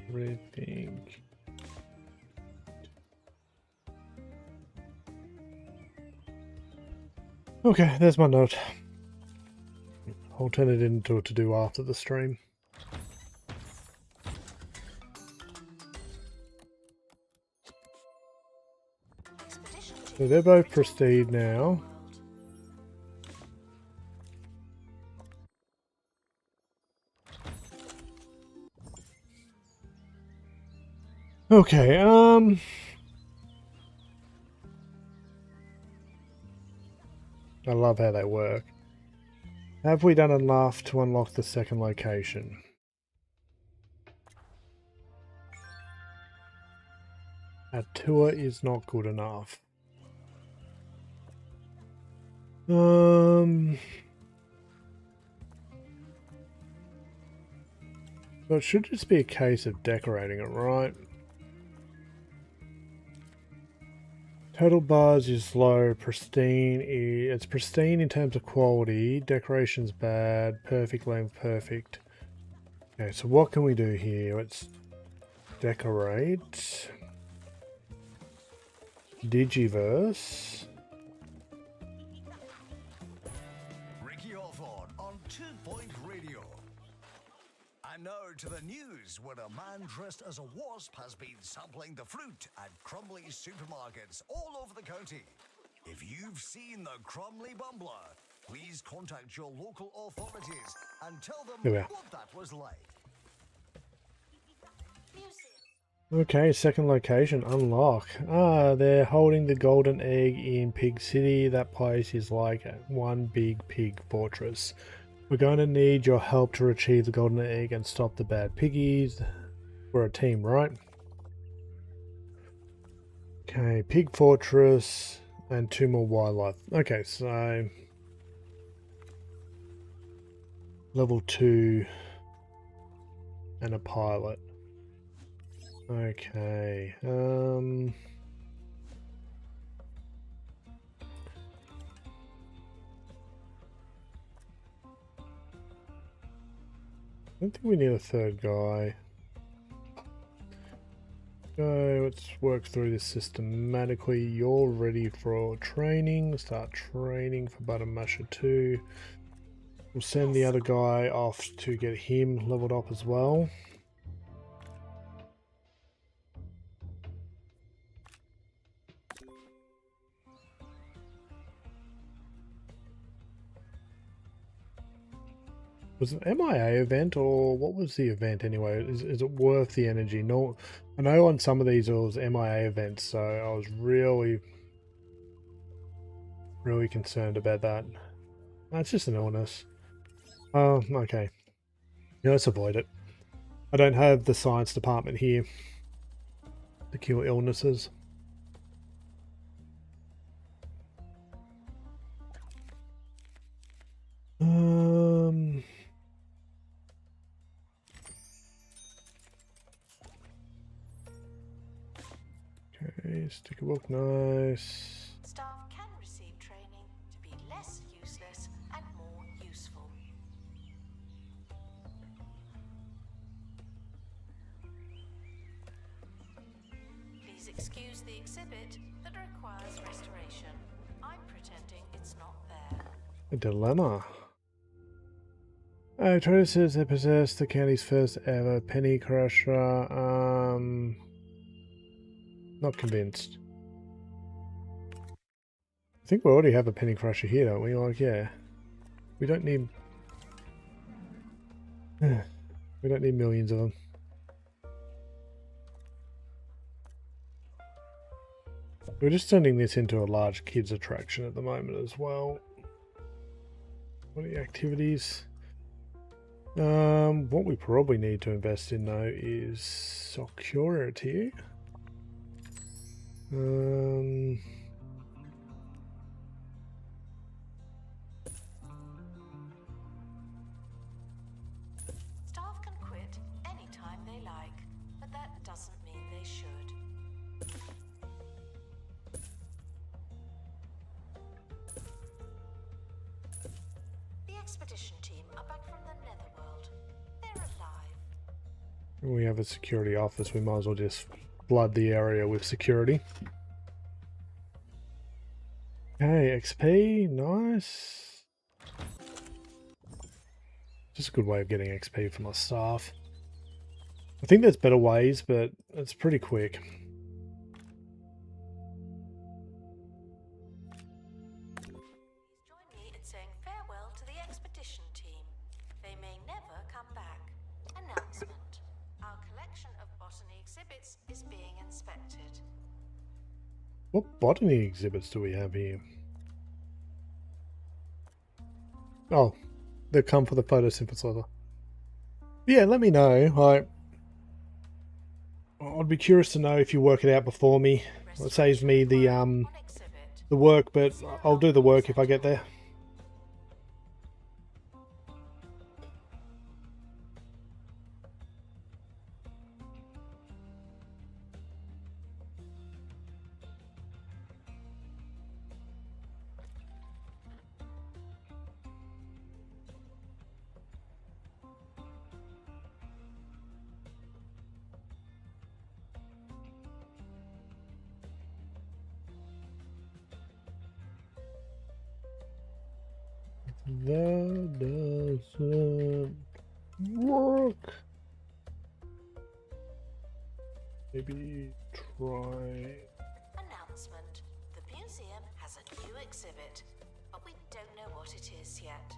everything. Okay, there's my note. I'll turn it into a to-do after the stream. So they're both prestige now. Okay, I love how they work. Have we done enough to unlock the second location? A tour is not good enough. So it should just be a case of decorating it, right? Total bars is low, pristine. It's pristine in terms of quality. Decoration's bad. Perfect length, perfect. Okay, so what can we do here? Let's decorate. Digiverse. Ricky Hawthorne on 2 Point Radio. And now to the news, where a man dressed as a wasp has been sampling the fruit at Crumley's supermarkets all over the county. If you've seen the Crumley Bumbler, please contact your local authorities and tell them what that was like. Okay, second location, unlock. Ah, they're holding the golden egg in Pig City. That place is like one big pig fortress. We're going to need your help to retrieve the golden egg and stop the bad piggies. We're a team, right? Okay, pig fortress and 2 more wildlife. Okay, so level 2 and a pilot. Okay, I don't think we need a third guy. So let's work through this systematically. You're ready for training. Start training for Butter Masher 2. We'll send the other guy off to get him leveled up as well. Was it an MIA event, or what was the event anyway? Is it worth the energy? No, I know on some of these it was MIA events, so I was really concerned about that. It's just an illness. Oh, okay. Yeah, let's avoid it. I don't have the science department here to cure illnesses. Okay, sticker book, nice. Staff can receive training to be less useless and more useful. Please excuse shows the exhibit that requires restoration. I'm pretending it's not there. A dilemma. Trader says they possess the county's first ever penny crusher. Not convinced. I think we already have a penny crusher here, don't we? Like, yeah. We don't need... we don't need millions of them. We're just turning this into a large kids attraction at the moment as well. What are the activities? What we probably need to invest in though is security. Staff can quit anytime they like, but that doesn't mean they should. The expedition team are back from the Netherworld. They're alive. We have a security office, we might as well just flood the area with security. Okay, XP, nice. Just a good way of getting XP for my staff. I think there's better ways, but it's pretty quick. Join me in saying farewell to the expedition team. They may never come back. Announcement. Our collection of botany exhibits is being inspected. What botany exhibits do we have here? Oh, they come for the photosynthesizer. Yeah, let me know. I'd be curious to know if you work it out before me. It saves me the work, but I'll do the work if I get there. That doesn't work. Maybe try. Announcement. The museum has a new exhibit, but we don't know what it is yet.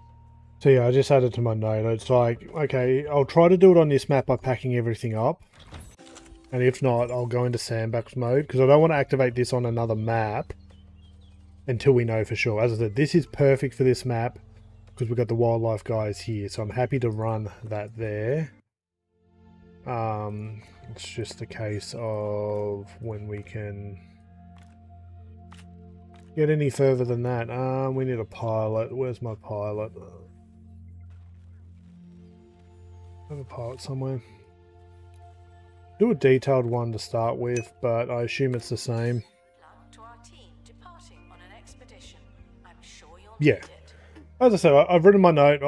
So yeah, I just added to my note. It's like, okay, I'll try to do it on this map by packing everything up. And if not, I'll go into sandbox mode because I don't want to activate this on another map until we know for sure. As I said, this is perfect for this map because we've got the wildlife guys here. So I'm happy to run that there. It's just a case of when we can get any further than that. We need a pilot. Where's my pilot? I have a pilot somewhere. Do a detailed one to start with, but I assume it's the same. Luck to our team departing on an expedition. I'm sure you'll Yeah. need it. As I said, I've written my note.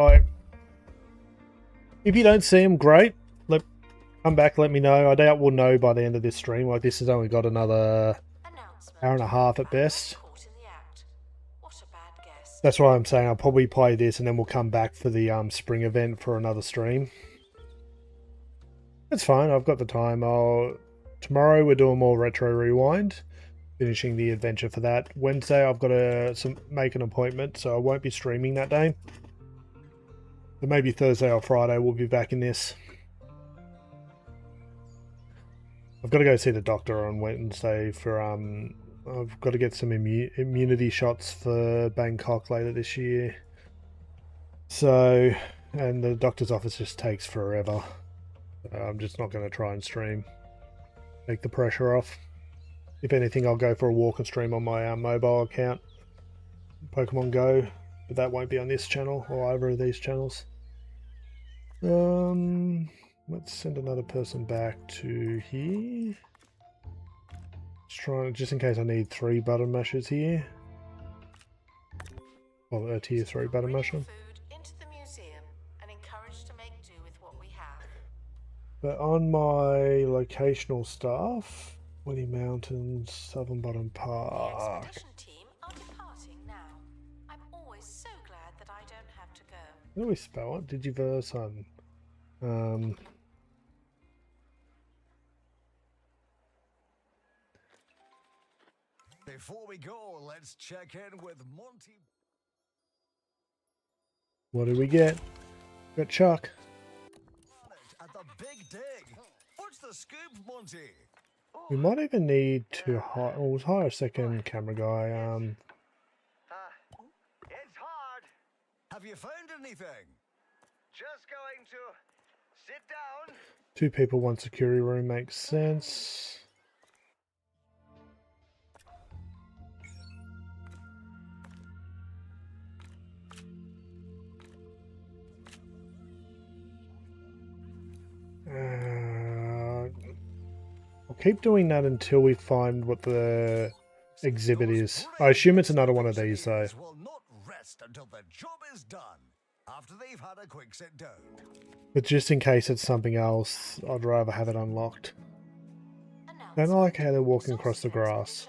If you don't see them, great. Come back, let me know. I doubt we'll know by the end of this stream. Like, this has only got another Announcement. hour and a half at I'm best. caught in the act. What a bad guess. That's why I'm saying I'll probably play this and then we'll come back for the spring event for another stream. That's fine. I've got the time. Tomorrow we're doing more Retro Rewind. Finishing the adventure for that. Wednesday I've got to make an appointment, so I won't be streaming that day. But maybe Thursday or Friday we'll be back in this. I've got to go see the doctor on Wednesday for I've got to get some immunity shots for Bangkok later this year. So, and the doctor's office just takes forever. I'm just not going to try and stream. Take the pressure off. If anything, I'll go for a walk and stream on my mobile account. Pokemon Go. But that won't be on this channel or either of these channels. Let's send another person back to here. Just in case I need 3 button mashers here. Well, a tier 3 button Bring masher. food into the museum and encouraged to make do with what we have. But on my locational stuff, Woody Mountains, Southern Bottom The Park. expedition team are departing now. I'm always so glad that I don't have to go. How do we spell it? Digiverse on. Before we go, let's check in with Monty. What did we get? Got Chuck. At the Big Dig. What's the scoop, Monty? We might even need to hire. Well, we'll hire a second camera guy. It's hard. Have you found anything? Just going to sit down. 2 people, 1 security room makes sense. I'll keep doing that until we find what the exhibit is. I assume it's another one of these though. Will not rest until the job is done. After they've had a quick sit down. But just in case it's something else, I'd rather have it unlocked. I don't like how they're walking across the grass.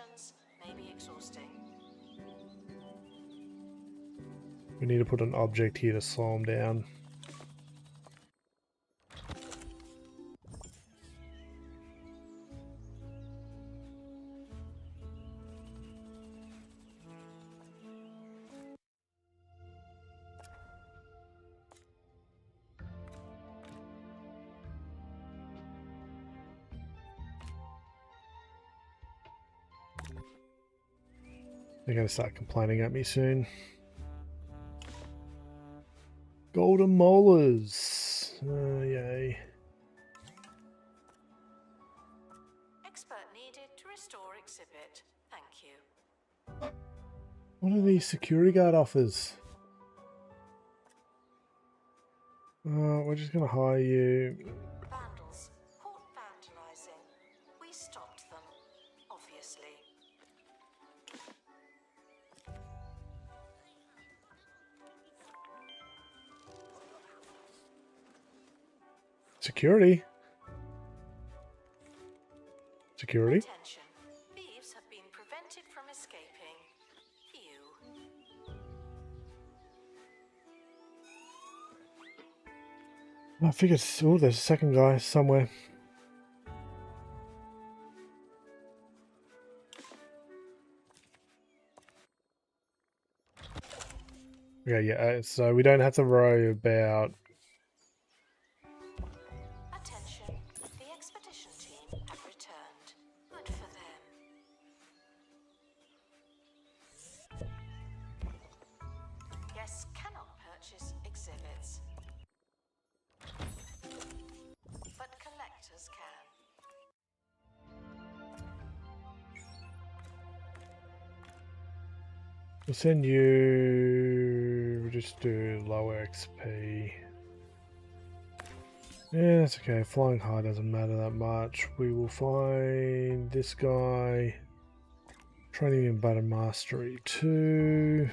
May be exhausting. We need to put an object here to slow them down. They're going to start complaining at me soon. Golden molars. Yay. Expert needed to restore exhibit. Thank you. What are these security guard offers? We're just going to hire you. Vandals caught vandalizing. We stopped them, obviously. Security? Security? Attention. Thieves have been prevented from escaping. Phew. I figured, oh, there's a second guy somewhere. Okay, yeah, so we don't have to worry about... Attention. The expedition team have returned. Good for them. Guests cannot purchase exhibits, but collectors can. We'll send you... We'll just do lower XP. Yeah, that's okay. Flying high doesn't matter that much. We will find this guy. Training in Battle Mastery 2.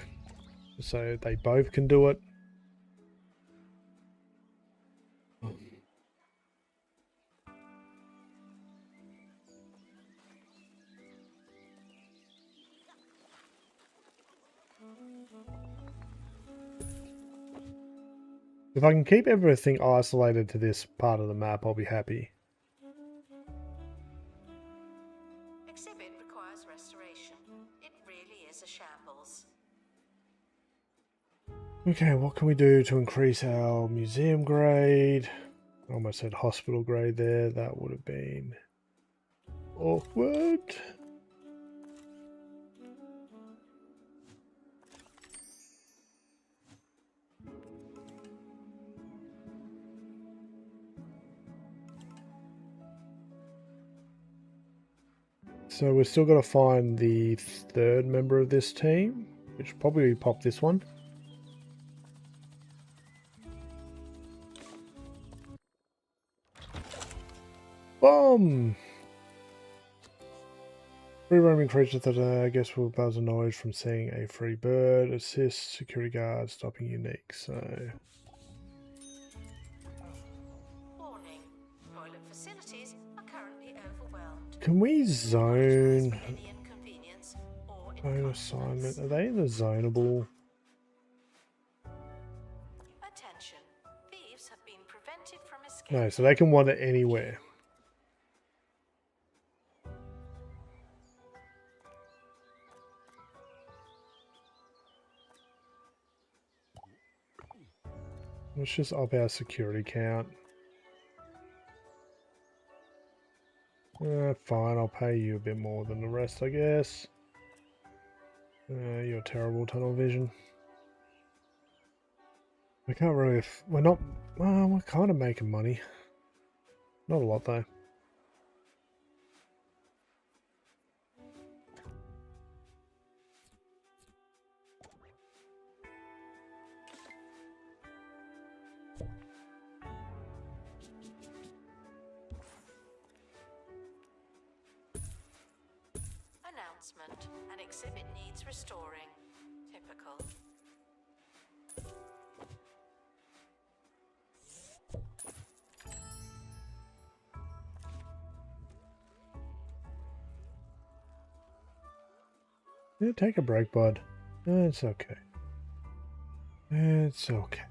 So they both can do it. If I can keep everything isolated to this part of the map, I'll be happy. Exhibit requires restoration. It really is a shambles. Okay, what can we do to increase our museum grade? I almost said hospital grade there. That would have been awkward. So we're still got to find the third member of this team, which probably pop this one. Bomb! Free roaming creatures that I guess will buzz a noise from seeing a free bird. Assist security guard stopping unique. So Warning. Toilet facilities are currently overwhelmed. Can we zone Any inconvenience or zone assignment? Are they in the zonable? attention. Thieves have been prevented from escape. No, so they can wander anywhere. Let's just up our security count. Fine, I'll pay you a bit more than the rest, I guess. You're terrible, tunnel vision. We can't really. We're not. Well, we're kind of making money. Not a lot though. Announcement. An exhibit needs restoring. Typical. Yeah, take a break, bud. It's okay. It's okay.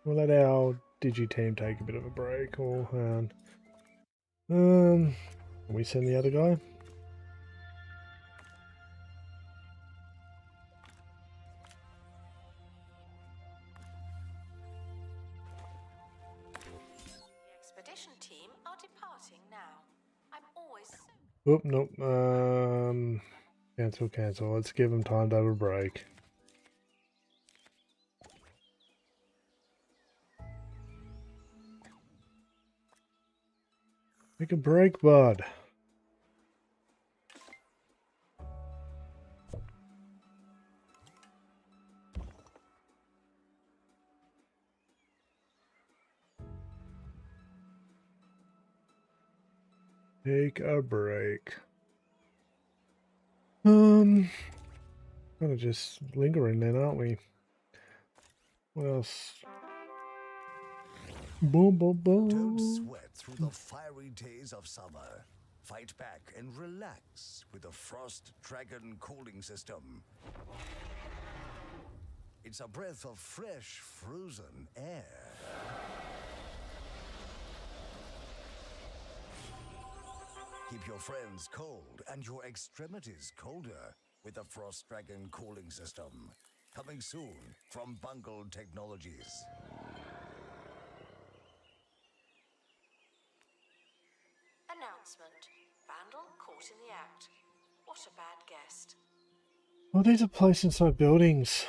We'll let our Digi team take a bit of a break. Or can we send the other guy? The expedition team are departing now. I'm always so Oop, nope. Cancel. Let's give them time to have a break. Take a break, bud. Take a break. Kind of just lingering then, aren't we? What else? Boom, boom, boom. Don't sweat through the fiery days of summer. Fight back and relax with the Frost Dragon cooling system. It's a breath of fresh, frozen air. Keep your friends cold and your extremities colder with the Frost Dragon cooling system. Coming soon from Bungled Technologies. announcement. Vandal caught in the act. What a bad guest. Well, these are placed inside buildings.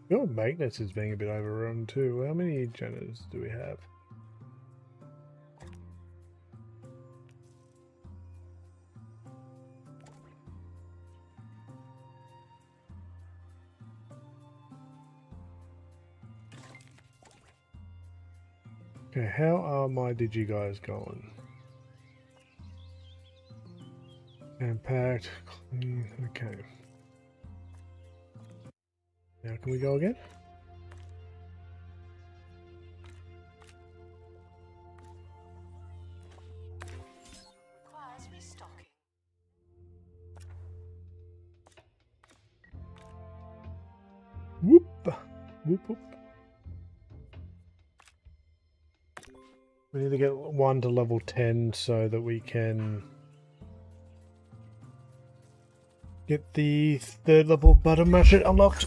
Your maintenance is being a bit overrun too. How many generators do we have? Okay, how are my Digi guys going? Impact, clean, okay. Now can we go again? Requires restocking. Whoop! Whoop whoop. We need to get one to level 10 so that we can get the third level button masher unlocked.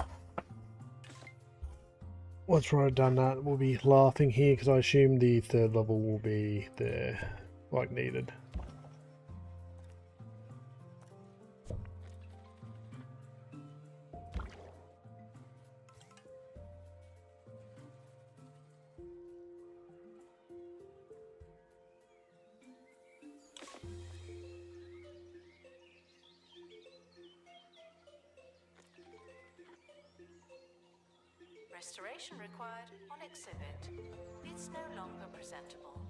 Once I've done that, we'll be laughing here because I assume the third level will be there, like needed. Restoration required on exhibit. It's no longer presentable.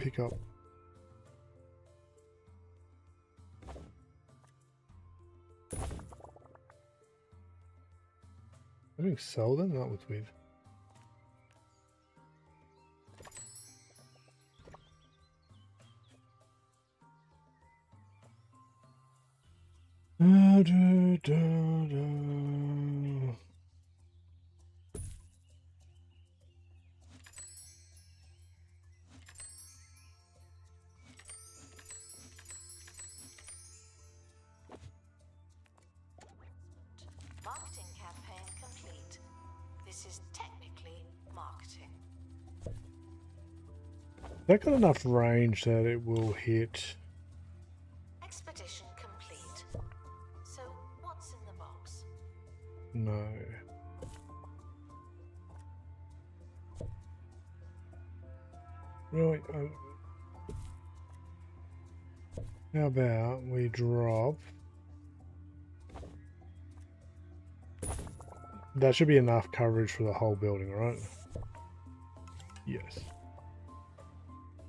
pick up. I didn't sell them? That was weird. Da, da, da, da. Marketing campaign complete. This is technically marketing. That got enough range that it will hit. Expedition complete. So, what's in the box? No. Really? How about we drop? That should be enough coverage for the whole building, right? Yes.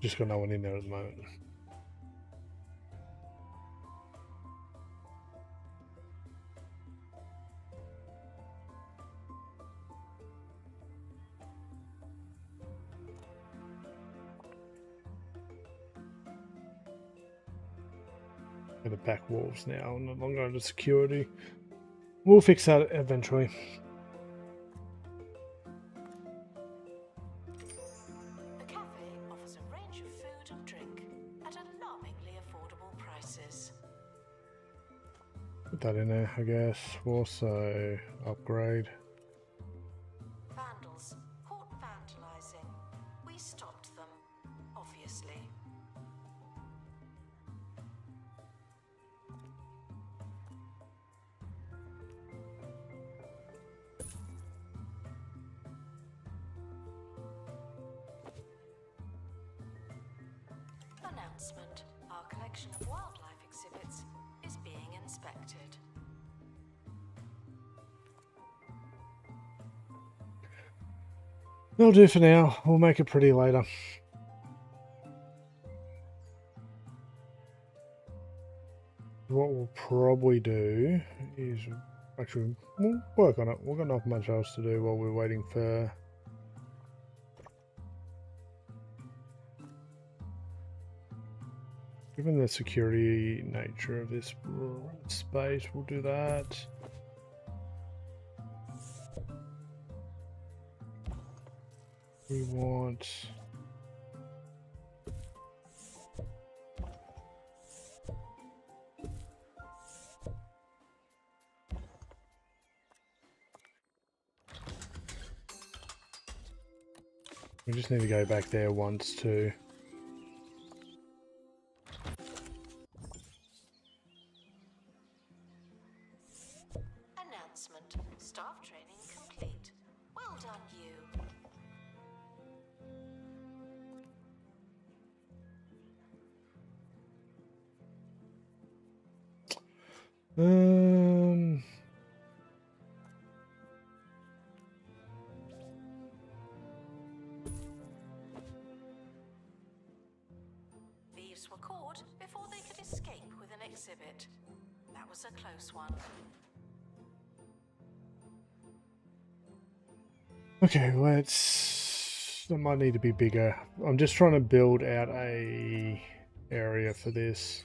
Just got no one in there at the moment. The back walls now, no longer under security. We'll fix that eventually. The cafe offers a range of food and drink at alarmingly affordable prices. Put that in there, I guess. Also, upgrade. Vandals caught vandalizing. We stopped them, obviously. Announcement. Our collection of wildlife exhibits is being inspected. That'll do for now. We'll make it pretty later. What we'll probably do is actually we'll work on it. We've got not much else to do while we're waiting for given the security nature of this space, we'll do that. We want we just need to go back there once too. Announcement. Staff training complete. Well done, you. Thieves were caught before they could escape with an exhibit. That was a close one. Okay, that might need to be bigger. I'm just trying to build out a area for this.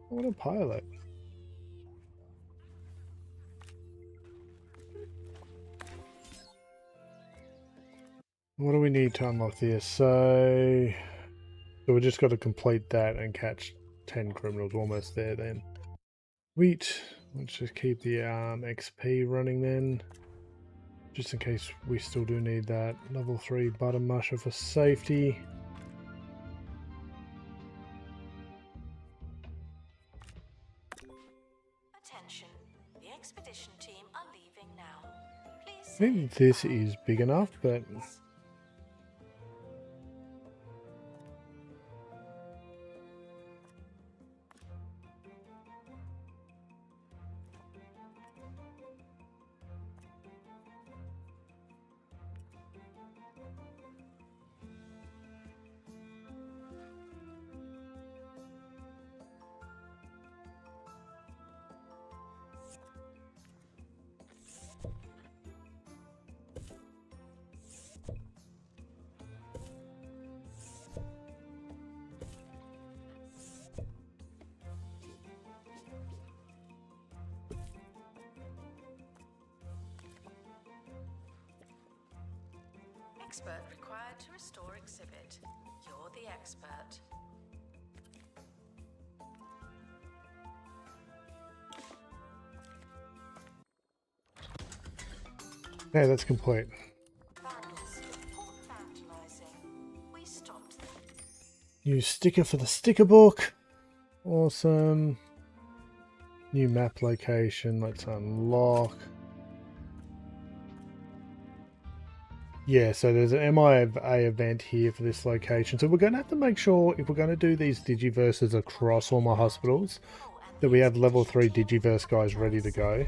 I want a pilot. What do we need to unlock this? So we just got to complete that and catch 10 criminals. Almost there then. Sweet. Let's just keep the XP running then. Just in case we still do need that. Level 3 button musher for safety. Attention. The expedition team are leaving now. Please I think this is big enough, but Expert required to restore exhibit. You're the expert. Okay, that's complete. Vandals, report vandalizing. We stopped them. New sticker for the sticker book. Awesome. New map location. Let's unlock. Yeah, so there's an MIA event here for this location. So we're going to have to make sure, if we're going to do these Digiverses across all my hospitals, that we have level 3 Digiverse guys ready to go.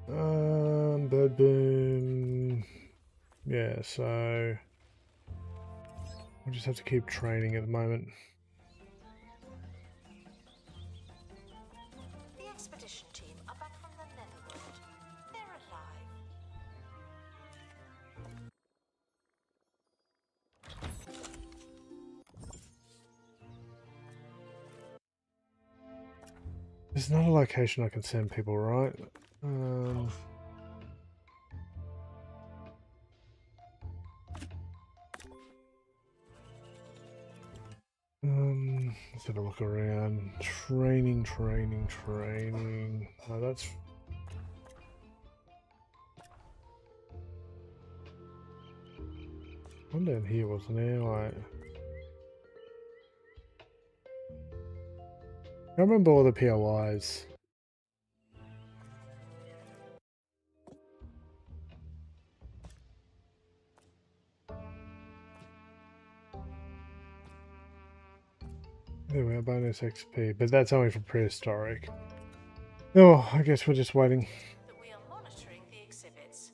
Bird boom. Yeah, so we'll just have to keep training at the moment. The expedition team are back from the Netherworld. They're alive. There's not a location I can send people, right? Let's have a look around. Training. Oh, that's... One down here, wasn't there? Like... I remember all the POIs. There we are, bonus XP, but that's only for prehistoric. Oh, I guess we're just waiting. That we are monitoring the exhibits.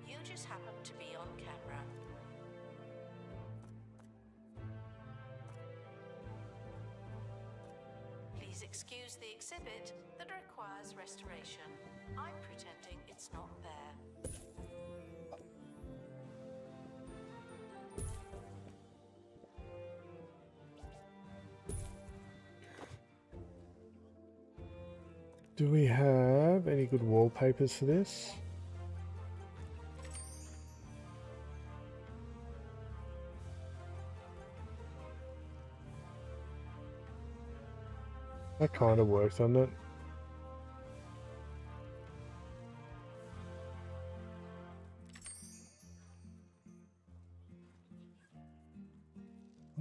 You just happen to be on camera. Please excuse the exhibit that requires restoration. I'm pretending it's not there. Do we have any good wallpapers for this? That kind of works, doesn't it?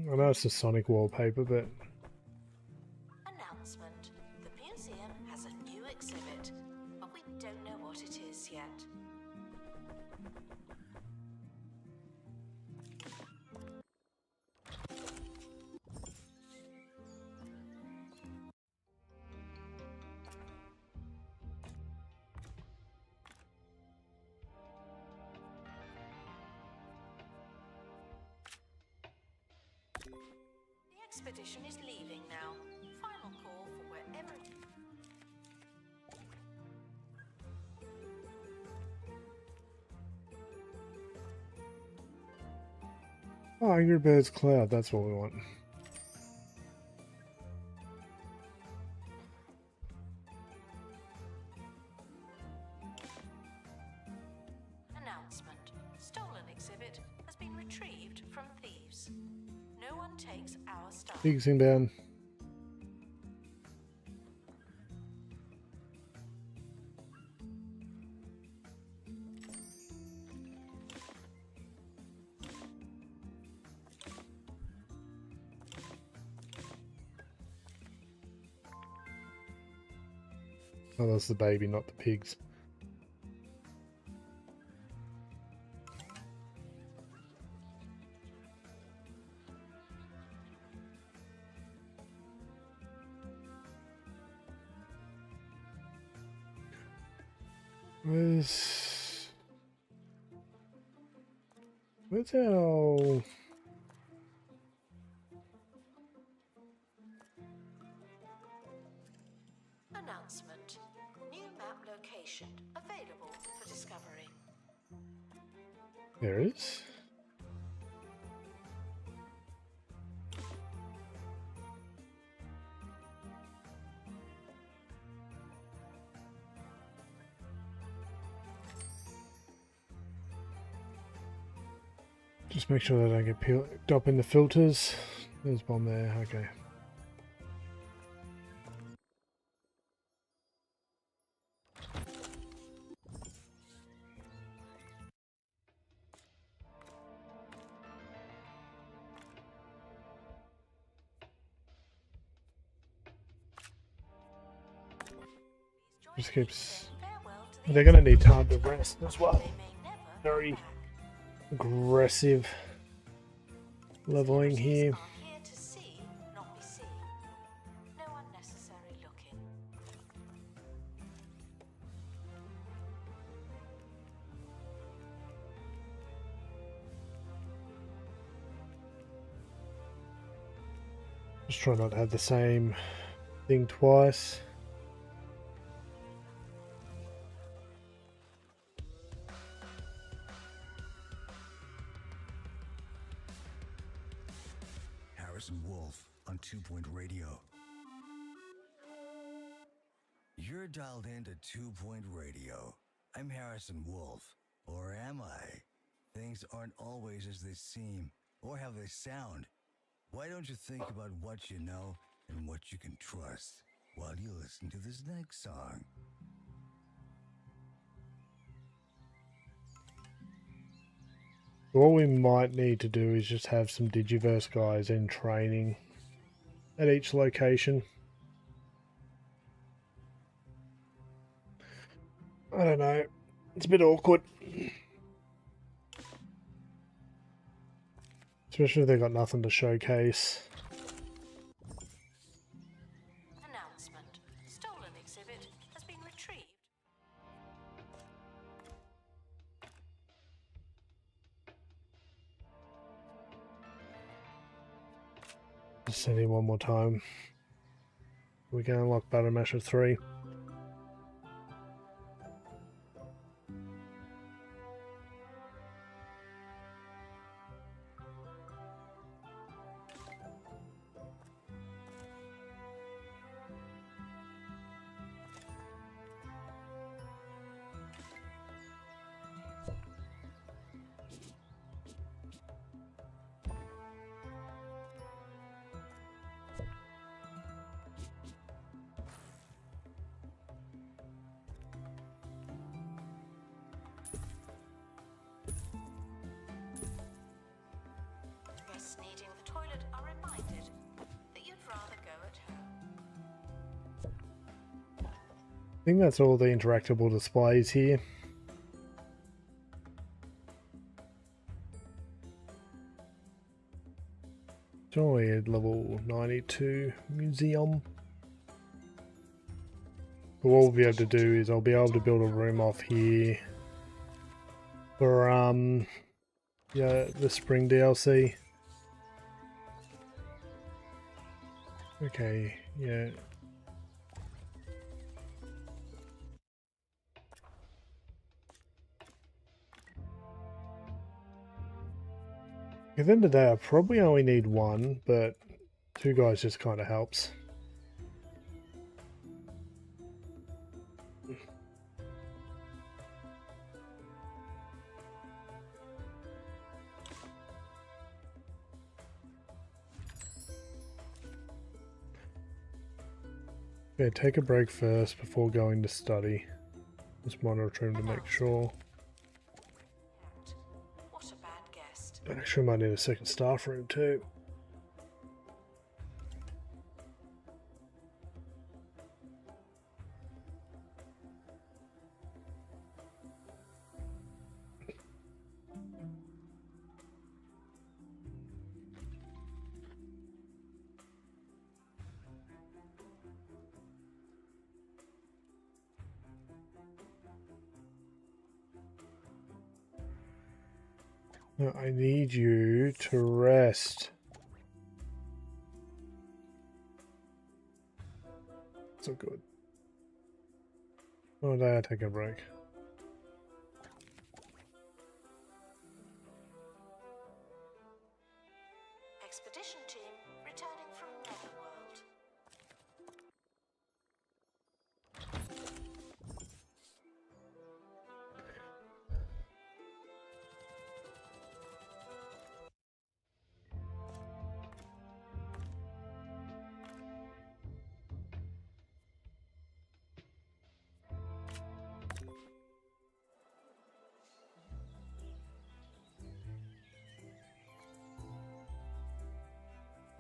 I know it's a Sonic wallpaper, but... Announcement. The museum has a new exhibit, but we don't know what it is yet. The expedition is leaving now. Final call for wherever. Oh, Angry Birds Cloud, that's what we want. Announcement. Stolen exhibit has been retrieved from thieves. No one takes our stuff. Pigs inbound. Oh, that's the baby, not the pigs. Where's our... Announcement. New map location available for discovery. There is. Just make sure they don't get picked up in the filters. There's one there, okay. Just keeps... They're going to need time to rest as well. Very aggressive leveling here. Here to see, not be seen. No unnecessary looking. Just try not to have the same thing twice. Harrison Wolf on 2 Point Radio. You're dialed into 2 Point Radio. I'm Harrison Wolf. Or am I? Things aren't always as they seem or how they sound. Why don't you think about what you know and what you can trust while you listen to this next song? What we might need to do is just have some Digiverse guys in training at each location. I don't know. It's a bit awkward. Especially if they've got nothing to showcase. Announcement. Stolen exhibit has been retrieved. Just send it one more time. We can unlock Battle Masher 3. Guests needing the toilet are reminded that you'd rather go at home. I think that's all the interactable displays here. It's only at level 92 museum. But what we'll be able to do is I'll be able to build a room off here for yeah, the spring DLC. Okay, yeah. At the end of the day, I probably only need one, but two guys just kind of helps. Okay, take a break first before going to study. Just monitor him to make sure. What a bad guest. Actually, might need a second staff room too. No, I need you to rest. So good. Oh, no, take a break. Expedition team returning from Netherworld.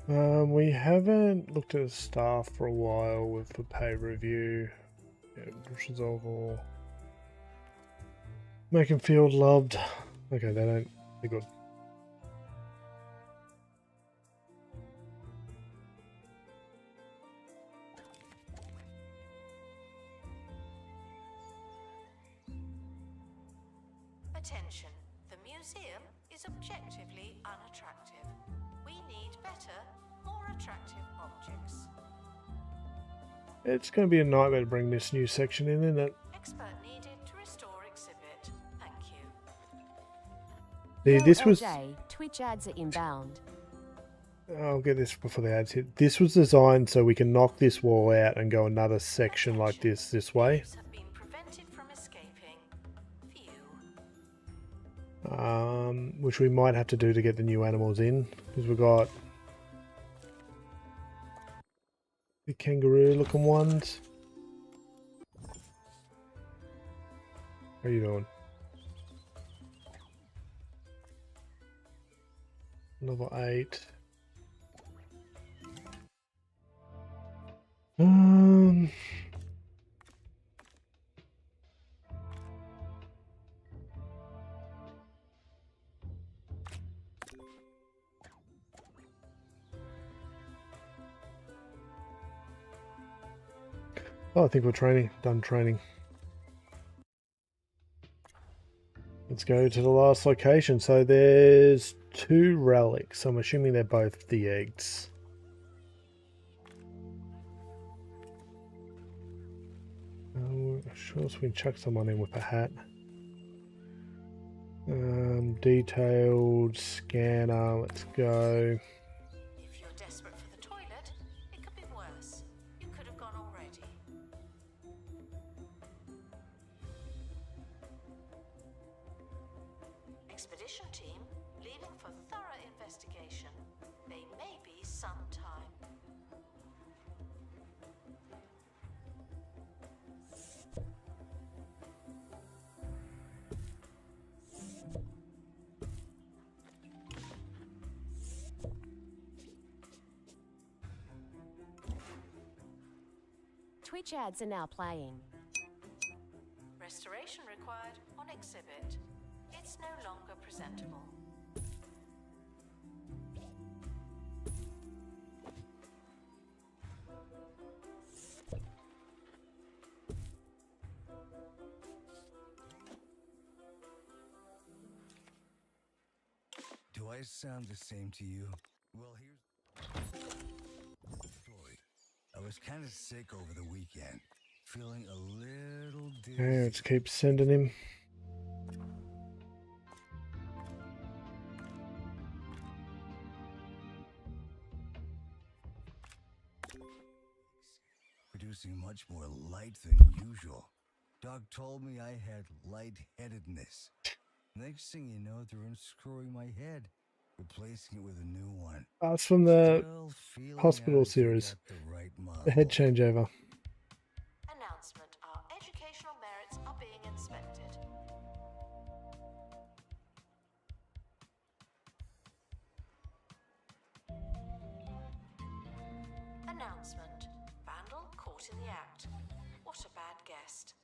We haven't looked at staff for a while with the pay review. Yeah, resolve all. Make them feel loved. Okay, they don't. They're good. Attention, the museum is objectively unattractive. We need better, more attractive objects. It's going to be a nightmare to bring this new section in, isn't it? Expert needed to restore exhibit. Thank you. See, Yo, this was. LJ, Twitch ads are inbound. I'll get this before the ads hit. This was designed so we can knock this wall out and go another section like this way. Thieves have been prevented from escaping. Phew. Which we might have to do to get the new animals in, because we've got the kangaroo looking ones. How are you doing? Level 8. Oh, I think we're done training. Let's go to the last location. So there's 2 relics. I'm assuming they're both the eggs. Sure, so we can chuck someone in with a hat. Detailed scanner. Let's go. If you're desperate for the toilet, it could be worse. You could have gone already. Expedition team leaving for thorough investigation. They may be some time. Twitch ads are now playing. Restoration required on exhibit. It's no longer presentable. Do I sound the same to you? Well, here's Floyd. I was kind of sick over the weekend, feeling a little dizzy. Okay, let's keep sending him. Producing much more light than usual. Doc told me I had lightheadedness. Next thing you know, they're unscrewing my head, replacing it with a new one. That's from the Still feeling hospital out if you series. got the right The head model. changeover. Announcement: our educational merits are being inspected. Announcement: Vandal caught in the act. What a bad guest.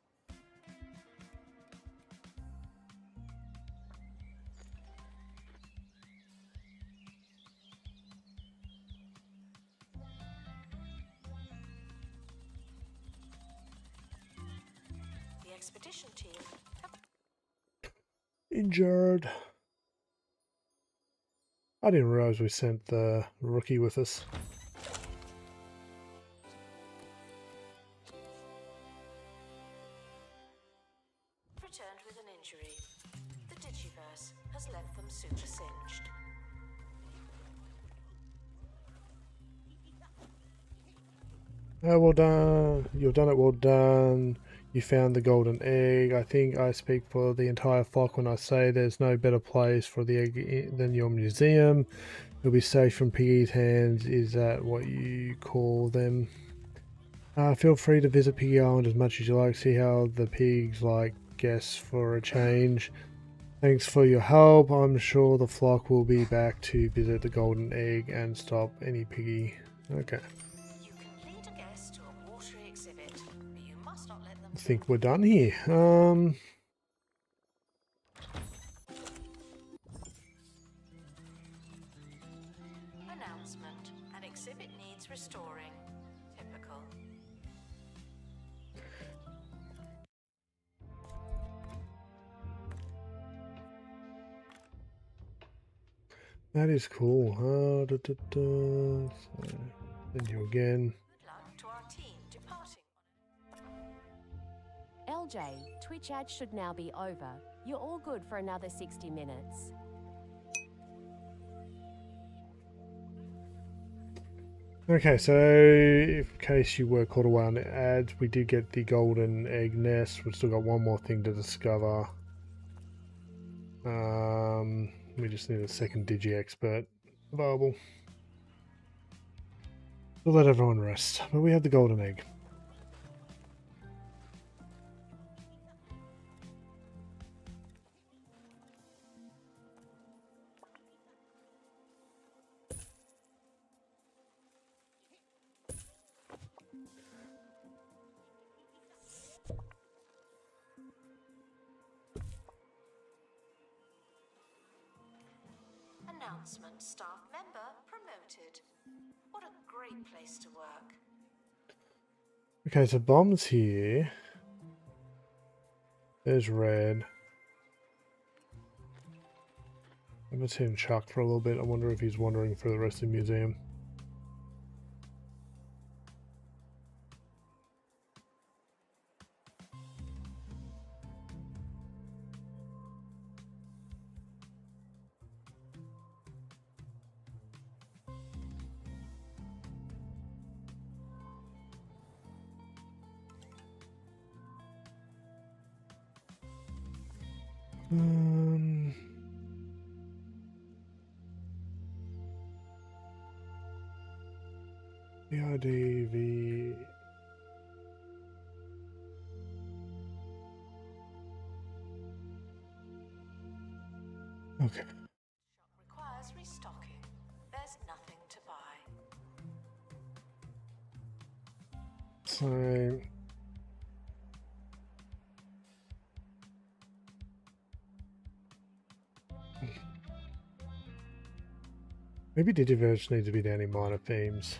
The expedition team have Injured. I didn't realize we sent the rookie with us. returned with an injury. The Digiverse has left them super singed. Oh, well done. You've done it, well done. You found the golden egg. I think I speak for the entire flock when I say there's no better place for the egg than your museum. It'll be safe from Piggy's hands. Is that what you call them? Feel free to visit Piggy Island as much as you like. See how the pigs like guests for a change. Thanks for your help. I'm sure the flock will be back to visit the golden egg and stop any piggy. Okay. You can lead a guest to a watery exhibit, but you must not let them. I think we're done here. Announcement. An exhibit needs restoring. Typical. That is cool. So, then you again. Good luck to our team departing. LJ, Twitch ads should now be over. You're all good for another 60 minutes. Okay, so in case you were caught away on the ads, we did get the golden egg nest. We've still got one more thing to discover. We just need a second Digi expert available. We'll let everyone rest, but we have the golden egg. Announcement. Staff member promoted. What a great place to work. Okay, so Bomb's here. There's Red. I haven't seen Chuck for a little bit. I wonder if he's wandering through the rest of the museum. VIDV. Okay. Requires restocking. There's nothing to buy. So maybe Digiverse needs to be down in minor themes.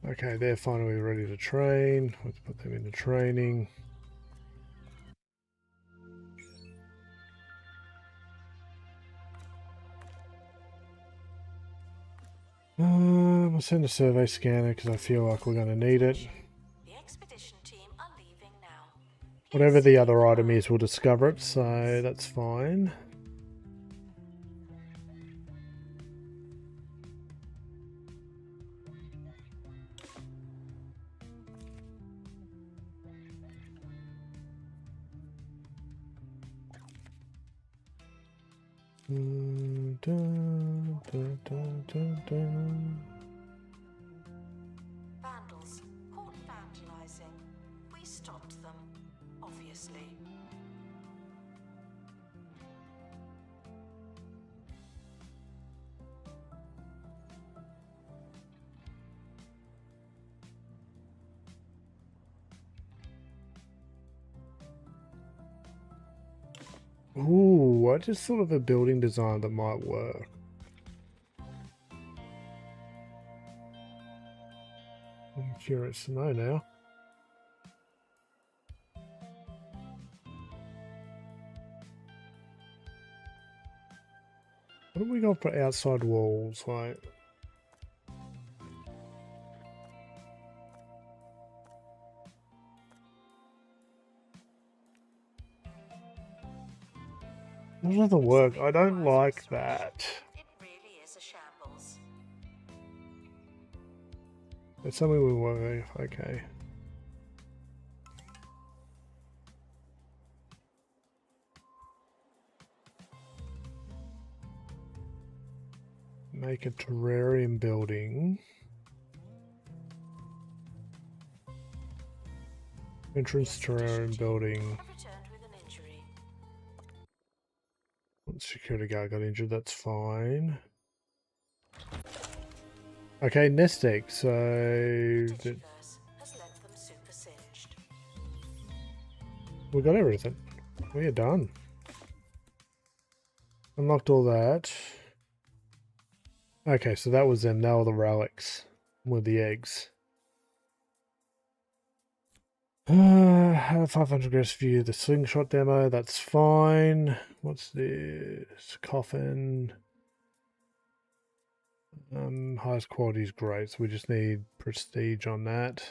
Okay, they're finally ready to train. Let's put them into training. I'll send a survey scanner because I feel like we're going to need it. The expedition team are leaving now. Whatever the other item is, we'll discover it, so that's fine. Vandals caught vandalizing. We stopped them, obviously. Ooh, I just thought of a building design that might work. I'm curious to know now. What have we got for outside walls? Like, that doesn't work. I don't like that. It really is a shambles. It's something we work. Okay. make a terrarium building. Entrance terrarium building. Have returned with an injury. Security guard got injured, that's fine. Okay, nest egg, so... Digiverse has left them super singed. We got everything. We are done. Unlocked all that. Okay, so that was them. Now the relics with the eggs. 500 grass view, the slingshot demo, that's fine. What's this? Coffin. Highest quality is great, so we just need prestige on that.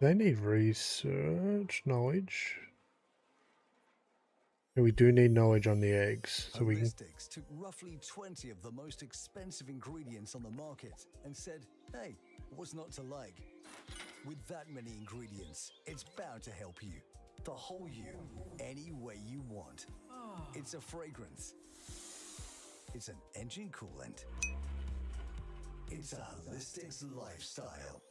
They need research, knowledge. Yeah, we do need knowledge on the eggs, so we can... Heuristics took roughly 20 of the most expensive ingredients on the market and said, hey, what's not to like? With that many ingredients, it's bound to help you. The whole you, any way you want. It's a fragrance. It's an engine coolant. It's a holistics lifestyle.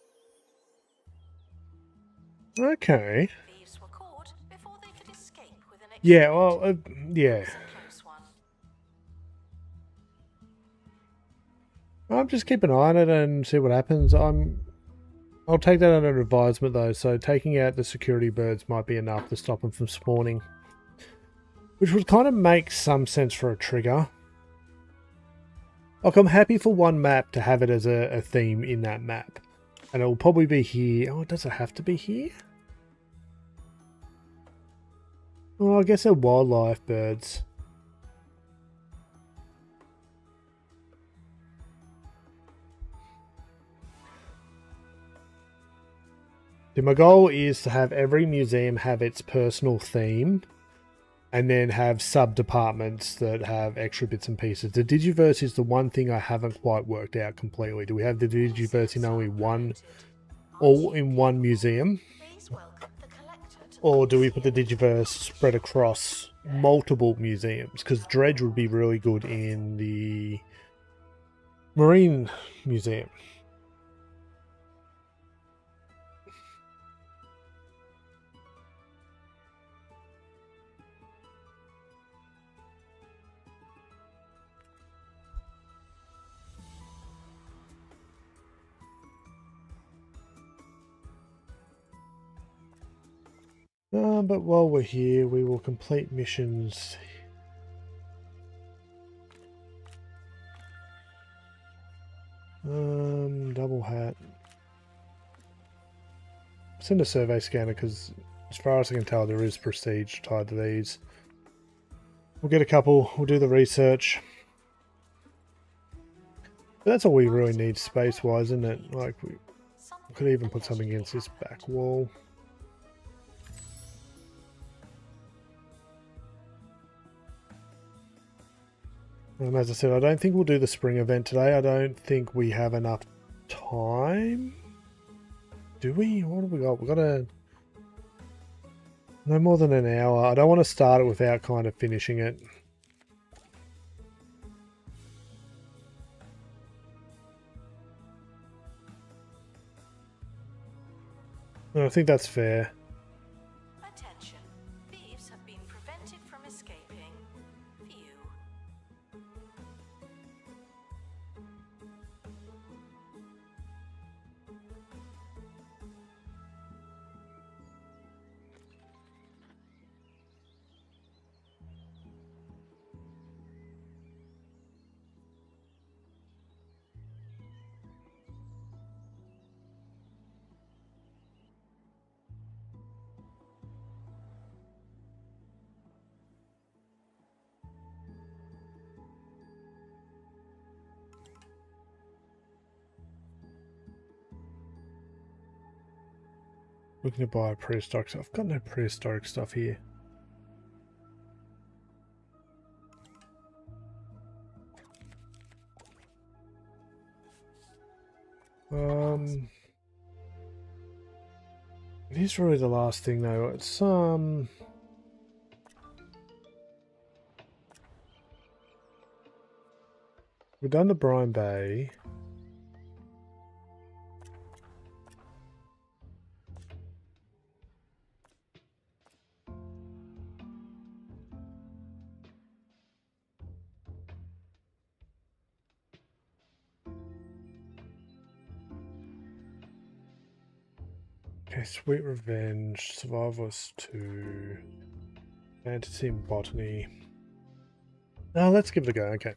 Okay. Thieves were caught before they could escape with an Yeah, well, yeah. It's a close one. I'll just keep an eye on it and see what happens. I'll take that under advisement though, so taking out the security birds might be enough to stop them from spawning. Which would kind of make some sense for a trigger. Like, I'm happy for one map to have it as a theme in that map. And it will probably be here. Oh, does it have to be here? Oh, I guess they're wildlife birds. So my goal is to have every museum have its personal theme and then have sub-departments that have extra bits and pieces. The Digiverse is the one thing I haven't quite worked out completely. Do we have the Digiverse in only one, all in one museum? Please welcome the collector to Or do we put the Digiverse spread across multiple museums? Because Dredge would be really good in the Marine Museum. But while we're here, we will complete missions. Double hat. Send a survey scanner because, as far as I can tell, there is prestige tied to these. We'll get a couple. We'll do the research. But that's all we really need space-wise, isn't it? Like, we could even put something against this back wall. As I said, I don't think we'll do the spring event today. I don't think we have enough time. Do we? What have we got? We've got no more than an hour. I don't want to start it without kind of finishing it. I think that's fair. attention. Thieves have been prevented from escaping. Phew. Looking to buy prehistoric stuff. I've got no prehistoric stuff here. It is really the last thing though. It's We've done the Brine Bay. Okay, Sweet Revenge, Survivors 2, Fantasy and Botany. Oh, let's give it a go, okay.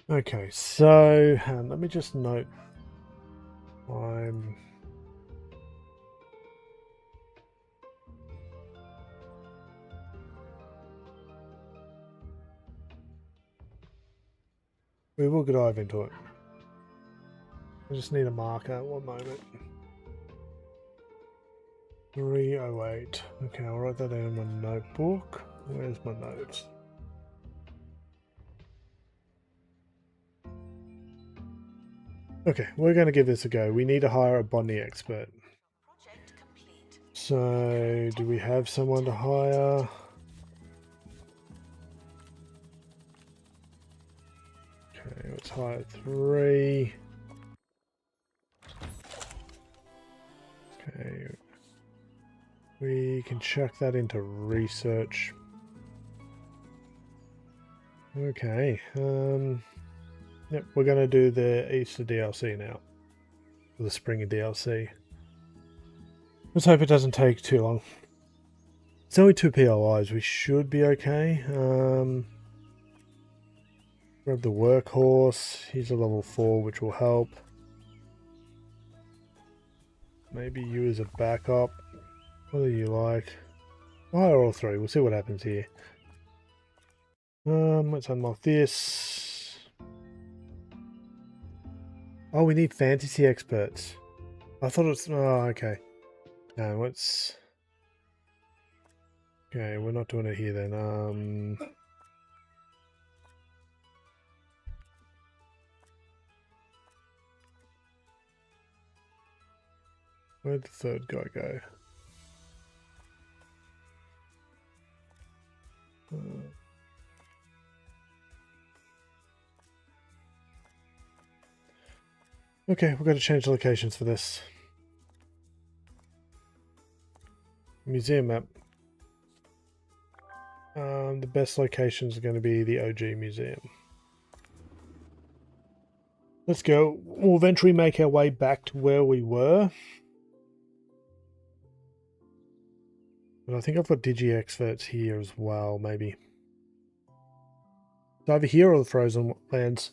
Okay, so let me just note we will dive into it. I just need a marker, one moment. 308. Okay, I'll write that down in my notebook. Where's my notes? Okay, we're going to give this a go. We need to hire a botany expert. Project complete. So, do we have someone to hire? Okay, let's hire 3. Okay. We can chuck that into research. Okay. Yep, we're going to do the Easter DLC now. Or the Spring DLC. Let's hope it doesn't take too long. It's only 2 PLIs. We should be okay. Grab the workhorse. He's a level 4, which will help. Maybe you as a backup. What do you like? I'll hire all 3. We'll see what happens here. Let's unlock this. Oh, we need fantasy experts. I thought it was... Oh, okay. No, let's... Okay, we're not doing it here then. Where'd the 3rd guy go? Okay, we've got to change locations for this. Museum map. The best locations are going to be the OG museum. Let's go. We'll eventually make our way back to where we were. But I think I've got Digi experts here as well, maybe. It's either here or the Frozen Lands.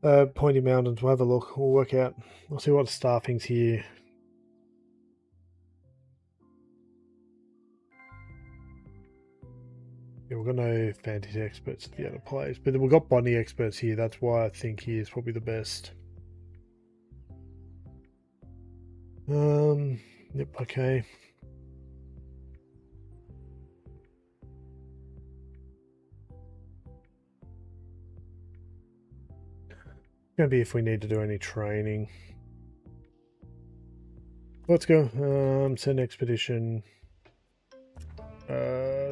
Pointy Mountains, we'll have a look. We'll work out. We'll see what staffing's here. Yeah, we've got no fantasy experts at the other place, but we've got botany experts here. That's why I think he is probably the best. Yep, okay. Gonna be if we need to do any training. Let's go. Send expedition.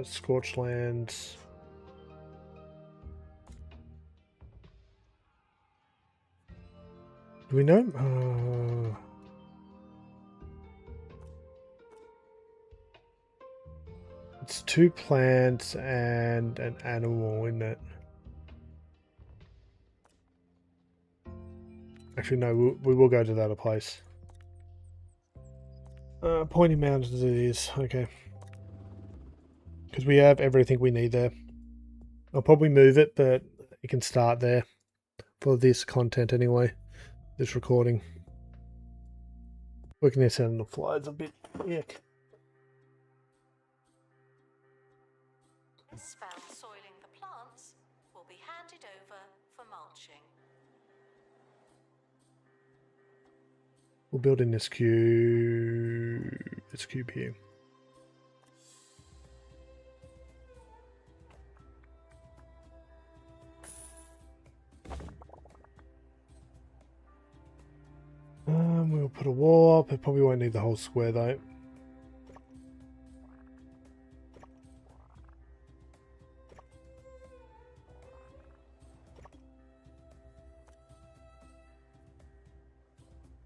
Scorched Lands. Do we know? It's 2 plants and an animal, isn't it? Actually, no, we will go to the other place. Pointy Mountains it is. Okay. Because we have everything we need there. I'll probably move it, but it can start there. For this content anyway. This recording. Working this out on the fly is a bit yuck. This found soiling the plants will be handed over for mulching. We'll build in this cube here. We'll put a wall up. It probably won't need the whole square though.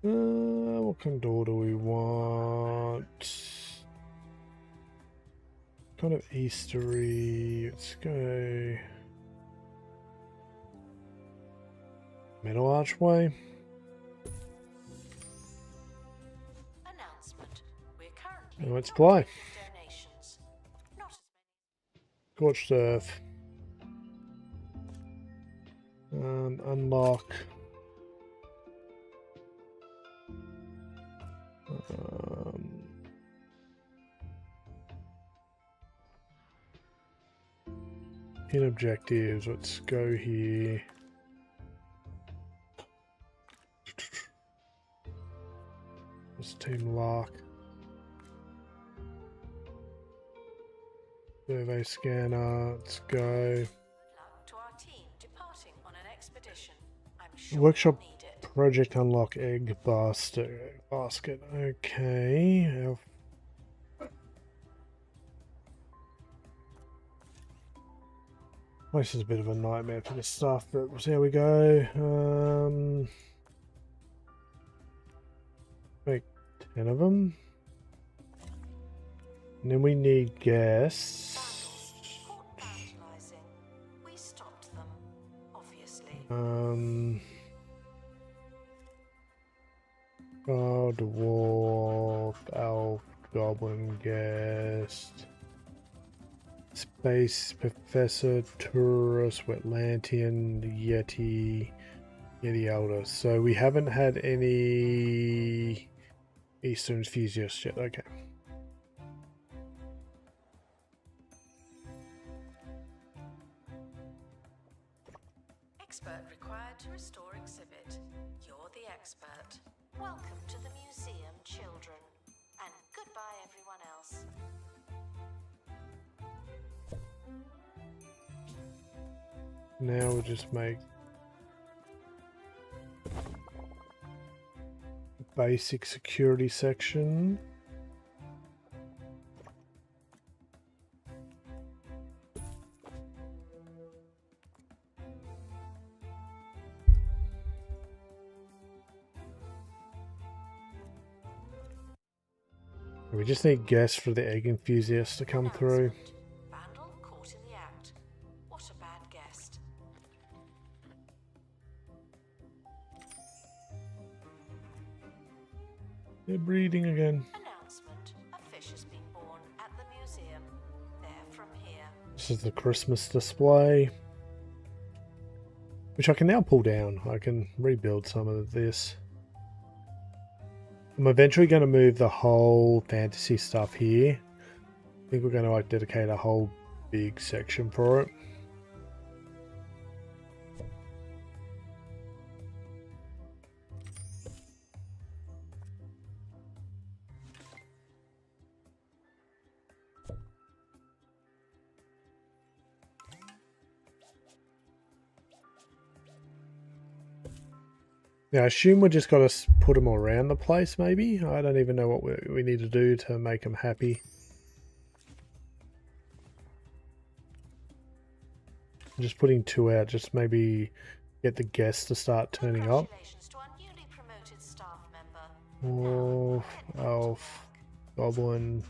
What kind of door do we want? Kind of Eastery. Let's go metal archway. Announcement. We're currently And let's not fly. taking donations. Not as many. Scorched Earth. Unlock. Hit objectives. Let's go here. This team lock. Survey scanner. Let's go. Luck to our team departing on an expedition. I'm sure Workshop we'll need it. project unlock egg basket. Okay. This is a bit of a nightmare for this stuff, but there we go. Make 10 of them. And then we need guests. Port vandalizing. We stopped them, obviously. Oh, dwarf, elf, goblin, guest. Space Professor, Tourist, Wetlantian, Yeti Elder. So we haven't had any Eastern enthusiasts yet. Okay. Expert required to restore exhibit. You're the expert. Welcome to the museum, children. And goodbye, everyone else. Now we'll just make basic security section. We just need guests for the egg enthusiasts to come through. Announcement. Vandal caught in the act. What a bad guest. They're breeding again. Announcement. A fish has been born at the museum. They're from here. This is the Christmas display, which I can now pull down. I can rebuild some of this. I'm eventually going to move the whole fantasy stuff here. I think we're going to dedicate a whole big section for it. Yeah, I assume we just got to put them all around the place, maybe? I don't even know what we need to do to make them happy. I'm just putting 2 out, just maybe get the guests to start turning up. Congratulations to our newly promoted staff member. Elf, Goblin.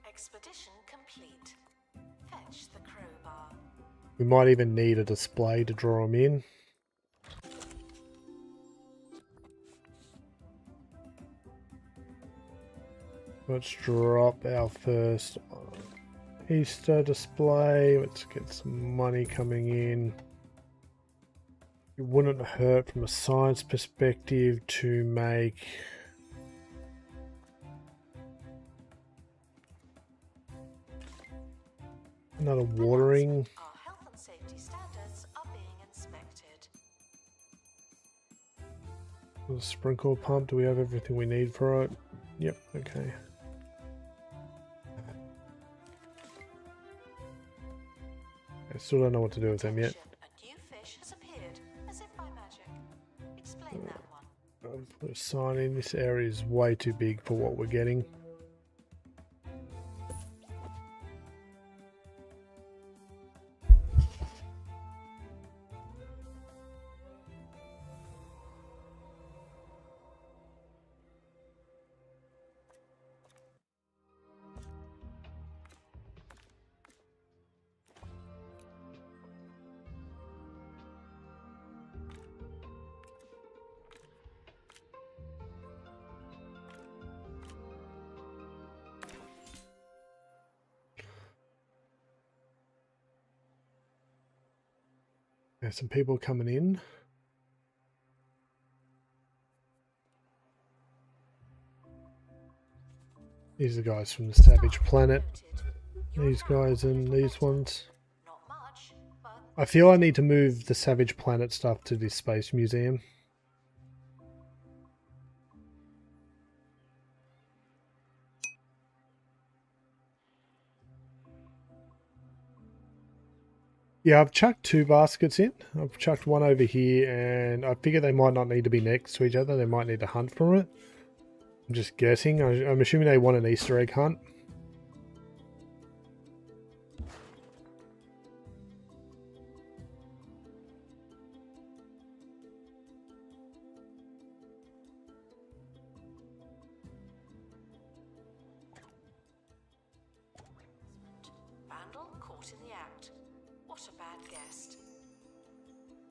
Expedition complete. Fetch the crowbar. We might even need a display to draw them in. Let's drop our first Easter display. Let's get some money coming in. It wouldn't hurt from a science perspective to make another watering. Our health and safety standards are being inspected. A sprinkle pump. Do we have everything we need for it? Yep, okay. I still don't know what to do with them yet. Attention, a new fish has appeared, as if by magic. Explain that one. I'll put a sign in. This area is way too big for what we're getting. There's some people coming in. These are the guys from the Savage Planet. These guys and these ones. Not much, but I feel I need to move the Savage Planet stuff to this Space Museum. Yeah, I've chucked 2 baskets in. I've chucked one over here, and I figure they might not need to be next to each other. They might need to hunt for it. I'm just guessing. I'm assuming they want an Easter egg hunt. Vandal caught in the act. What a bad guest.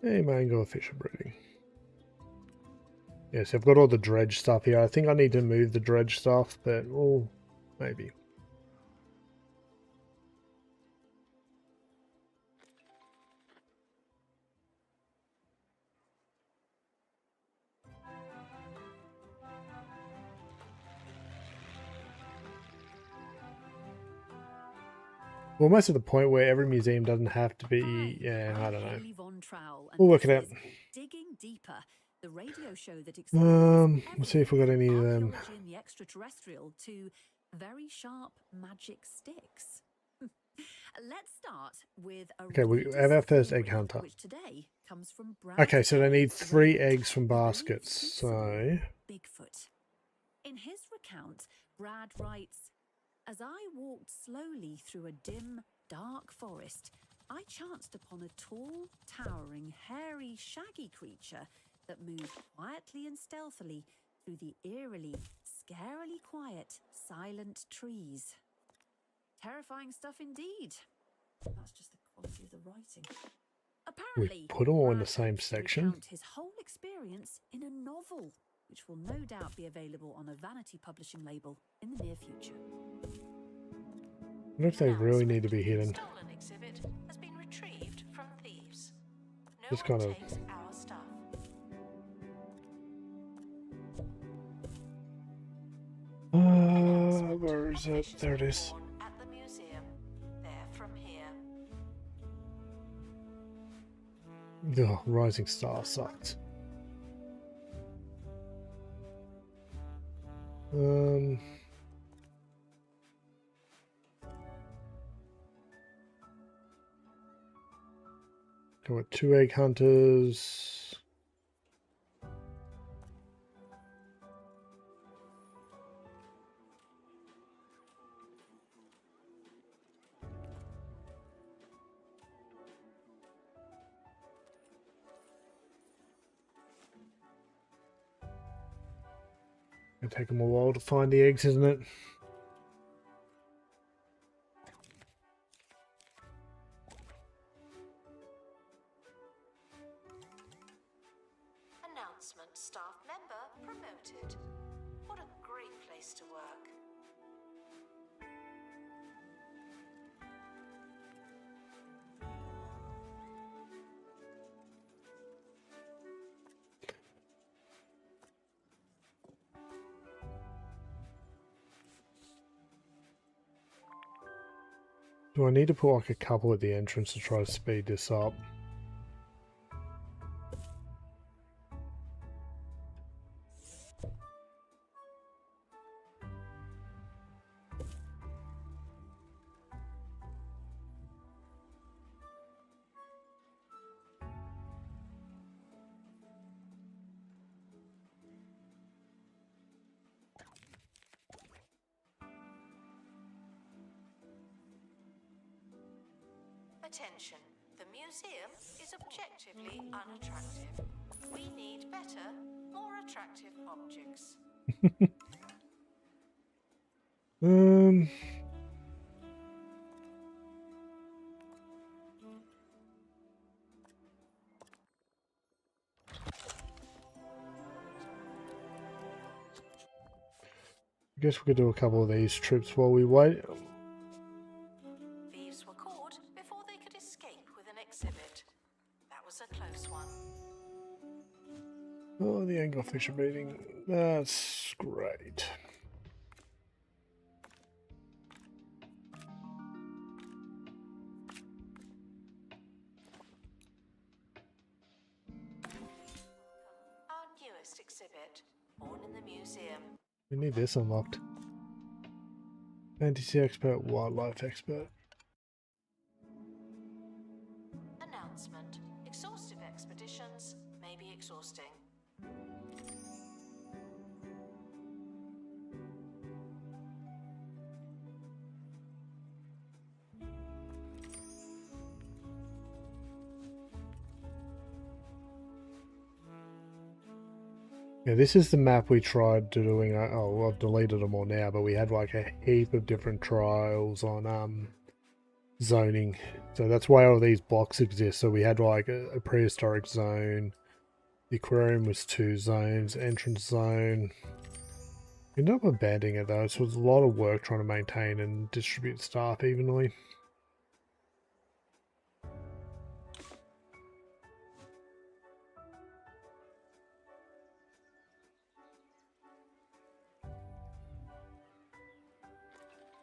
Hey, mango fisher breeding. Yes, I've got all the dredge stuff here. I think I need to move the dredge stuff, but oh, maybe. We're almost at the point where every museum doesn't have to be, yeah, I don't know. We'll work it out. Digging deeper, the radio show that Let's see if we've got any of them. archaeology in the extraterrestrial to very sharp magic sticks. Let's start with a Okay, we religious have our first story, egg hunter. which today comes from Okay, so they need Brad's 3 Briny, eggs from who believes baskets, he so... saw Bigfoot. In his recount, Brad writes, "As I walked slowly through a dim, dark forest, I chanced upon a tall, towering, hairy, shaggy creature that moved quietly and stealthily through the eerily, scarily quiet, silent trees." Terrifying stuff indeed. That's just the quality of the writing. Apparently, put them all in the Brad same hopes to section. recount his whole experience in a novel, which will no doubt be available on a vanity publishing label in the near future. I wonder if they really need to be hidden. Stolen exhibit has been retrieved from thieves. No Just one kind of- takes our stuff. Where is it? There it is. Born at the museum. They're from here. Ugh, Rising Star sucked. Got 2 egg hunters. It'll take them a while to find the eggs, isn't it? Announcement: staff member promoted. What a great place to work. Do I need to put like a couple at the entrance to try to speed this up? Attention, the museum is objectively unattractive. We need better, more attractive objects. I guess we could do a couple of these trips while we wait. Thieves were caught before they could escape with an exhibit. That was was a close one. Oh, the anglerfish are meeting. That's great. Our newest exhibit, born in the museum. We need this unlocked. Fantasy expert, wildlife expert. Announcement. Exhaustive expeditions may be exhausting. Yeah, this is the map we tried doing. Oh, well, I've deleted them all now, but we had like a heap of different trials on zoning. So that's why all these blocks exist. So we had like a prehistoric zone. The aquarium was 2 zones, entrance zone. We ended up abandoning it though, so it was a lot of work trying to maintain and distribute staff evenly.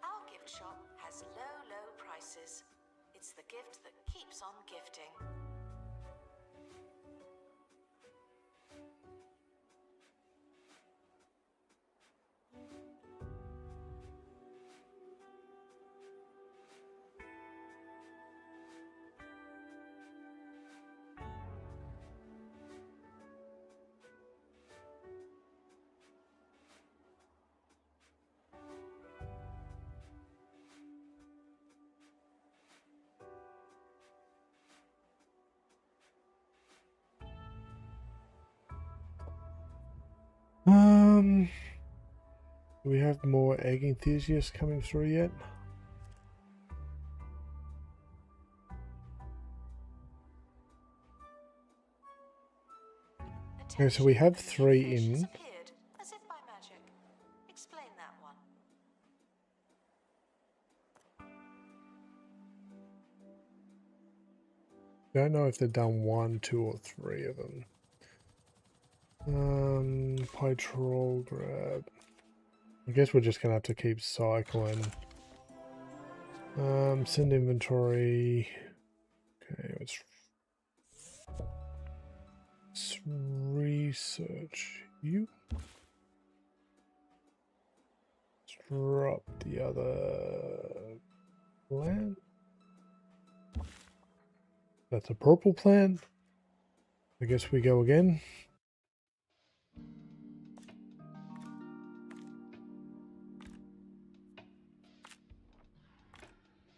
Our gift shop has low prices. It's the gift that keeps on gifting. Do we have more egg enthusiasts coming through yet? Okay, so we have 3 in. Appeared as if by magic. Explain that one. Don't know if they've done 1, 2, or 3 of them. Patrol grab. I guess we're just gonna have to keep cycling. Send inventory. Okay, let's research you. Let's drop the other plant. That's a purple plant. I guess we go again.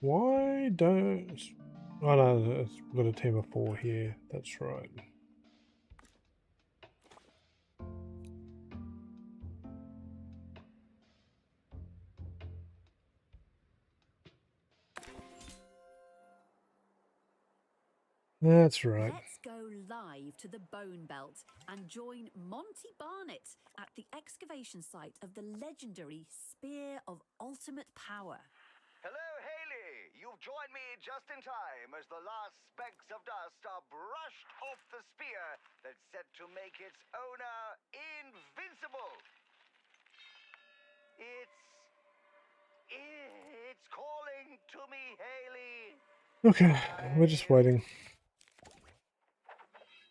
Why don't... Oh no, we've got a team of 4 here. That's right. That's right. Let's go live to the Bone Belt and join Monty Barnett at the excavation site of the legendary Spear of Ultimate Power. Hello, Haley. You've joined me just in time as the last specks of dust are brushed off the spear that's set to make its owner invincible. It's calling to me, Haley. Okay, we're just waiting.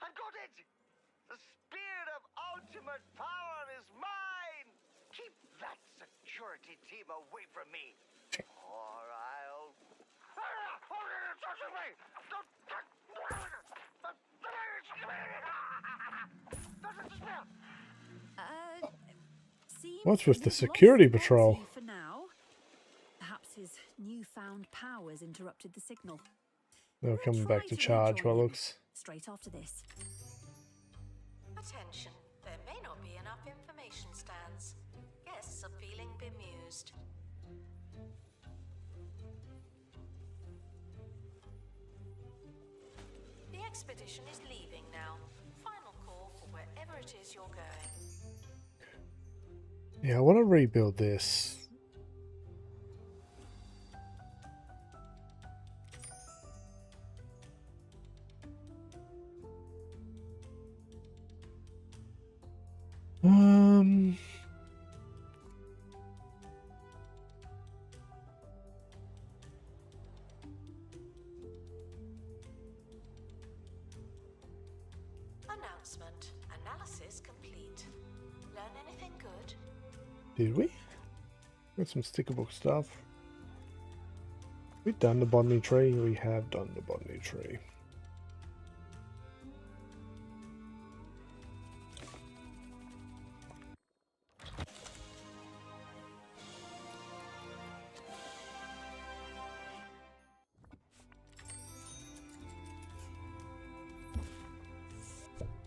I've got it! The spear of ultimate power is mine! Keep that security team away from me, or I'll... Seems What's with the he security was patrol? faulty for now. Perhaps his newfound powers interrupted the signal. They're We'll coming back try to to charge, rejoin well, him looks. straight after this. Attention, there may not be enough information stands. Guests are feeling bemused. The expedition is leaving now. Final call for wherever it is you're going. Yeah, I want to rebuild this. Announcement. Analysis complete. Learn anything good? Did we? Got some sticker book stuff. We've done the botany tree. We have done the botany tree.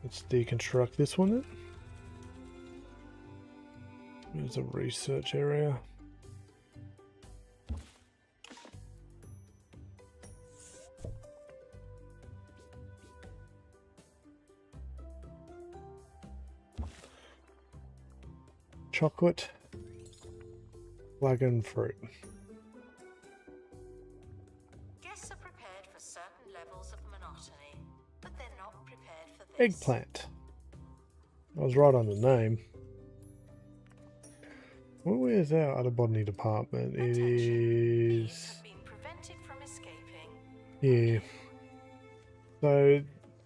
Let's deconstruct this one then. There's a research area. Chocolate, dragon fruit. Guests are prepared for certain levels of monotony, but they're not prepared for this. Eggplant. I was right on the name. Well, where's our other botany department? It is. Have been prevented from escaping. Yeah. So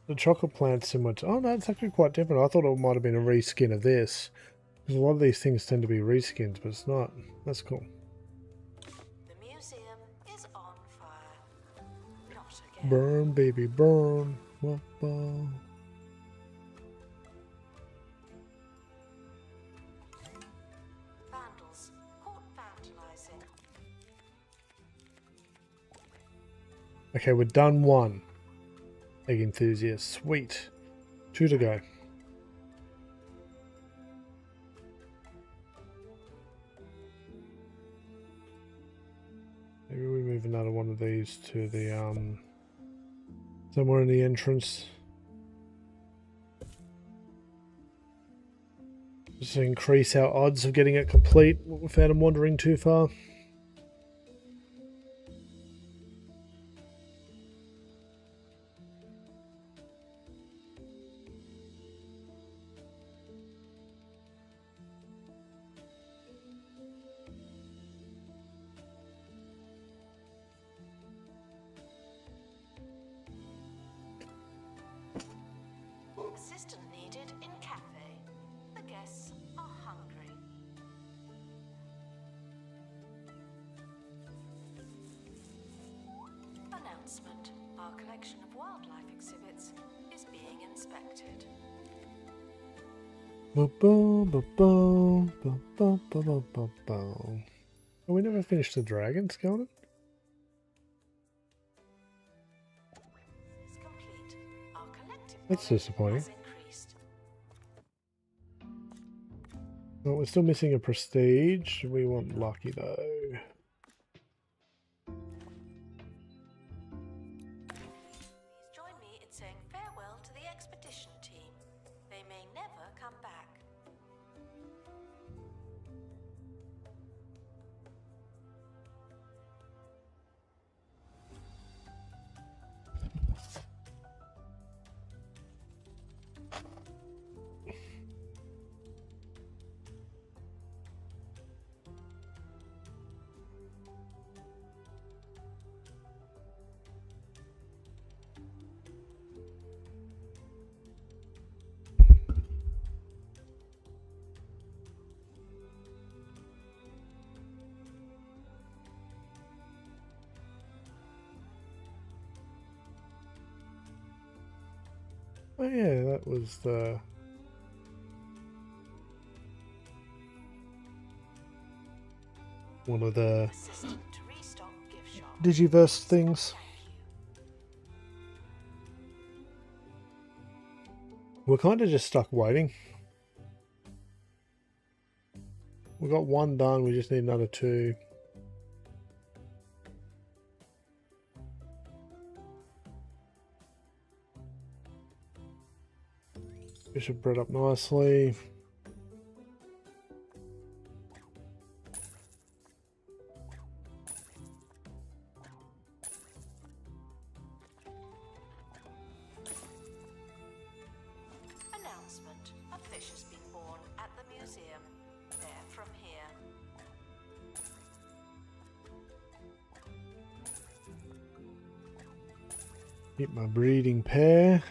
the chocolate plant's similar to. Oh no, it's actually quite different. I thought it might have been a reskin of this. Because a lot of these things tend to be reskins, but it's not. That's cool. The museum is on fire. Not again. Burn, baby, burn. Wah, wah. Vandals caught vandalizing. Okay, we're done one. Egg enthusiast. Sweet. 2 to go. Maybe we move another one of these to the somewhere in the entrance. Just to increase our odds of getting it complete without them wandering too far. Assistant needed in cafe. The guests are hungry. Announcement. Our collection of wildlife exhibits is being inspected. Oh, we never finished the dragon skeleton? Is complete. Our collective That's knowledge disappointing. has increased. Well, we're still missing a prestige. We want lucky though. Please join me in saying farewell to the expedition team. They may never come back. Oh yeah, that was the one of the Assistant to restock gift shop. Digiverse things. We're kind of just stuck waiting. We got one done, we just need another 2. Bishop bred up nicely. Announcement. A fish has been born at the museum. They're from here. Keep my breeding pair.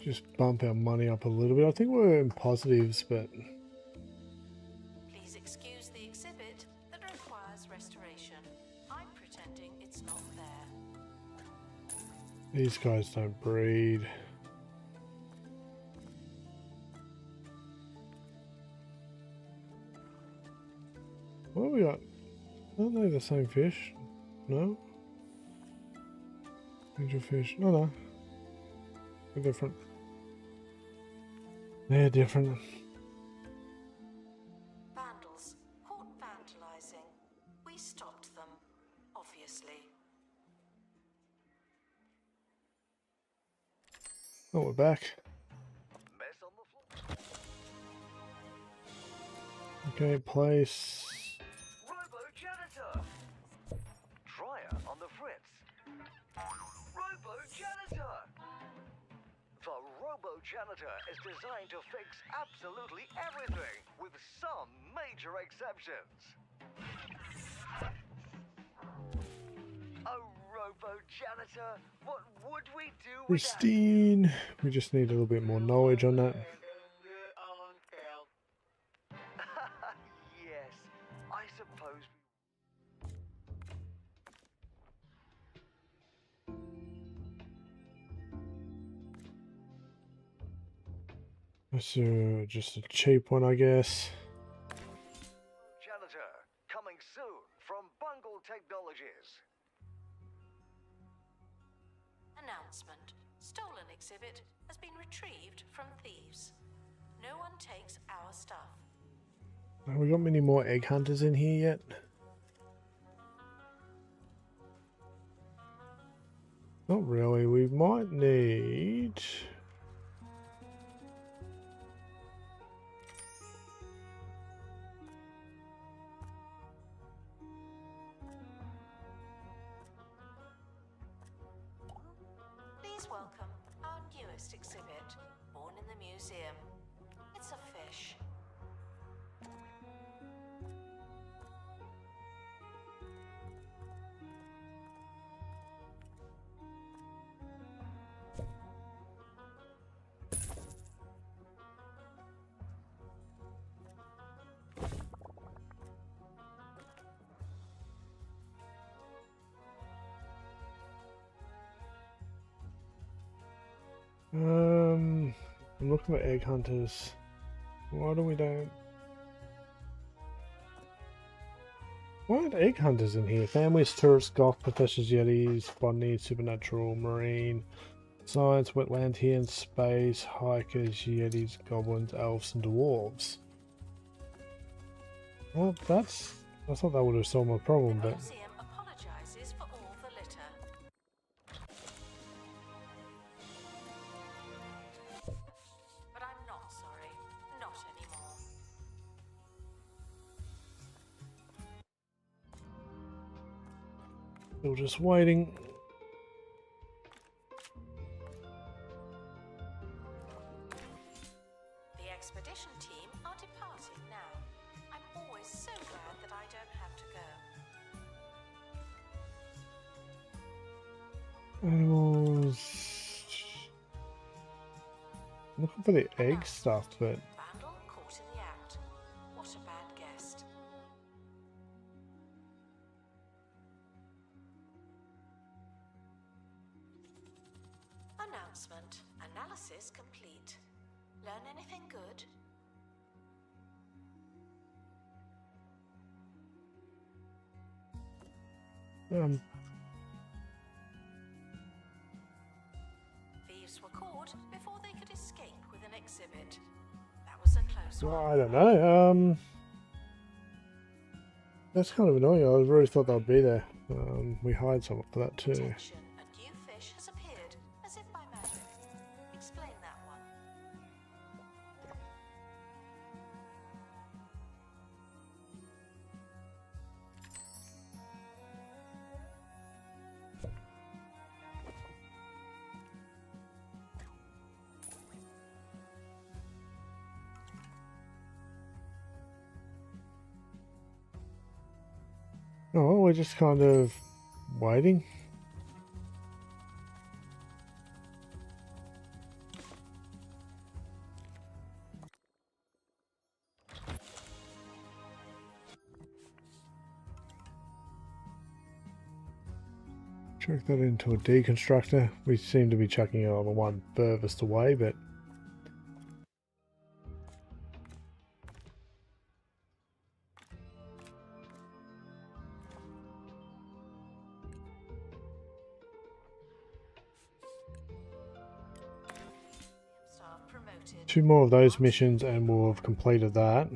just bump our money up a little bit. I think we're in positives, but Please excuse the exhibit that requires restoration. I'm pretending it's not there. these guys don't breed. What have we got? Aren't they the same fish? No? Angel fish. No, no. They're different. They're different. Vandals caught vandalizing. We stopped them, obviously. Oh, we're back. Mess on the floor. Okay, place. Robo-janitor! Dryer on the fritz. Robo-janitor! The Robo-janitor is designed to fix absolutely everything, with some major exceptions. A Robo-janitor? What would we do without? Pristine. We just need a little bit more knowledge on that. Yes, I suppose we... That's just a cheap one, I guess. Janitor, coming soon from Bungle Technologies. Announcement. Stolen exhibit has been retrieved from thieves. No one takes our stuff. Have we got many more egg hunters in here yet? Not really. We might need... Please welcome our newest exhibit, born in the museum. It's a fish. I'm looking for egg hunters. Why do we don't... Why aren't egg hunters in here? Families, tourists, golf, professors, yetis, botany, supernatural, marine, science, wetland here in space, hikers, yetis, goblins, elves, and dwarves. Well, that's... I thought that would have solved my problem, The but... museum apologizes for all the litter. But I'm not sorry. Not anymore. Still just waiting. The expedition team are departing now. I'm always so glad that I don't have to go. Animals... Looking for the egg stuff, but... Vandal caught in the act. What a bad guest. Announcement. Analysis complete. Learn anything good? Thieves were caught before they could escape with an exhibit. That was a close Well, one. I don't know. That's kind of annoying. I really thought they'd be there. We hired someone for that too. Attention, a new fish has appeared, as if by magic. Explain that one. Oh, we're just kind of waiting. Chuck that into a deconstructor. We seem to be chucking it on the one furthest away, but Staff promoted. 2 more of those missions and we'll have completed that.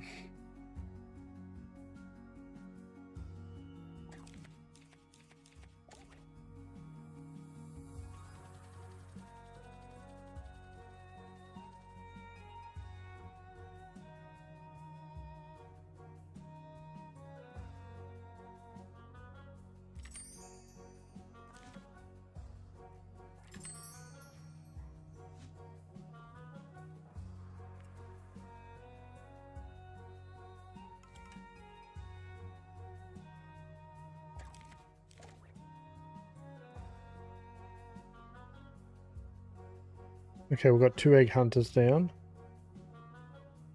Okay, we've got 2 egg hunters down.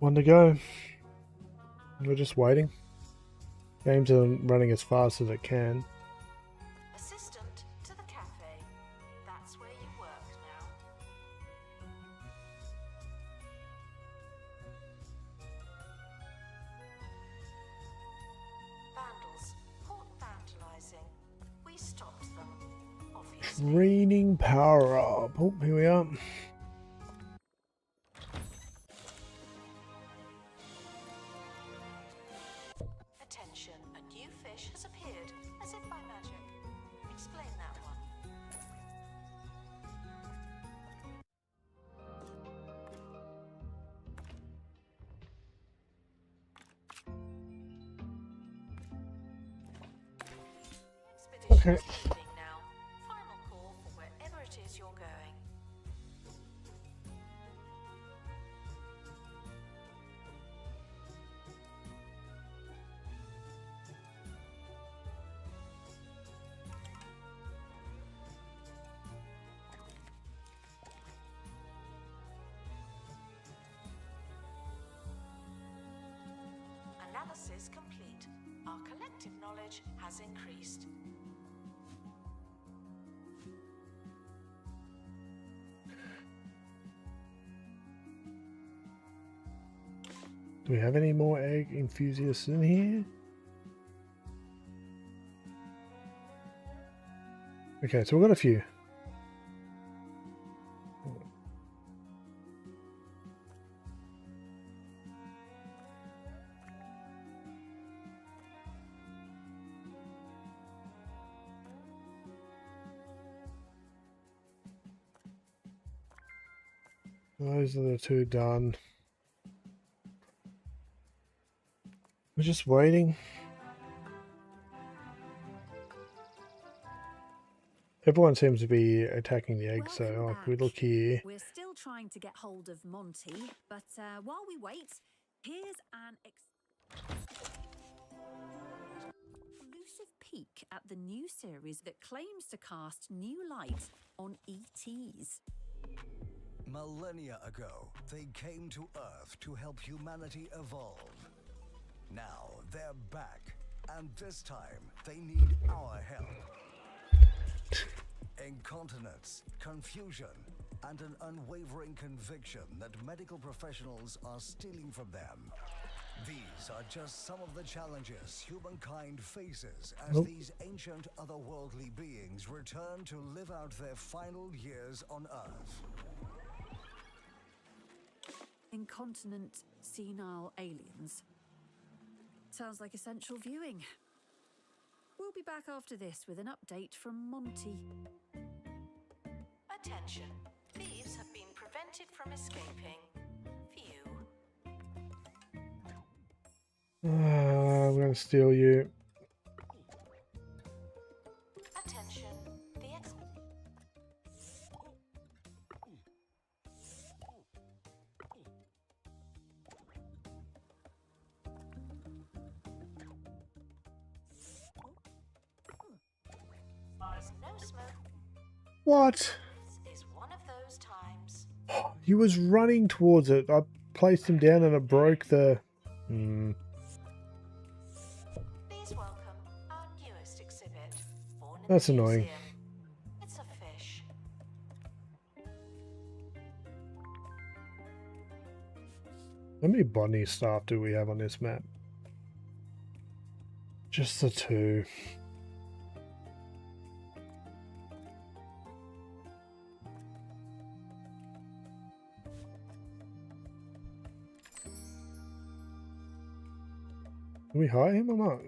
1 to go. We're just waiting. Game's running as fast as it can. Assistant to the cafe. That's where you work now. Vandals. Caught vandalizing. We stopped them, obviously. Greening power up. Oh, here we are. Attention, a new fish has appeared, as if by magic. Explain that one. Okay. Expedition's leaving now. Final call for wherever it is you're going. Analysis complete. Our collective knowledge has increased. Do we have any more egg enthusiasts in here? Okay, so we've got a few. Those are the 2 done. We're just waiting. Everyone seems to be attacking the eggs, so Welcome like we back. look here. We're still trying to get hold of Monty, but while we wait, here's an exclusive peek at the new series that claims to cast new light on ETs. Millennia ago, they came to Earth to help humanity evolve. Now they're back, and this time they need our help. Incontinence, confusion, and an unwavering conviction that medical professionals are stealing from them. These are just some of the challenges humankind faces as these ancient otherworldly beings return to live out their final years on Earth. Incontinent, senile aliens. Sounds like essential viewing. We'll be back after this with an update from Monty. Attention. Thieves have been prevented from escaping. Phew. I'm going to steal you. Attention. The There's no smoke. What? This is one of those times. He was running towards it. I placed him down and it broke the... Please welcome our newest exhibit. Born in That's the annoying. museum. How many botany staff do we have on this map? Just the 2. Can we hire him or not?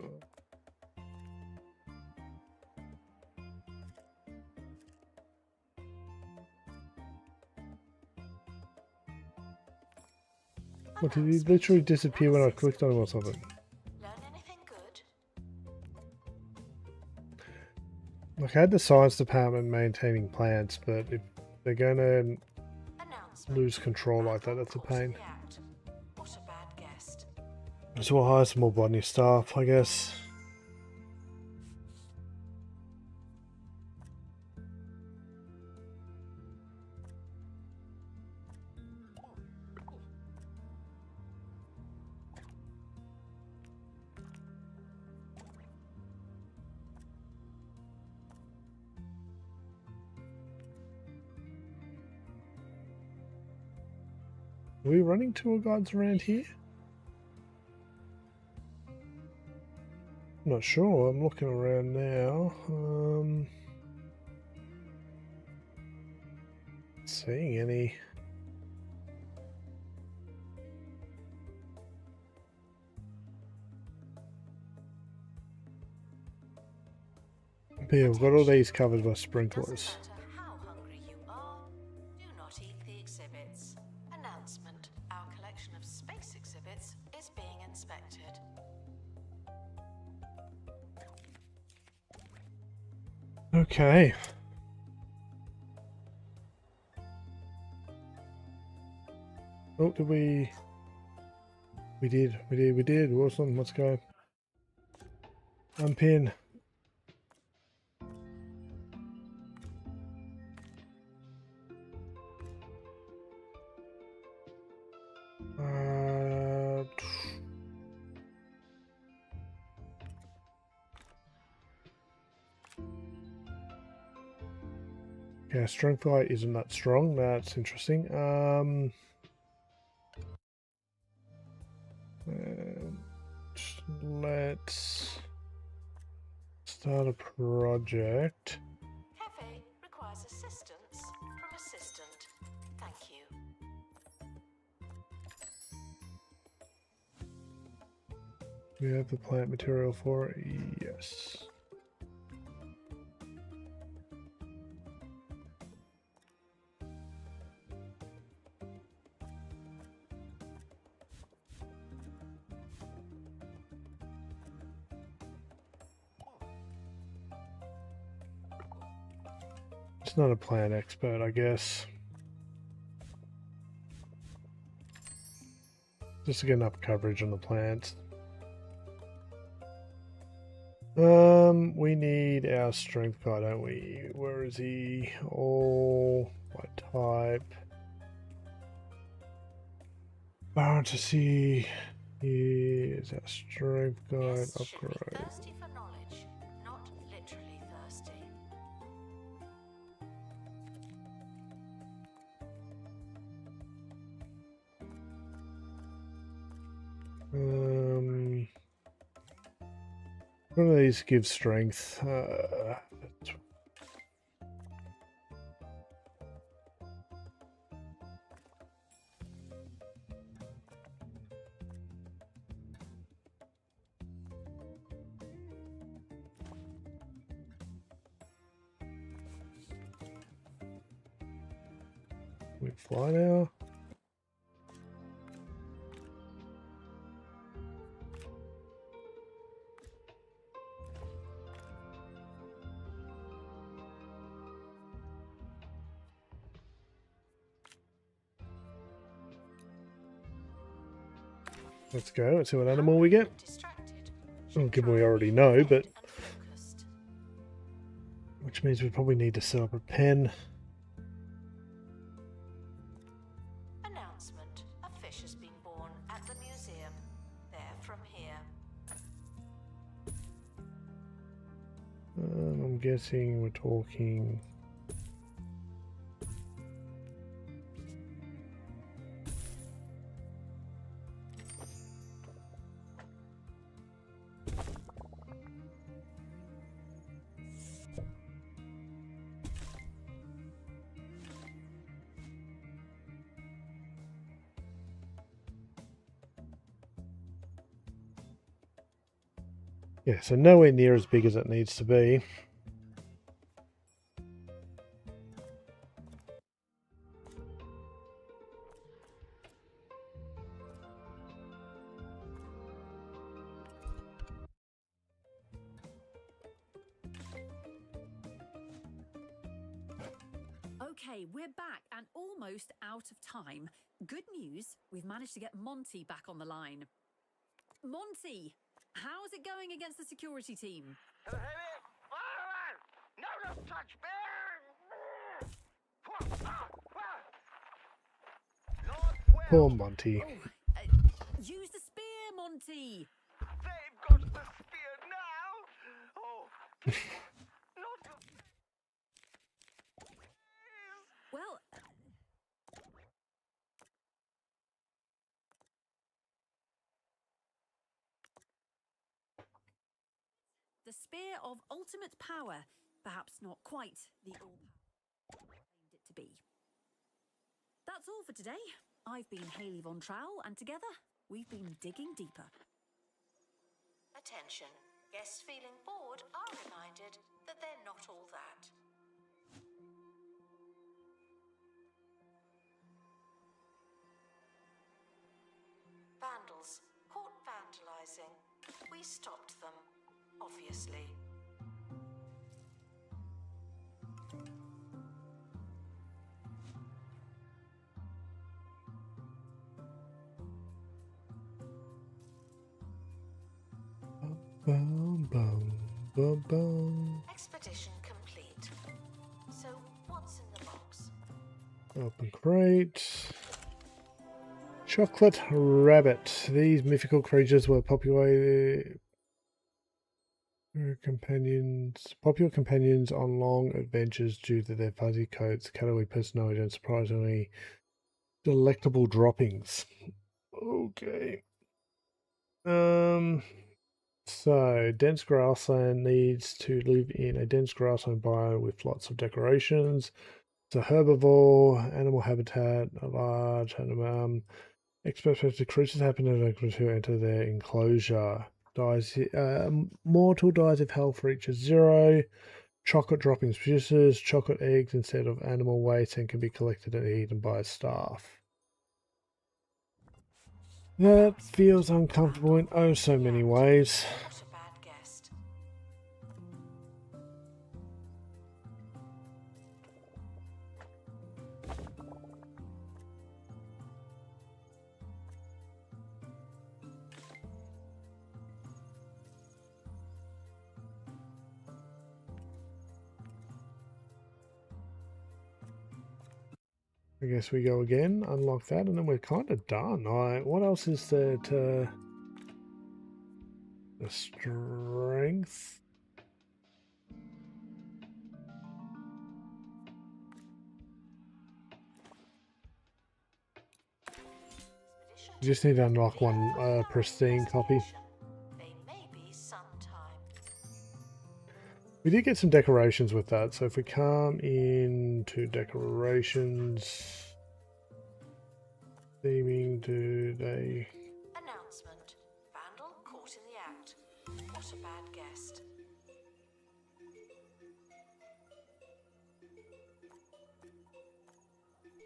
What, did he literally disappear when I clicked on him or something? Learn anything good? Like, I had the science department maintaining plants, but if they're going to Announcement. lose control like that, that's a pain. React. What a bad guest. So we'll hire some more botany staff, I guess. Are we running tour guides around here? Not sure. I'm looking around now. Not seeing any. But yeah, we've got all these covered by sprinklers. Doesn't matter how hungry you are, do not eat the exhibits. Announcement. Our collection of space exhibits is being inspected. Okay. Oh, did we? We did. Awesome. Let's go. Unpin. Yeah, strength light isn't that strong. That's interesting. Let's start a project. Cafe requires assistance from assistant. Thank you. We have the plant material for it. Yes. It's not a plant expert, I guess. Just to get enough coverage on the plants. We need our strength guy, don't we? Where is he? All by type. Fantasy. Here's our strength guide Guests should be upgrade. thirsty for knowledge, not literally thirsty. One of these gives strength. We fly now. Let's go. Let's see what animal we get. Distracted. Well, given we already know, but And focused. which means we probably need to set up a pen. Announcement. A fish has been born at the museum. There from here. I'm guessing we're talking. Yeah, so nowhere near as big as it needs to be. Okay, we're back and almost out of time. Good news, we've managed to get Monty back on the line. Monty, how's it going against the security team? No, don't touch me! Poor Monty. Oh, use the spear, Monty! They've got the spear now! Oh, not the... Well, the spear of ultimate power, perhaps not quite the all-power claimed it to be. That's all for today. I've been Hayley Von Trowell, and together we've been digging deeper. Attention. Guests feeling bored are reminded that they're not all that. Vandals caught vandalizing. We stopped them, obviously. Bum, bum, bum, bum. Expedition complete. So, what's in the box? Open crate. Chocolate rabbit. These mythical creatures were popular companions on long adventures due to their fuzzy coats, cuddly personality, and surprisingly delectable droppings. Okay. So, dense grassland needs to live in a dense grassland biome with lots of decorations. It's a herbivore, animal habitat, a large animal. Expected creatures happen to enter their enclosure. Mortal dies if health reaches 0. Chocolate droppings produces chocolate eggs instead of animal waste and can be collected and eaten by staff. That feels uncomfortable in oh so many ways. What a bad guest. I guess we go again, unlock that, and then we're kind of done. What else is there to... The strength? You just need to unlock one pristine copy. They may be sometime. We did get some decorations with that, so if we come into decorations, theming, do they... Announcement. Vandal caught in the act. What a bad guest.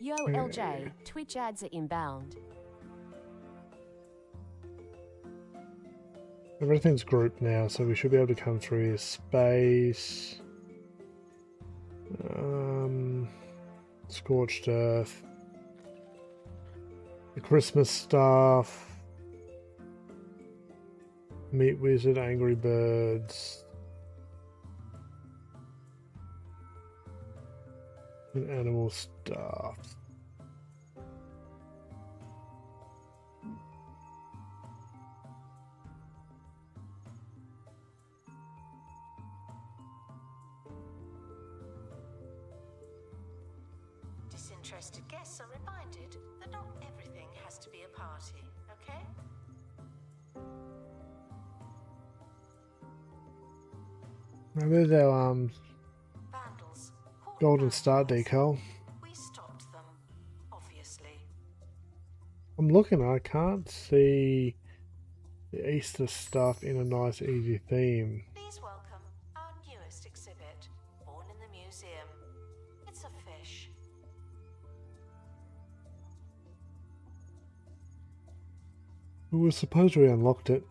Yo, LJ, Twitch ads are inbound. Everything's grouped now, so we should be able to come through here. Space. Scorched Earth. The Christmas stuff. Meat Wizard, Angry Birds. And animal stuff. Disinterested guests are reminded that not everything has to be a party, okay? Now there's our Vandals. Caught golden star vandalizing. decal. We stopped them, obviously. I'm looking, I can't see the Easter stuff in a nice, easy theme. Please welcome our newest exhibit, born in the museum. It's a fish. We supposedly unlocked it.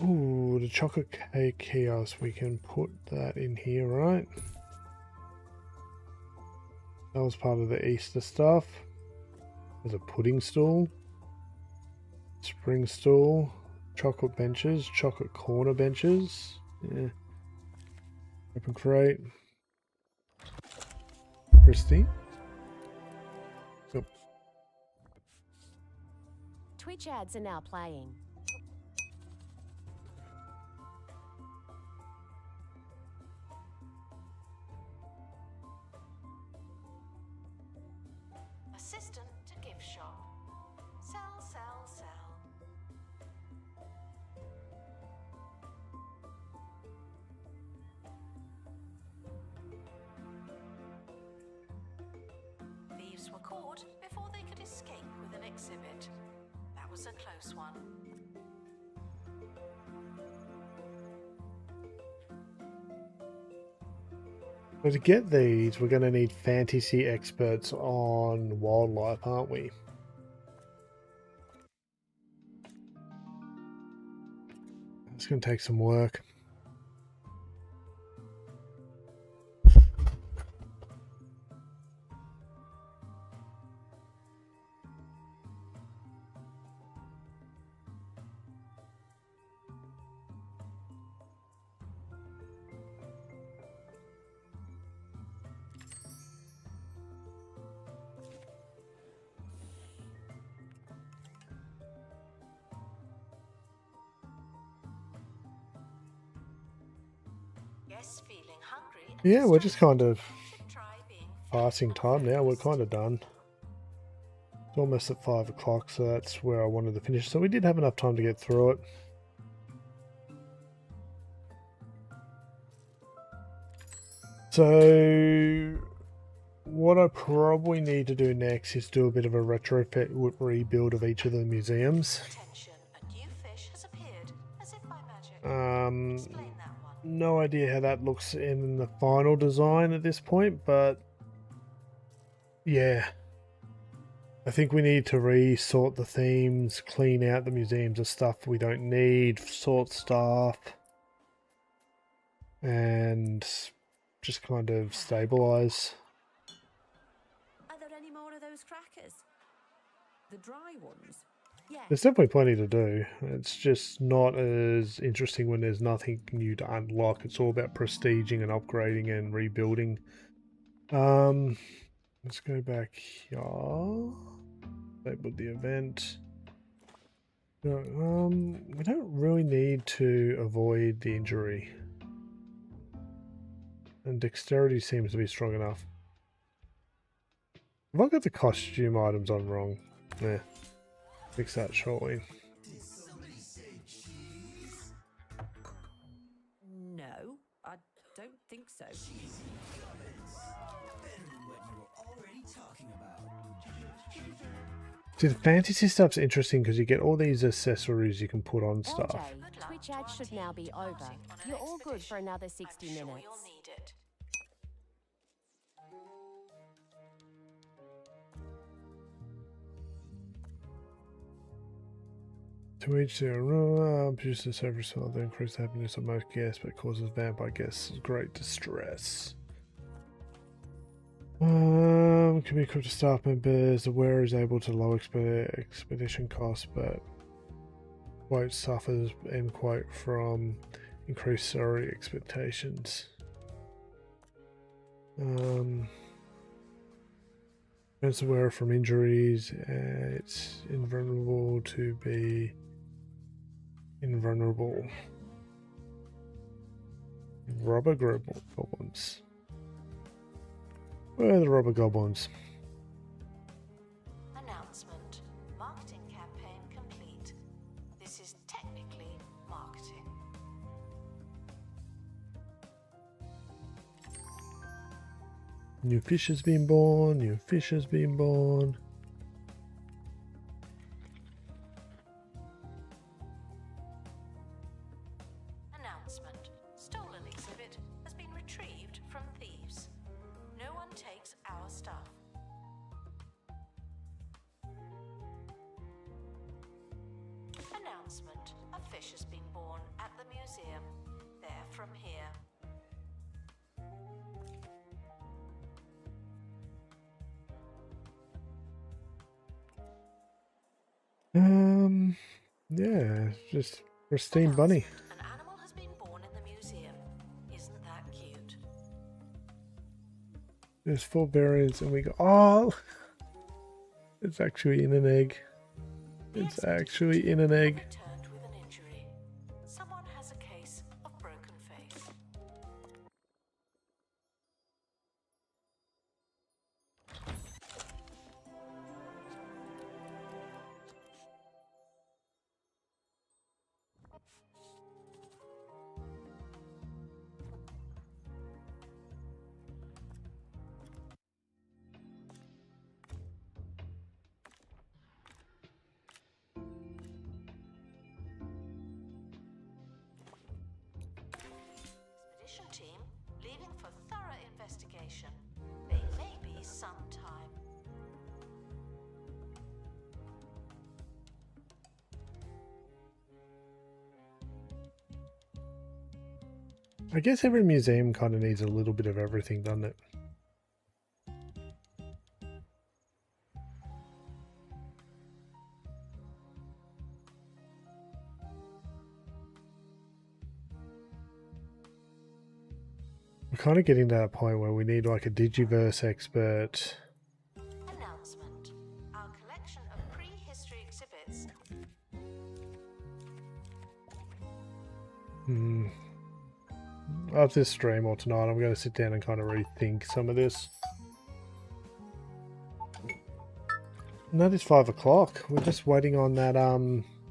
Ooh, the chocolate cake kiosk. We can put that in here, right? That was part of the Easter stuff. There's a pudding stool, spring stool, chocolate benches, chocolate corner benches. Yeah. Open crate. Christy. Yep. Twitch ads are now playing. Assistant to gift shop. Sell, sell, sell. Thieves were caught before they could escape with an exhibit. That was a close one. So to get these, we're going to need fantasy experts on wildlife, aren't we? It's going to take some work. Guests feeling hungry and Yeah, we're just kind of should try being passing time now. We're kind of done. It's almost at 5 o'clock, so that's where I wanted to finish. So we did have enough time to get through it. So what I probably need to do next is do a bit of a retrofit rebuild of each of the museums. attention. A new fish has appeared, as if by magic. Explain that one. No idea how that looks in the final design at this point, but yeah. I think we need to re-sort the themes, clean out the museums of stuff we don't need, sort stuff, and just kind of stabilize. Are there any more of those crackers? The dry ones? Yeah. There's definitely plenty to do. It's just not as interesting when there's nothing new to unlock. It's all about prestiging and upgrading and rebuilding. Let's go back here. Label the event. No, we don't really need to avoid the injury. And dexterity seems to be strong enough. Have I got the costume items on wrong? Yeah. Fix that shortly. No, I don't think so. See, the fantasy stuff's interesting because you get all these accessories you can put on stuff. LJ, Twitch ads should now be over. You're all good for another 60 I'm sure minutes. you'll need it. To each their own, produce the surface smell that increase the happiness of most guests, but causes vampire guests great distress. Can be equipped to staff members. The wearer is able to lower expedition costs, but quote suffers end quote from increased salary expectations. Prevents the wearer from injuries. It's invulnerable to be invulnerable. Rubber goblins. Where are the rubber goblins? Announcement. Marketing campaign complete. This is technically marketing. New fish has been born. New fish has been born. Announcement. Stolen exhibit has been retrieved from thieves. No one takes our stuff. Announcement. A fish has been born at the museum. They're from here. Yeah, just pristine bunny. An animal has been born in the museum. Isn't that cute? There's 4 variants and we go, oh, it's actually in an egg. It's actually in an egg. Returned with an injury. Someone has a case of broken face. Expedition team leaving for thorough investigation. They may be some time. I guess every museum kind of needs a little bit of everything, doesn't it? We're kind of getting to that point where we need like a Digiverse expert. Announcement. Our collection of prehistory exhibits. After this stream or tonight, I'm going to sit down and kind of rethink some of this. And that is 5 o'clock. We're just waiting on that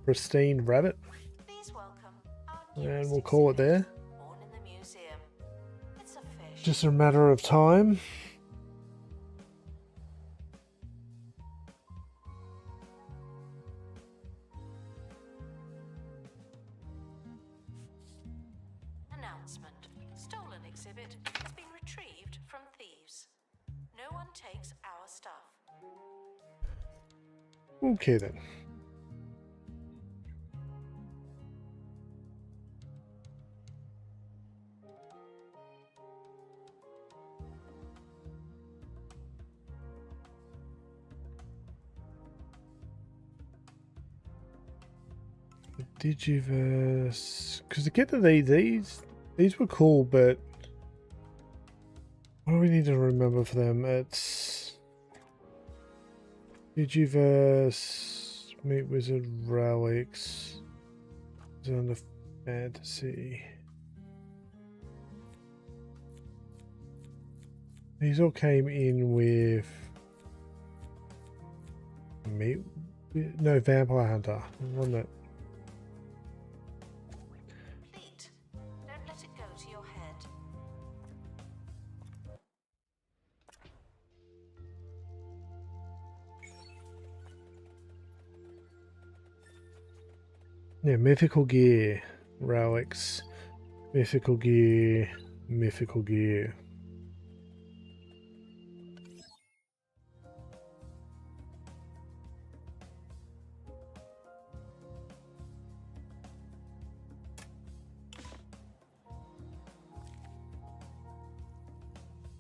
pristine rabbit, Please welcome our and newest we'll call it there. exhibit, born in the museum. It's a fish. Just a matter of time. Announcement. Stolen exhibit has been retrieved from thieves. No one takes our stuff. Okay then. Digiverse, because to get to these were cool, but what do we need to remember for them? It's Digiverse, Meat Wizard, Relics, Zone of Fantasy. These all came in with Meat, no, Vampire Hunter, wasn't it? Complete. Don't let it go to your head. Yeah, mythical gear, relics, mythical gear, mythical gear.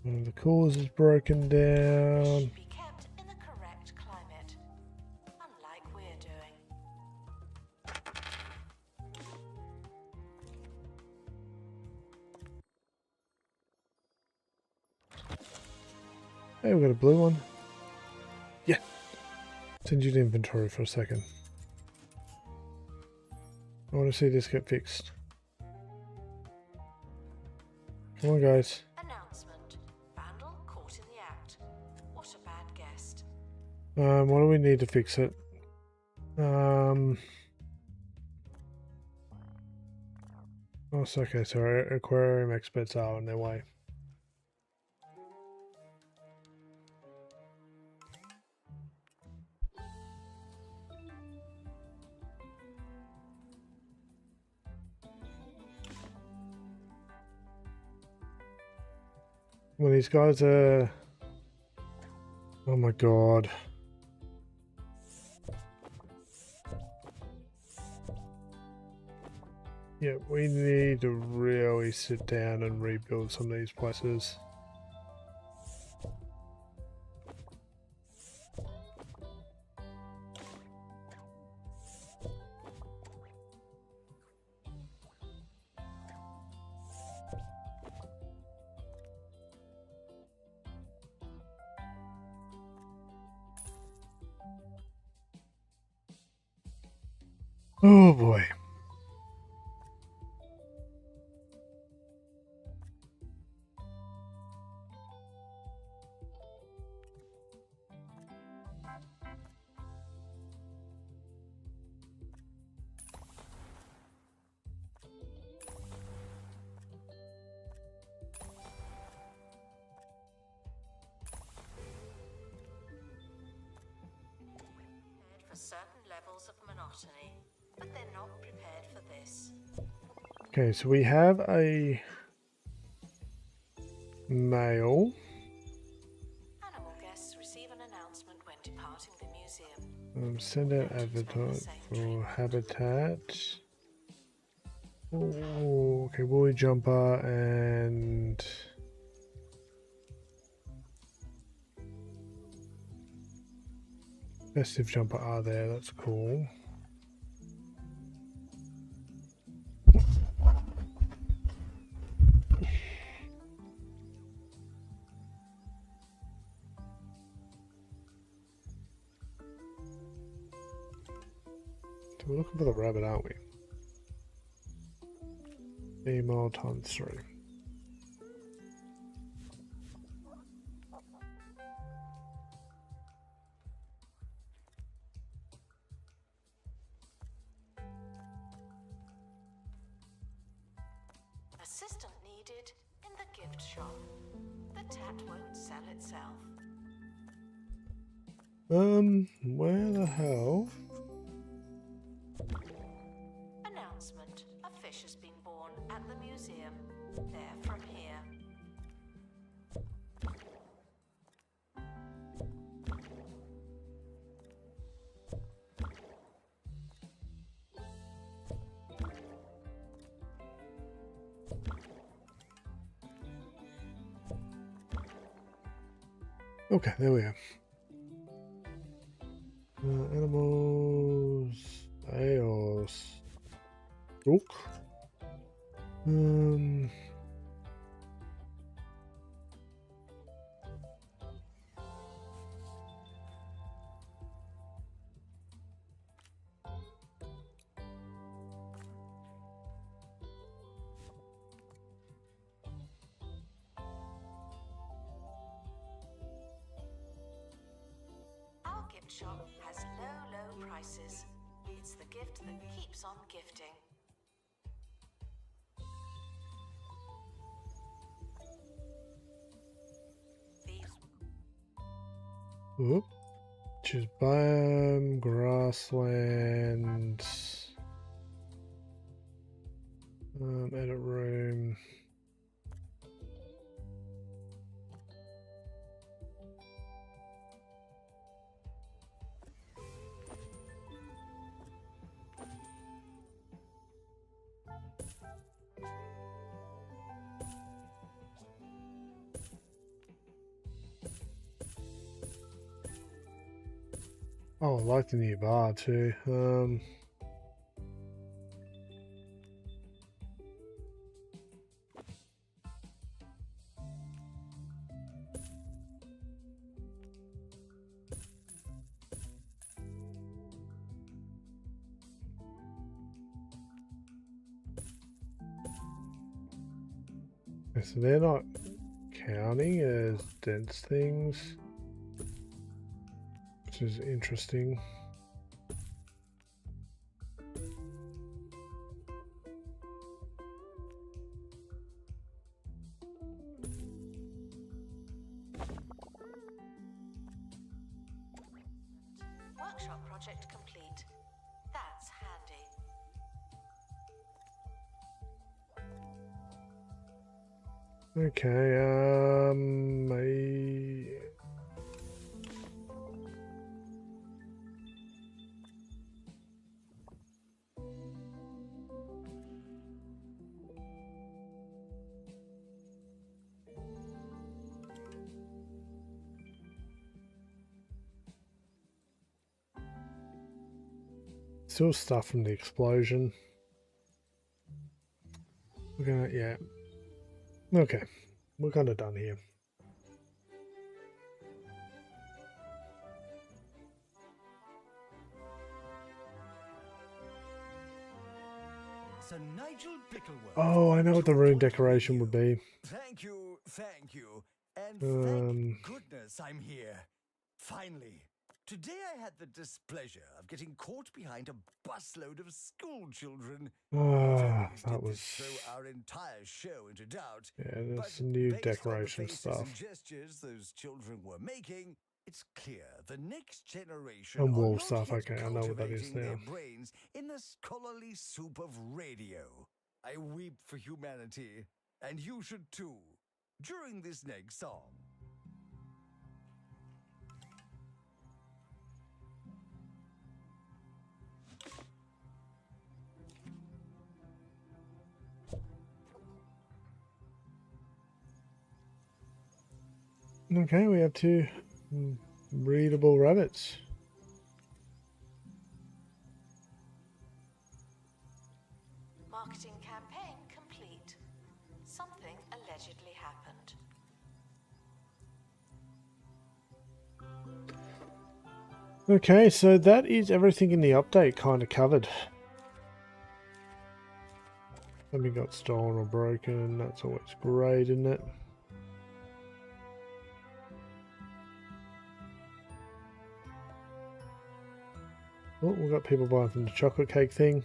And the cause is broken down. Should be kept in the correct climate, unlike we're doing. Hey, we got a blue one. Yeah. Send you to inventory for a second. I want to see this get fixed. Come on, guys. Announcement. Vandal caught in the act. What a bad guest. What do we need to fix it? Oh, it's okay. Sorry, aquarium experts are on their way. Well, these guys are... Oh my god. Yeah, we need to really sit down and rebuild some of these places. Oh boy. For certain levels of monotony, but they're not prepared for this. Okay, so we have a mail. Animal guests receive an announcement when departing the museum. Send out advertise for habitat. Oh, okay, woolly jumper and festive jumper are there. That's cool. So we're looking for the rabbit, aren't we? Female times 3. Assistant needed in the gift shop. The tat won't sell itself. Where the hell? Announcement. A fish has been born at the museum. There from here. Okay, there we are. Animals, sales, look. Our gift shop has low prices. It's the gift that keeps on gifting. These Whoop. Choose biome, grassland, edit room. Oh, I like the new bar too. So they're not counting as dense things, which is interesting. workshop project complete. That's handy. Okay, still stuff from the explosion. We're gonna, yeah. Okay, we're kind of done here. Sir Nigel Pickleworth. Oh, I know what the rune decoration would be. Thank you, thank you. And Um, thank goodness I'm here. Finally. Today I had the displeasure of getting caught behind a busload of school children. Ah, These that did was, this throw our entire show into doubt. yeah, But there's some new based on the decoration faces stuff. and gestures those children were making, it's clear the next generation And are wall not stuff, yet okay, I know what that is cultivating their now. brains in the scholarly soup of radio. I weep for humanity, and you should too, during this next song. Okay, we have two readable rabbits. Marketing campaign complete. Something allegedly happened. Okay, so that is everything in the update kind of covered. Something got stolen or broken, that's always great, isn't it? Oh, we've got people buying from the chocolate cake thing.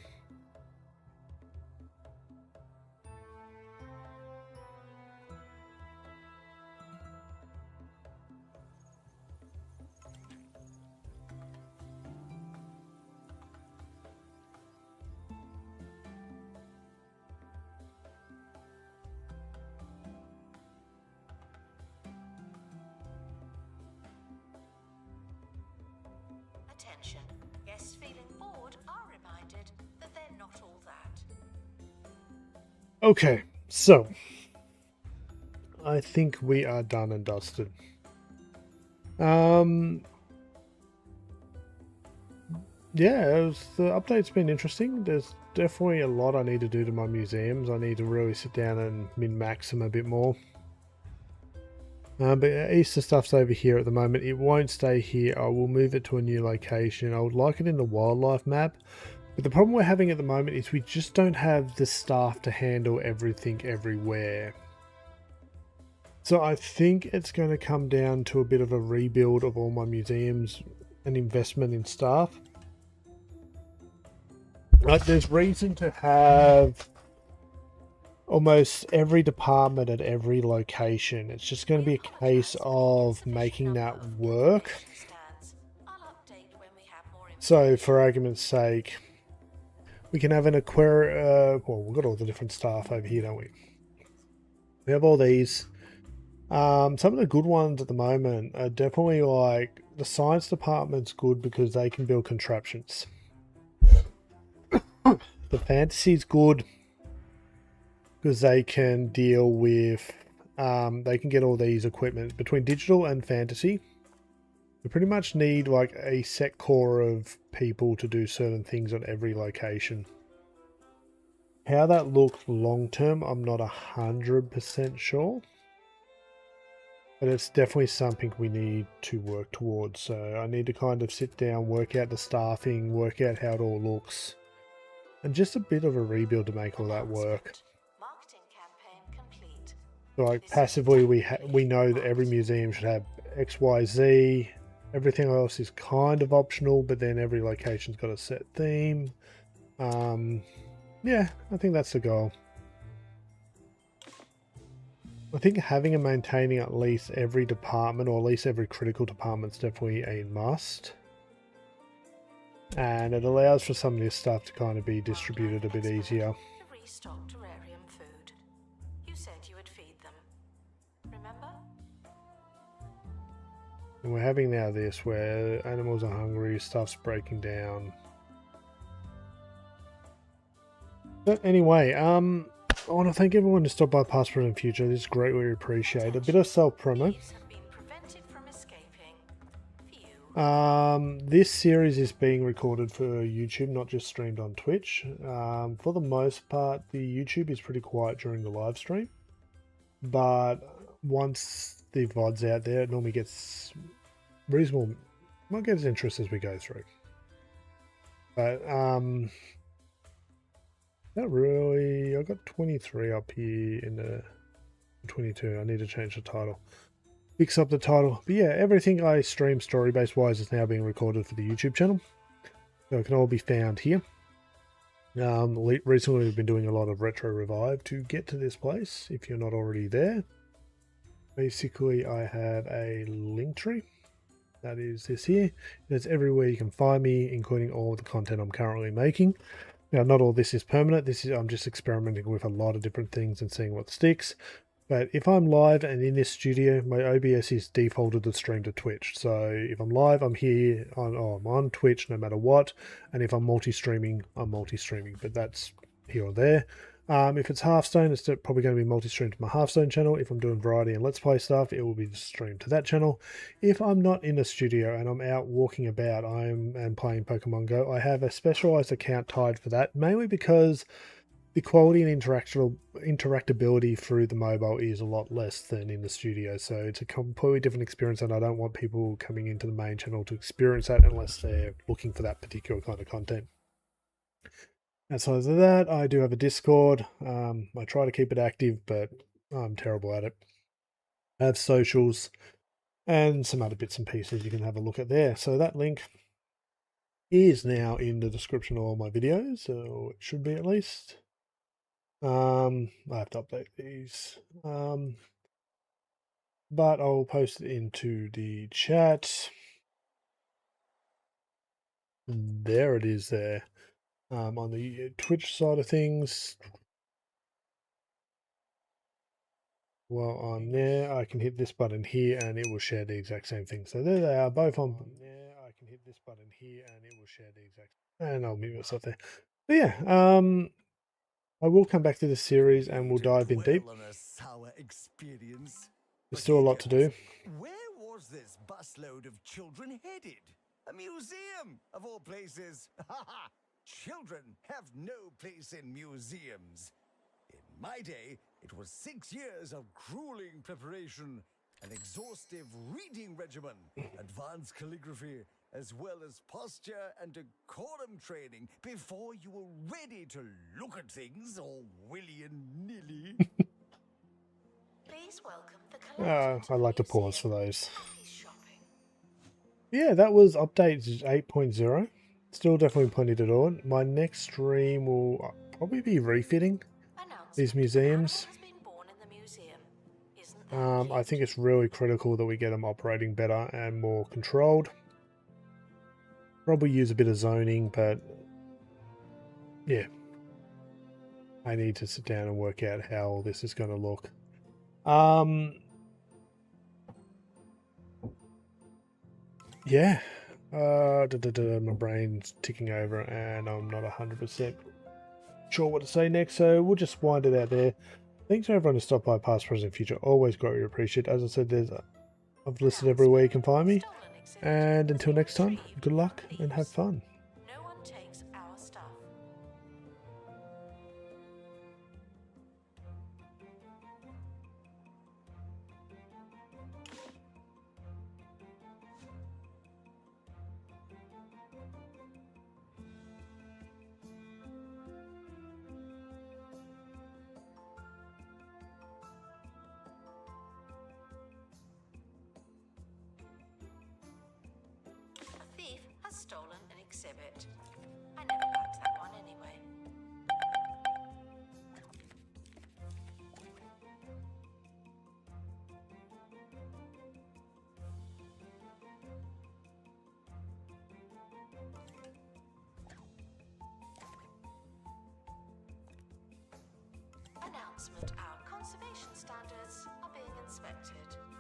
Attention. Guests feeling bored are reminded that they're not all that. Okay, so I think we are done and dusted. Yeah, the update's been interesting. There's definitely a lot I need to do to my museums. I need to really sit down and min-max them a bit more. But Easter stuff's over here at the moment. It won't stay here. I will move it to a new location. I would like it in the wildlife map. But the problem we're having at the moment is we just don't have the staff to handle everything everywhere. So I think it's going to come down to a bit of a rebuild of all my museums and investment in staff. There's reason to have almost every department at every location. It's just going to be a case of making that work. I'll update when we have more So for argument's sake, we can have an aquarium. Well, we've got all the different staff over here, don't we? We have all these. Some of the good ones at the moment are definitely like the science department's good because they can build contraptions. The fantasy's good because they can deal with, they can get all these equipment. Between digital and fantasy, we pretty much need like a set core of people to do certain things on every location. How that looks long term, I'm not 100% sure. But it's definitely something we need to work towards. So I need to kind of sit down, work out the staffing, work out how it all looks. And just a bit of a rebuild to make all that work. marketing campaign complete. So like passively, we know that every museum should have X, Y, Z. Everything else is kind of optional, but then every location's got a set theme. Yeah, I think that's the goal. I think having and maintaining at least every department, or at least every critical department, is definitely a must. And it allows for some of this stuff to kind of be distributed a bit easier. The restocked terrarium food. You said you would feed them. remember? And we're having now this where animals are hungry, stuff's breaking down. But anyway, I want to thank everyone who stopped by past, present, and future. This is greatly appreciated. A bit of self-promo. Thieves have been prevented from escaping. Phew. This series is being recorded for YouTube, not just streamed on Twitch. For the most part, the YouTube is pretty quiet during the live stream. But once the VOD's out there, it normally gets reasonable, might get interest as we go through. But, not really. I got 23 up here in the 22. I need to change the title. Fix up the title. But yeah, everything I stream story-based wise is now being recorded for the YouTube channel. So it can all be found here. Recently we've been doing a lot of Retro Revive to get to this place, if you're not already there. Basically, I have a link tree. That is this here. It's everywhere you can find me, including all the content I'm currently making. Now, not all this is permanent. I'm just experimenting with a lot of different things and seeing what sticks. But if I'm live and in this studio, my OBS is defaulted to stream to Twitch. So if I'm live, I'm here I'm on Twitch no matter what. And if I'm multi-streaming, I'm multi-streaming. But that's here or there. If it's Hearthstone, it's probably going to be multi-streamed to my Hearthstone channel. If I'm doing variety and Let's Play stuff, it will be streamed to that channel. If I'm not in a studio and I'm out walking about and playing Pokemon Go, I have a specialized account tied for that, mainly because the quality and interactability through the mobile is a lot less than in the studio. So it's a completely different experience, and I don't want people coming into the main channel to experience that unless they're looking for that particular kind of content. Outside of that, I do have a Discord. I try to keep it active, but I'm terrible at it. I have socials and some other bits and pieces you can have a look at there. So that link is now in the description of all my videos, so it should be at least. I have to update these. But I'll post it into the chat. There it is there. On the Twitch side of things, while I'm there, I can hit this button here and it will share the exact same thing. So there they are, both on there. I can hit this button here and it will share the exact, and I'll mute myself there. But yeah, I will come back to this series and we'll dive in deep. There's still a lot to do. Where was this busload of children headed? A museum, of all places. Children have no place in museums. In my day, it was 6 years of grueling preparation, an exhaustive reading regimen, advanced calligraphy, as well as posture and decorum training before you were ready to look at things all willy-nilly. Please welcome the collector I'd like to the pause for museum. those. Happy shopping. Yeah, that was update 8.0. Still definitely plenty to do. My next stream will probably be refitting these museums. Has been born in the museum. Isn't that I think it's really critical that we get them operating better and more controlled. Probably use a bit of zoning, but yeah, I need to sit down and work out how all this is going to look. Yeah. My brain's ticking over and I'm not 100% sure what to say next, so we'll just wind it out there. Thanks to everyone who stopped by, past, present, future. Always greatly appreciate. As I said, I've listed everywhere you can find me. And until next time, good luck and have fun. no one takes our stuff? A thief has stolen an exhibit. I never liked that one anyway. Announcement: our conservation standards are being inspected.